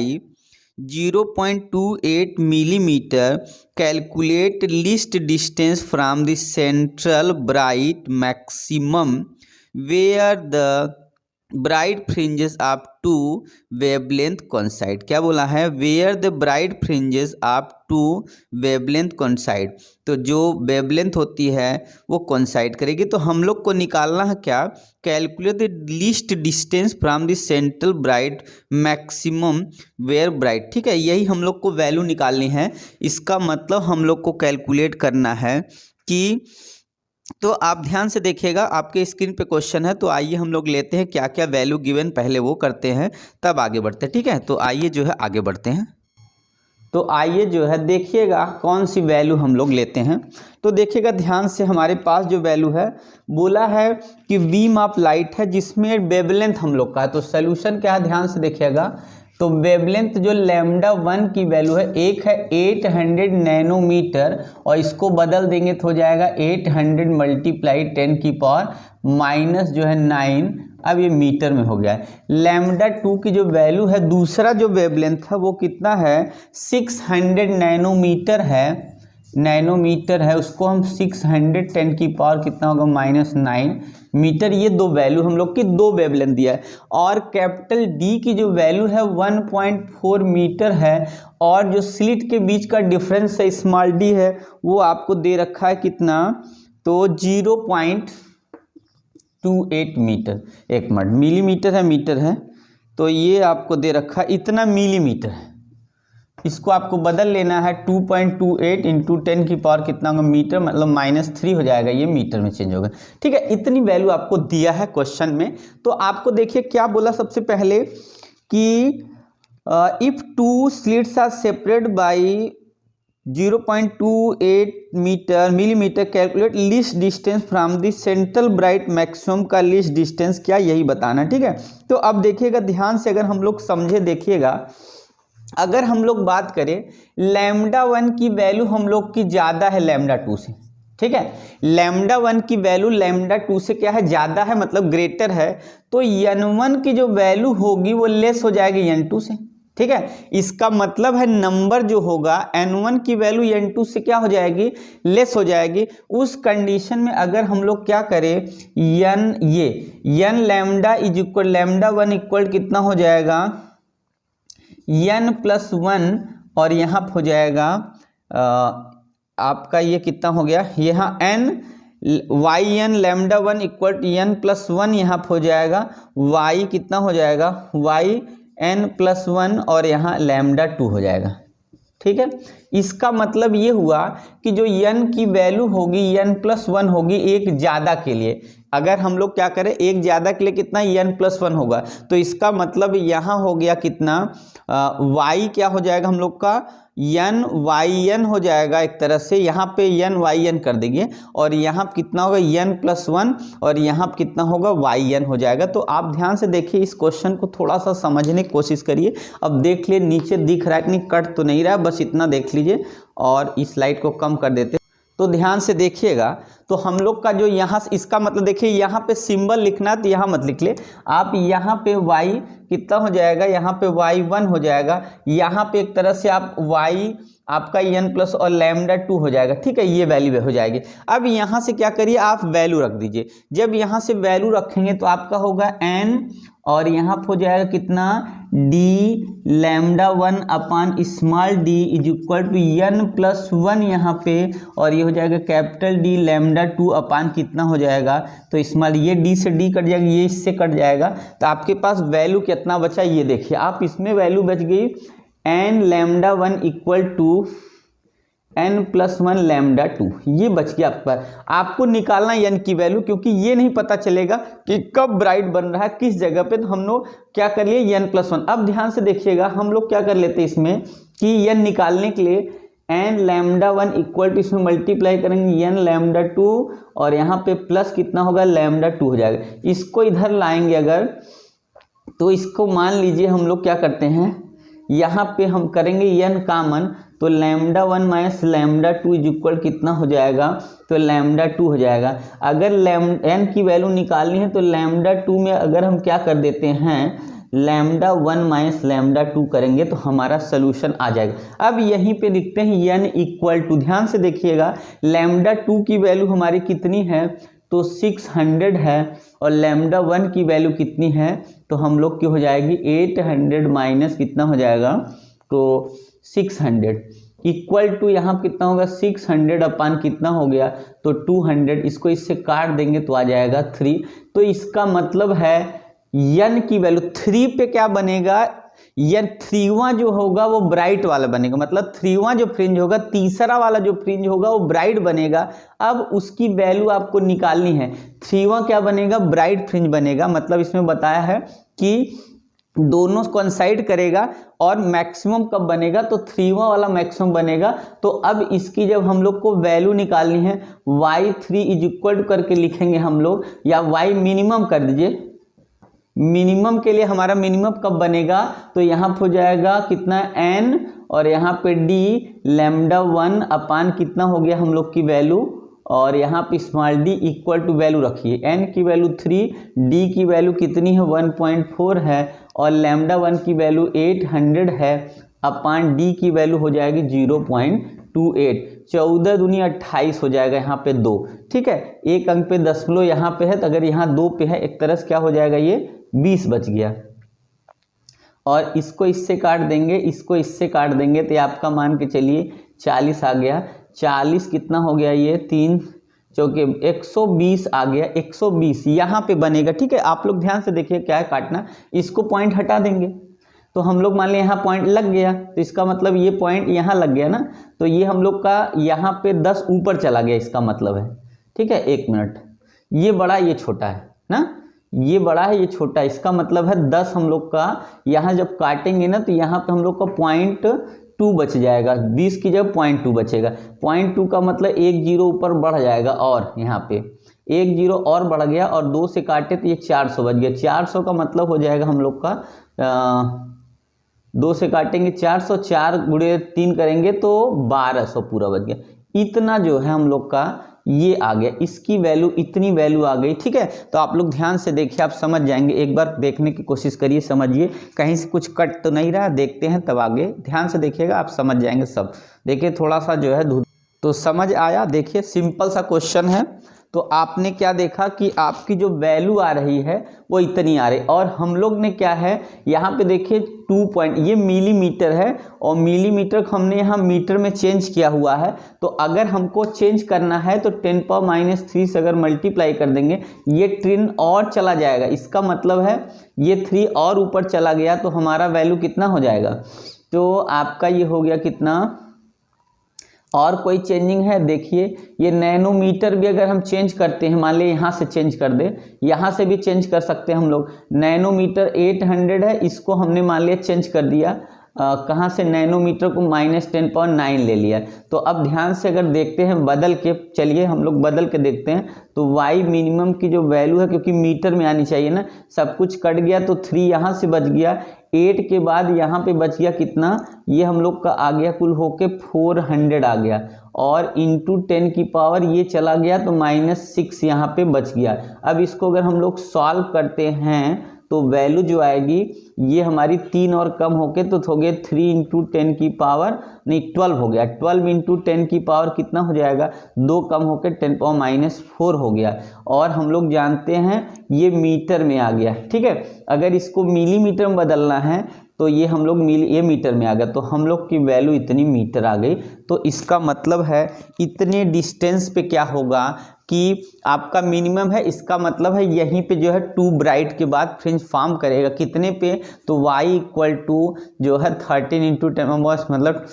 0.28 millimeter, calculate least distance from the central bright maximum where the bright fringes of two wavelength coincide. क्या बोला है? Where the bright fringes of two wavelength coincide. तो जो wavelength होती है वो coincide करेगी। तो हम लोग को निकालना है क्या? Calculate the least distance from the central bright maximum where bright. ठीक है, यही हम लोग को वैल्यू निकालनी है। इसका मतलब हम लोग को कैलकुलेट करना है कि, तो आप ध्यान से देखिएगा, आपके स्क्रीन पे क्वेश्चन है। तो आइए हम लोग लेते हैं क्या क्या वैल्यू गिवन, पहले वो करते हैं तब आगे बढ़ते हैं। ठीक है, तो आइए जो है आगे बढ़ते हैं। तो आइए जो है देखिएगा कौन सी वैल्यू हम लोग लेते हैं। तो देखिएगा ध्यान से, हमारे पास जो वैल्यू है बोला है कि बीम ऑफ लाइट है जिसमें वेवलेंथ हम लोग का है। तो सोल्यूशन क्या है, ध्यान से देखिएगा। तो वेवलेंथ जो लैम्डा 1 की वैल्यू है, एक है 800 नैनोमीटर और इसको बदल देंगे तो हो जाएगा 800 मल्टीप्लाई 10 की पावर माइनस जो है 9। अब ये मीटर में हो गया है। लैम्डा 2 की जो वैल्यू है, दूसरा जो वेवलेंथ है वो कितना है 600 नैनोमीटर है, उसको हम 610 की पावर कितना होगा -9 मीटर। ये दो वैल्यू हम लोग की दो वेवलेंथ दिया है। और कैपिटल डी की जो वैल्यू है 1.4 मीटर है और जो स्लिट के बीच का डिफरेंस है स्मॉल डी है वो आपको दे रखा है कितना, तो 0.28 मीटर। एक मिनट, मिलीमीटर है मीटर है, तो ये आपको दे रखा है इतना मिलीमीटर है। इसको आपको बदल लेना है 2.28 इंटू 10 की पावर कितना होगा मीटर, मतलब -3 हो जाएगा, ये मीटर में चेंज होगा। ठीक है, इतनी वैल्यू आपको दिया है क्वेश्चन में। तो आपको देखिए क्या बोला सबसे पहले कि if two slits are separate by 0.28 millimetre calculate least distance from the central bright maximum का लीस्ट डिस्टेंस क्या, यही बताना। ठीक है, तो अब देखिएगा ध्यान से, अगर हम लोग समझे देखिएगा, अगर हम लोग बात करें लैम्डा 1 की वैल्यू हम लोग की ज़्यादा है लैम्डा 2 से। ठीक है, लैम्डा 1 की वैल्यू लैम्डा 2 से क्या है, ज़्यादा है, मतलब ग्रेटर है। तो n1 की जो वैल्यू होगी वो लेस हो जाएगी n2 से। ठीक है, इसका मतलब है नंबर जो होगा n1 की वैल्यू n2 से क्या हो जाएगी, लेस हो जाएगी। उस कंडीशन में अगर हम लोग क्या करें, n lambda is equal lambda 1 equal कितना हो जाएगा n+1 और यहाँ हो जाएगा आपका ये कितना हो गया, यहाँ yn लैम्डा 1 इक्वल n+1 यहाँ हो जाएगा y कितना हो जाएगा yn+1 और यहाँ लैम्डा 2 हो जाएगा। ठीक है, इसका मतलब ये हुआ कि जो n की वैल्यू होगी n+1 होगी एक ज़्यादा के लिए। अगर हम लोग क्या करें, एक ज़्यादा के लिए कितना n+1 होगा, तो इसका मतलब यहाँ हो गया कितना y क्या हो जाएगा हम लोग का yn हो जाएगा एक तरह से, यहाँ पे yn कर देंगे और यहाँ कितना होगा n+1 और यहाँ कितना होगा yn हो जाएगा। तो आप ध्यान से देखिए, इस क्वेश्चन को थोड़ा सा समझने की कोशिश करिए। अब देख लिए नीचे दिख रहा है कि नहीं, कट तो नहीं रहा है, बस इतना देख लीजिए और इस स्लाइड को कम कर देते। तो ध्यान से देखिएगा, तो हम लोग का जो यहाँ इसका मतलब देखिए, यहाँ पे सिंबल लिखना तो यहाँ मत लिख ले आप, यहाँ पे y कितना हो जाएगा, यहाँ पे y1 हो जाएगा, यहाँ पे एक तरह से आप y आपका n+ और लैम्डा 2 हो जाएगा। ठीक है, ये वैल्यू हो जाएगी। अब यहाँ से क्या करिए, आप वैल्यू रख दीजिए। जब यहाँ से वैल्यू रखेंगे तो आपका होगा n और यहाँ हो जाएगा कितना d lambda 1 upon small d is equal to n+1 यहाँ पे, और ये हो जाएगा कैपिटल D लैम्डा 2 अपान कितना हो जाएगा, तो स्मॉल ये d से d कट जाएगा, ये इससे कट जाएगा। तो आपके पास वैल्यू कितना बचा, ये देखिए आप, इसमें वैल्यू बच गई n lambda 1 equal to n+1 lambda 2, ये बच गया आपके पास। आपको निकालना n की वैल्यू, क्योंकि ये नहीं पता चलेगा कि कब ब्राइट बन रहा है किस जगह पे, तो हम लोग क्या कर लिए n+1। अब ध्यान से देखिएगा, हम लोग क्या कर लेते हैं इसमें कि n निकालने के लिए एन लैम्डा 1 इक्वल टू, इसमें मल्टीप्लाई करेंगे एन लैम्डा 2 और यहाँ पे प्लस कितना होगा लैम्डा 2 हो जाएगा। इसको इधर लाएंगे अगर, तो इसको मान लीजिए हम लोग क्या करते हैं, यहाँ पे हम करेंगे एन कामन, तो lambda 1 minus lambda 2 is equal कितना हो जाएगा, तो लैम्डा 2 हो जाएगा। अगर एन की वैल्यू निकालनी है तो लैम्डा 2 में अगर हम क्या कर देते हैं, लैम्डा 1 माइनस लैम्डा 2 करेंगे तो हमारा सोल्यूशन आ जाएगा। अब यहीं पे लिखते हैं एन इक्वल टू, ध्यान से देखिएगा लैम्डा 2 की वैल्यू हमारी कितनी है, तो 600 है, और लैम्डा 1 की वैल्यू कितनी है, तो हम लोग की हो जाएगी 800 माइनस कितना हो जाएगा, तो 600 इक्वल टू यहाँ कितना होगा 600 अपान कितना हो गया, तो 200, इसको इससे काट देंगे तो आ जाएगा 3। तो इसका मतलब है n की वैल्यू 3 पे क्या बनेगा, यन 3वां जो होगा वो ब्राइट वाला बनेगा, मतलब 3वां जो फ्रिंज होगा, तीसरा वाला जो फ्रिंज होगा वो ब्राइट बनेगा। अब उसकी वैल्यू आपको निकालनी है, 3वां क्या बनेगा, ब्राइट फ्रिंज बनेगा। मतलब इसमें बताया है कि दोनों कोइंसाइड करेगा और मैक्सिमम कब बनेगा, तो 3वां वाला मैक्सिमम बनेगा। तो अब इसकी जब हम लोग को वैल्यू निकालनी है, y3 इज इक्वल टू करके लिखेंगे हम लोग, या y मिनिमम कर दीजिए। मिनिमम के लिए हमारा मिनिमम कब बनेगा, तो यहाँ हो जाएगा कितना n, और यहाँ पे d लैम्डा 1 अपान कितना हो गया हम लोग की वैल्यू, और यहाँ पे small d equal to value रखिए, n की वैल्यू 3, d की वैल्यू कितनी है 1.4 है, और लैम्डा 1 की वैल्यू 800 है, अपान d की वैल्यू हो जाएगी 0.28, 14 दूनी 28 हो जाएगा, यहाँ पे 2, ठीक है। एक अंक पे दशमलव यहाँ पे है, तो अगर यहाँ 2 पे है, एक तरह से क्या हो जाएगा, ये 20 बच गया। और इसको इससे काट देंगे, इसको इससे काट देंगे, तो आपका मान के चलिए 40 आ गया। 40 कितना हो गया, ये 3 चौके 120 आ गया, 120 यहाँ पे बनेगा, ठीक है। आप लोग ध्यान से देखिए क्या है काटना, इसको पॉइंट हटा देंगे, तो हम लोग मान लिया यहाँ पॉइंट लग गया, तो इसका मतलब ये पॉइंट यहाँ लग गया ना, तो ये हम लोग का यहाँ पे 10 ऊपर चला गया, इसका मतलब है, ठीक है। 1 मिनट, ये बड़ा ये छोटा है ना, ये बड़ा है ये छोटा, इसका मतलब है 10 हम लोग का यहाँ जब काटेंगे ना, तो यहाँ पे हम लोग का 0.2 बच जाएगा, 20 की जगह 0.2 बचेगा। 0.2 का मतलब 1 जीरो ऊपर बढ़ जाएगा, और यहाँ पे 1 जीरो और बढ़ गया, और 2 से काटे तो ये 400 बच गया। 400 का मतलब हो जाएगा हम लोग का 2 से काटेंगे 400, 4 गुणे 3 करेंगे तो 1200 पूरा बच गया। इतना जो है हम लोग का ये आ गया, इसकी वैल्यू इतनी वैल्यू आ गई, ठीक है। तो आप लोग ध्यान से देखिए, आप समझ जाएंगे, एक बार देखने की कोशिश करिए, समझिए कहीं से कुछ कट तो नहीं रहा, देखते हैं तब आगे ध्यान से देखिएगा, आप समझ जाएंगे सब। देखिए थोड़ा सा जो है तो समझ आया। देखिए सिंपल सा क्वेश्चन है, तो आपने क्या देखा कि आपकी जो वैल्यू आ रही है वो इतनी आ रही, और हम लोग ने क्या है यहाँ पे देखिए 2 पॉइंट, ये मिलीमीटर है, और मिलीमीटर को हमने यहाँ मीटर में चेंज किया हुआ है। तो अगर हमको चेंज करना है तो 10⁻³ से अगर मल्टीप्लाई कर देंगे, ये 3 और चला जाएगा, इसका मतलब है ये 3 और ऊपर चला गया, तो हमारा वैल्यू कितना हो जाएगा, तो आपका ये हो गया कितना। और कोई चेंजिंग है, देखिए ये नैनोमीटर भी अगर हम चेंज करते हैं, मान लिया यहाँ से चेंज कर दे, यहाँ से भी चेंज कर सकते हैं हम लोग। नैनोमीटर 800 है, इसको हमने मान लिया चेंज कर दिया, कहाँ से, नैनोमीटर को -10⁹ ले लिया। तो अब ध्यान से अगर देखते हैं बदल के, चलिए हम लोग बदल के देखते हैं, तो y मिनिमम की जो वैल्यू है, क्योंकि मीटर में आनी चाहिए ना, सब कुछ कट गया तो 3 यहाँ से बच गया, 8 के बाद यहाँ पे बच गया कितना, ये हम लोग का आ गया कुल होके 400 आ गया, और इंटू 10 की पावर ये चला गया, तो -6 यहाँ पे बच गया। अब इसको अगर हम लोग सॉल्व करते हैं तो वैल्यू जो आएगी ये हमारी 3 और कम होके तो हो गए 3 × 10 की पावर नहीं 12 हो गया, 12 × 10 की पावर कितना हो जाएगा, 2 कम होके 10⁻⁴ हो गया। और हम लोग जानते हैं ये मीटर में आ गया, ठीक है। अगर इसको मिलीमीटर में बदलना है तो ये हम लोग ये मीटर में आ गया, तो हम लोग की वैल्यू इतनी मीटर आ गई। तो इसका मतलब है इतने डिस्टेंस पे क्या होगा कि आपका मिनिमम है, इसका मतलब है यहीं पे जो है 2 ब्राइट के बाद फ्रिंज फॉर्म करेगा, कितने पे, तो y = जो है 13 × 10 मतलब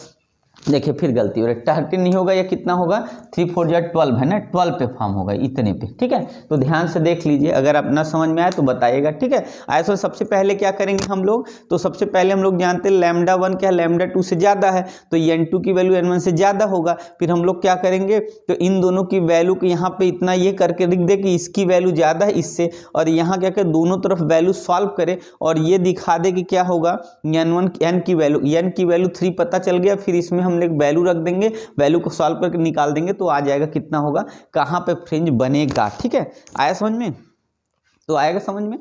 देखिए फिर गलती हो रही है, 13 नहीं होगा, या कितना होगा, 3 4 जा 12 है ना, 12 पे फॉर्म होगा इतने पे। ठीक है, तो ध्यान से देख लीजिए, अगर अपना समझ में आए तो बताइएगा। ठीक है, ऐसा सबसे पहले क्या करेंगे हम लोग, तो सबसे पहले हम लोग जानते हैं लैम्डा 1 क्या, लैम्डा 2 से ज़्यादा है, तो n2 की वैल्यू n1 से ज़्यादा होगा। फिर हम लोग क्या करेंगे, तो इन दोनों की वैल्यू को यहाँ पे इतना ये करके लिख दे कि इसकी वैल्यू ज़्यादा है इससे, और यहाँ क्या कर दोनों तरफ वैल्यू सॉल्व करे और ये दिखा दे कि क्या होगा, n की वैल्यू 3 पता चल गया। फिर इसमें हम लोग वैल्यू रख देंगे, वैल्यू को सॉल्व करके निकाल देंगे तो आ जाएगा कितना होगा, कहाँ पे फ्रिंज बनेगा। ठीक है, आया समझ में, तो आएगा समझ में।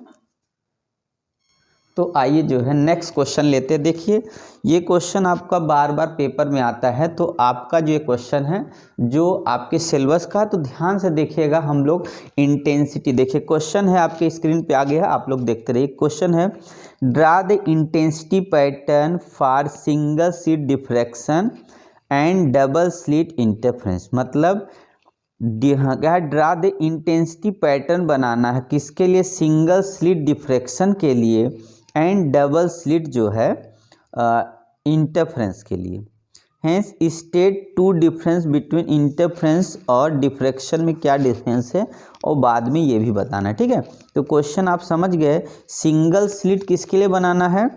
तो आइए जो है नेक्स्ट क्वेश्चन लेते हैं। देखिए ये क्वेश्चन आपका बार बार पेपर में आता है, तो आपका जो ये क्वेश्चन है जो आपके सिलेबस का, तो ध्यान से देखिएगा हम लोग। इंटेंसिटी देखिए क्वेश्चन है आपके स्क्रीन पे आ गया, आप लोग देखते रहिए। क्वेश्चन है draw the intensity pattern for single slit diffraction and double slit interference. मतलब क्या, ड्रा द इंटेंसिटी पैटर्न बनाना है किसके लिए, सिंगल स्लिट डिफ्रैक्शन के लिए एंड डबल स्लिट जो है इंटरफेरेंस के लिए। Hence state two difference between interference और डिफ्रैक्शन में क्या डिफरेंस है, और बाद में ये भी बताना है। ठीक है, तो क्वेश्चन आप समझ गए। सिंगल स्लिट किसके लिए बनाना है,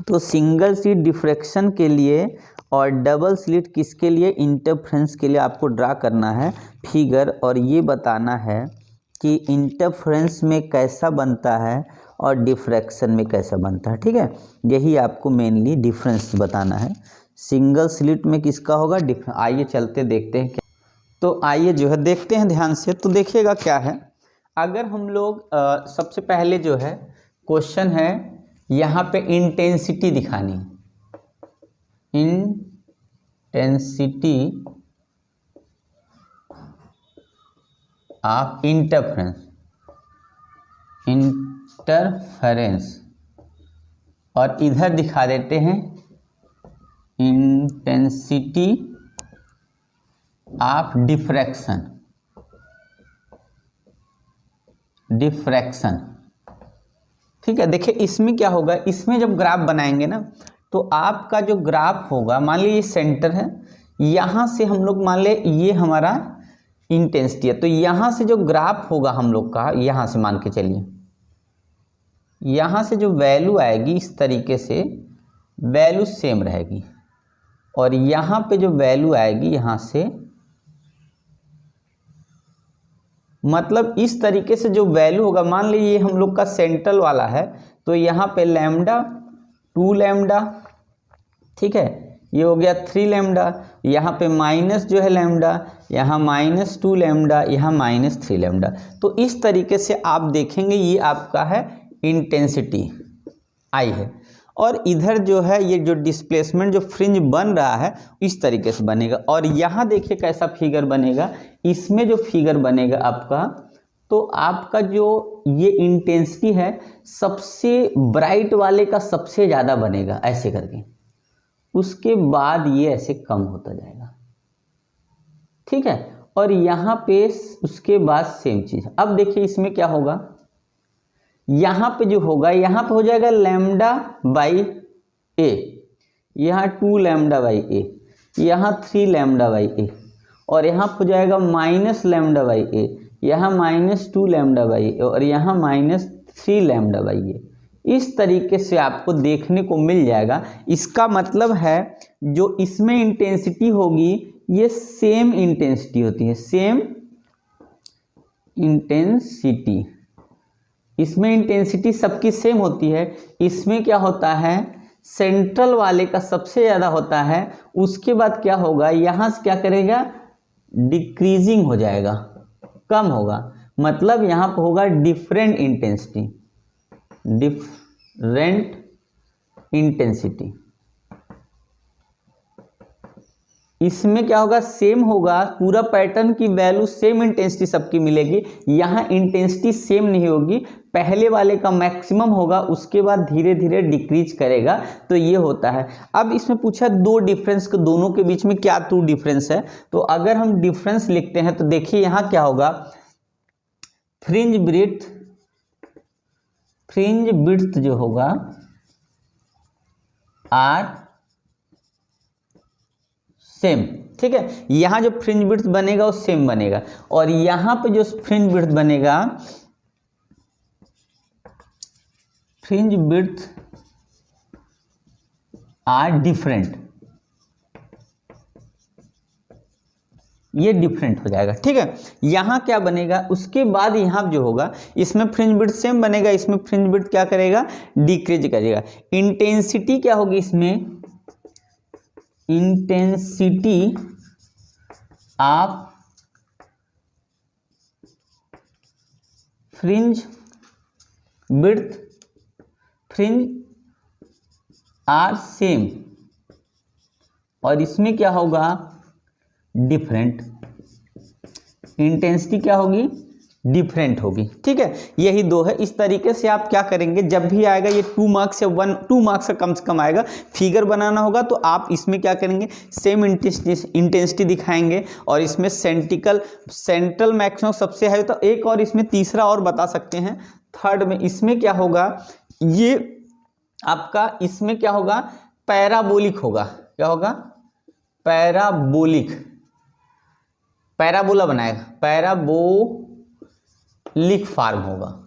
तो सिंगल स्लिट डिफ्रैक्शन के लिए, और डबल स्लिट किसके लिए, इंटरफेरेंस के लिए आपको ड्रा करना है फिगर, और ये बताना है कि इंटरफेरेंस में कैसा बनता है और डिफ्रैक्शन में कैसा बनता है। ठीक है, यही आपको मेनली डिफरेंस बताना है। सिंगल स्लिट में किसका होगा, आइए चलते देखते हैं क्या। तो आइए जो है देखते हैं ध्यान से, तो देखिएगा क्या है। अगर हम लोग सबसे पहले जो है क्वेश्चन है यहाँ पे इंटेंसिटी दिखानी, इंटेंसिटी ऑफ इंटरफेरेंस, और इधर दिखा देते हैं इंटेंसिटी ऑफ डिफ्रैक्शन। ठीक है, देखिए इसमें क्या होगा, इसमें जब ग्राफ बनाएंगे ना, तो आपका जो ग्राफ होगा, मान लीजिए ये सेंटर है, यहाँ से हम लोग मान ले ये हमारा इंटेंसिटी है, तो यहाँ से जो ग्राफ होगा हम लोग का, यहाँ से मान के चलिए, यहाँ से जो वैल्यू आएगी इस तरीके से वैल्यू सेम रहेगी, और यहाँ पे जो वैल्यू आएगी यहाँ से, मतलब इस तरीके से जो वैल्यू होगा, मान लीजिए ये हम लोग का सेंट्रल वाला है, तो यहाँ पे लैम्डा 2 लैम्डा, ठीक है, ये हो गया 3 लैम्डा, यहाँ पे माइनस जो है लैम्डा, यहाँ -2 लैम्डा, यहाँ -3 लैम्डा। तो इस तरीके से आप देखेंगे ये आपका है इंटेंसिटी आई है, और इधर जो है ये जो डिस्प्लेसमेंट जो फ्रिंज बन रहा है इस तरीके से बनेगा। और यहाँ देखिए कैसा फिगर बनेगा, इसमें जो फिगर बनेगा आपका, तो आपका जो ये इंटेंसिटी है सबसे ब्राइट वाले का सबसे ज़्यादा बनेगा ऐसे करके, उसके बाद ये ऐसे कम होता जाएगा। ठीक है, और यहाँ पे उसके बाद सेम चीज़। अब देखिए इसमें क्या होगा, यहाँ पे जो होगा, यहाँ पे हो जाएगा लैम्डा बाई ए, यहाँ 2 लैम्डा बाई ए, यहाँ 3 लैम्डा बाई ए, और यहाँ हो जाएगा माइनस लैम्डा बाई ए, यहाँ -2 लैम्डा बाई ए, और यहाँ -3 लैम्डा बाई ए। इस तरीके से आपको देखने को मिल जाएगा। इसका मतलब है जो इसमें इंटेंसिटी होगी ये सेम इंटेंसिटी होती है, सेम इंटेंसिटी, इसमें इंटेंसिटी सबकी सेम होती है। इसमें क्या होता है, सेंट्रल वाले का सबसे ज़्यादा होता है, उसके बाद क्या होगा, यहाँ से क्या करेगा, डिक्रीजिंग हो जाएगा, कम होगा, मतलब यहाँ पर होगा डिफरेंट इंटेंसिटी, डिफरेंट इंटेंसिटी। इसमें क्या होगा, सेम होगा, पूरा पैटर्न की वैल्यू सेम इंटेंसिटी सबकी मिलेगी। यहाँ इंटेंसिटी सेम नहीं होगी, पहले वाले का मैक्सिमम होगा, उसके बाद धीरे धीरे डिक्रीज करेगा। तो ये होता है। अब इसमें पूछा दो डिफरेंस के, दोनों के बीच में क्या टू डिफरेंस है, तो अगर हम डिफरेंस लिखते हैं तो देखिए यहाँ क्या होगा, फ्रिंज ब्रिड्थ जो होगा R सेम, ठीक है। यहाँ जो फ्रिंज विड्थ बनेगा वो सेम बनेगा, और यहाँ पे जो फ्रिंज विड्थ बनेगा, फ्रिंज विड्थ आर डिफरेंट, ये डिफरेंट हो जाएगा, ठीक है। यहाँ क्या बनेगा, उसके बाद यहाँ जो होगा, इसमें फ्रिंज विड्थ सेम बनेगा, इसमें फ्रिंज विड्थ क्या करेगा, डिक्रीज करेगा। इंटेंसिटी क्या होगी इसमें, intensity of fringe width, fringe are same, और इसमें क्या होगा, डिफरेंट। इंटेंसिटी क्या होगी, डिफरेंट होगी, ठीक है। यही दो है। इस तरीके से आप क्या करेंगे, जब भी आएगा ये 2 मार्क्स या 2 मार्क्स का कम से कम आएगा, फिगर बनाना होगा तो आप इसमें क्या करेंगे, सेम इंटेंसिटी दिखाएंगे, और इसमें सेंट्रल मैक्सिमम सबसे हाई, तो एक और इसमें तीसरा और बता सकते हैं, थर्ड में इसमें क्या होगा, ये आपका इसमें क्या होगा, पैराबोलिक होगा। क्या होगा, पैराबोलिक, पैराबोला बनाएगा, पैराबोलिक फॉर्म होगा,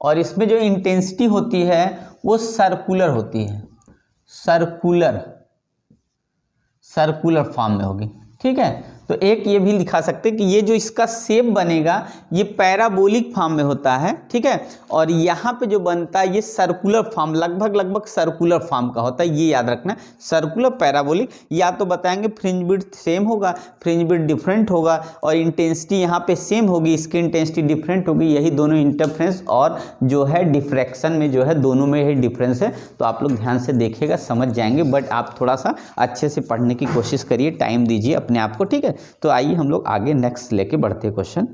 और इसमें जो इंटेंसिटी होती है वो सर्कुलर होती है, सर्कुलर फॉर्म में होगी, ठीक है। तो एक ये भी दिखा सकते हैं कि ये जो इसका शेप बनेगा ये पैराबोलिक फॉर्म में होता है, ठीक है, और यहाँ पे जो बनता है ये सर्कुलर फॉर्म, लगभग सर्कुलर फॉर्म का होता है, ये याद रखना, सर्कुलर पैराबोलिक। या तो बताएंगे फ्रिंज विड्थ सेम होगा, फ्रिंज विड्थ डिफरेंट होगा, और इंटेंसिटी यहाँ पे सेम होगी, इसकी इंटेंसिटी डिफरेंट होगी। यही दोनों इंटरफ्रेंस और जो है डिफ्रैक्शन में जो है, दोनों में ही डिफरेंस है। तो आप लोग ध्यान से देखिएगा, समझ जाएंगे, बट आप थोड़ा सा अच्छे से पढ़ने की कोशिश करिए, टाइम दीजिए अपने आप को, ठीक है। तो आइए हम लोग आगे नेक्स्ट लेके बढ़ते हैं क्वेश्चन।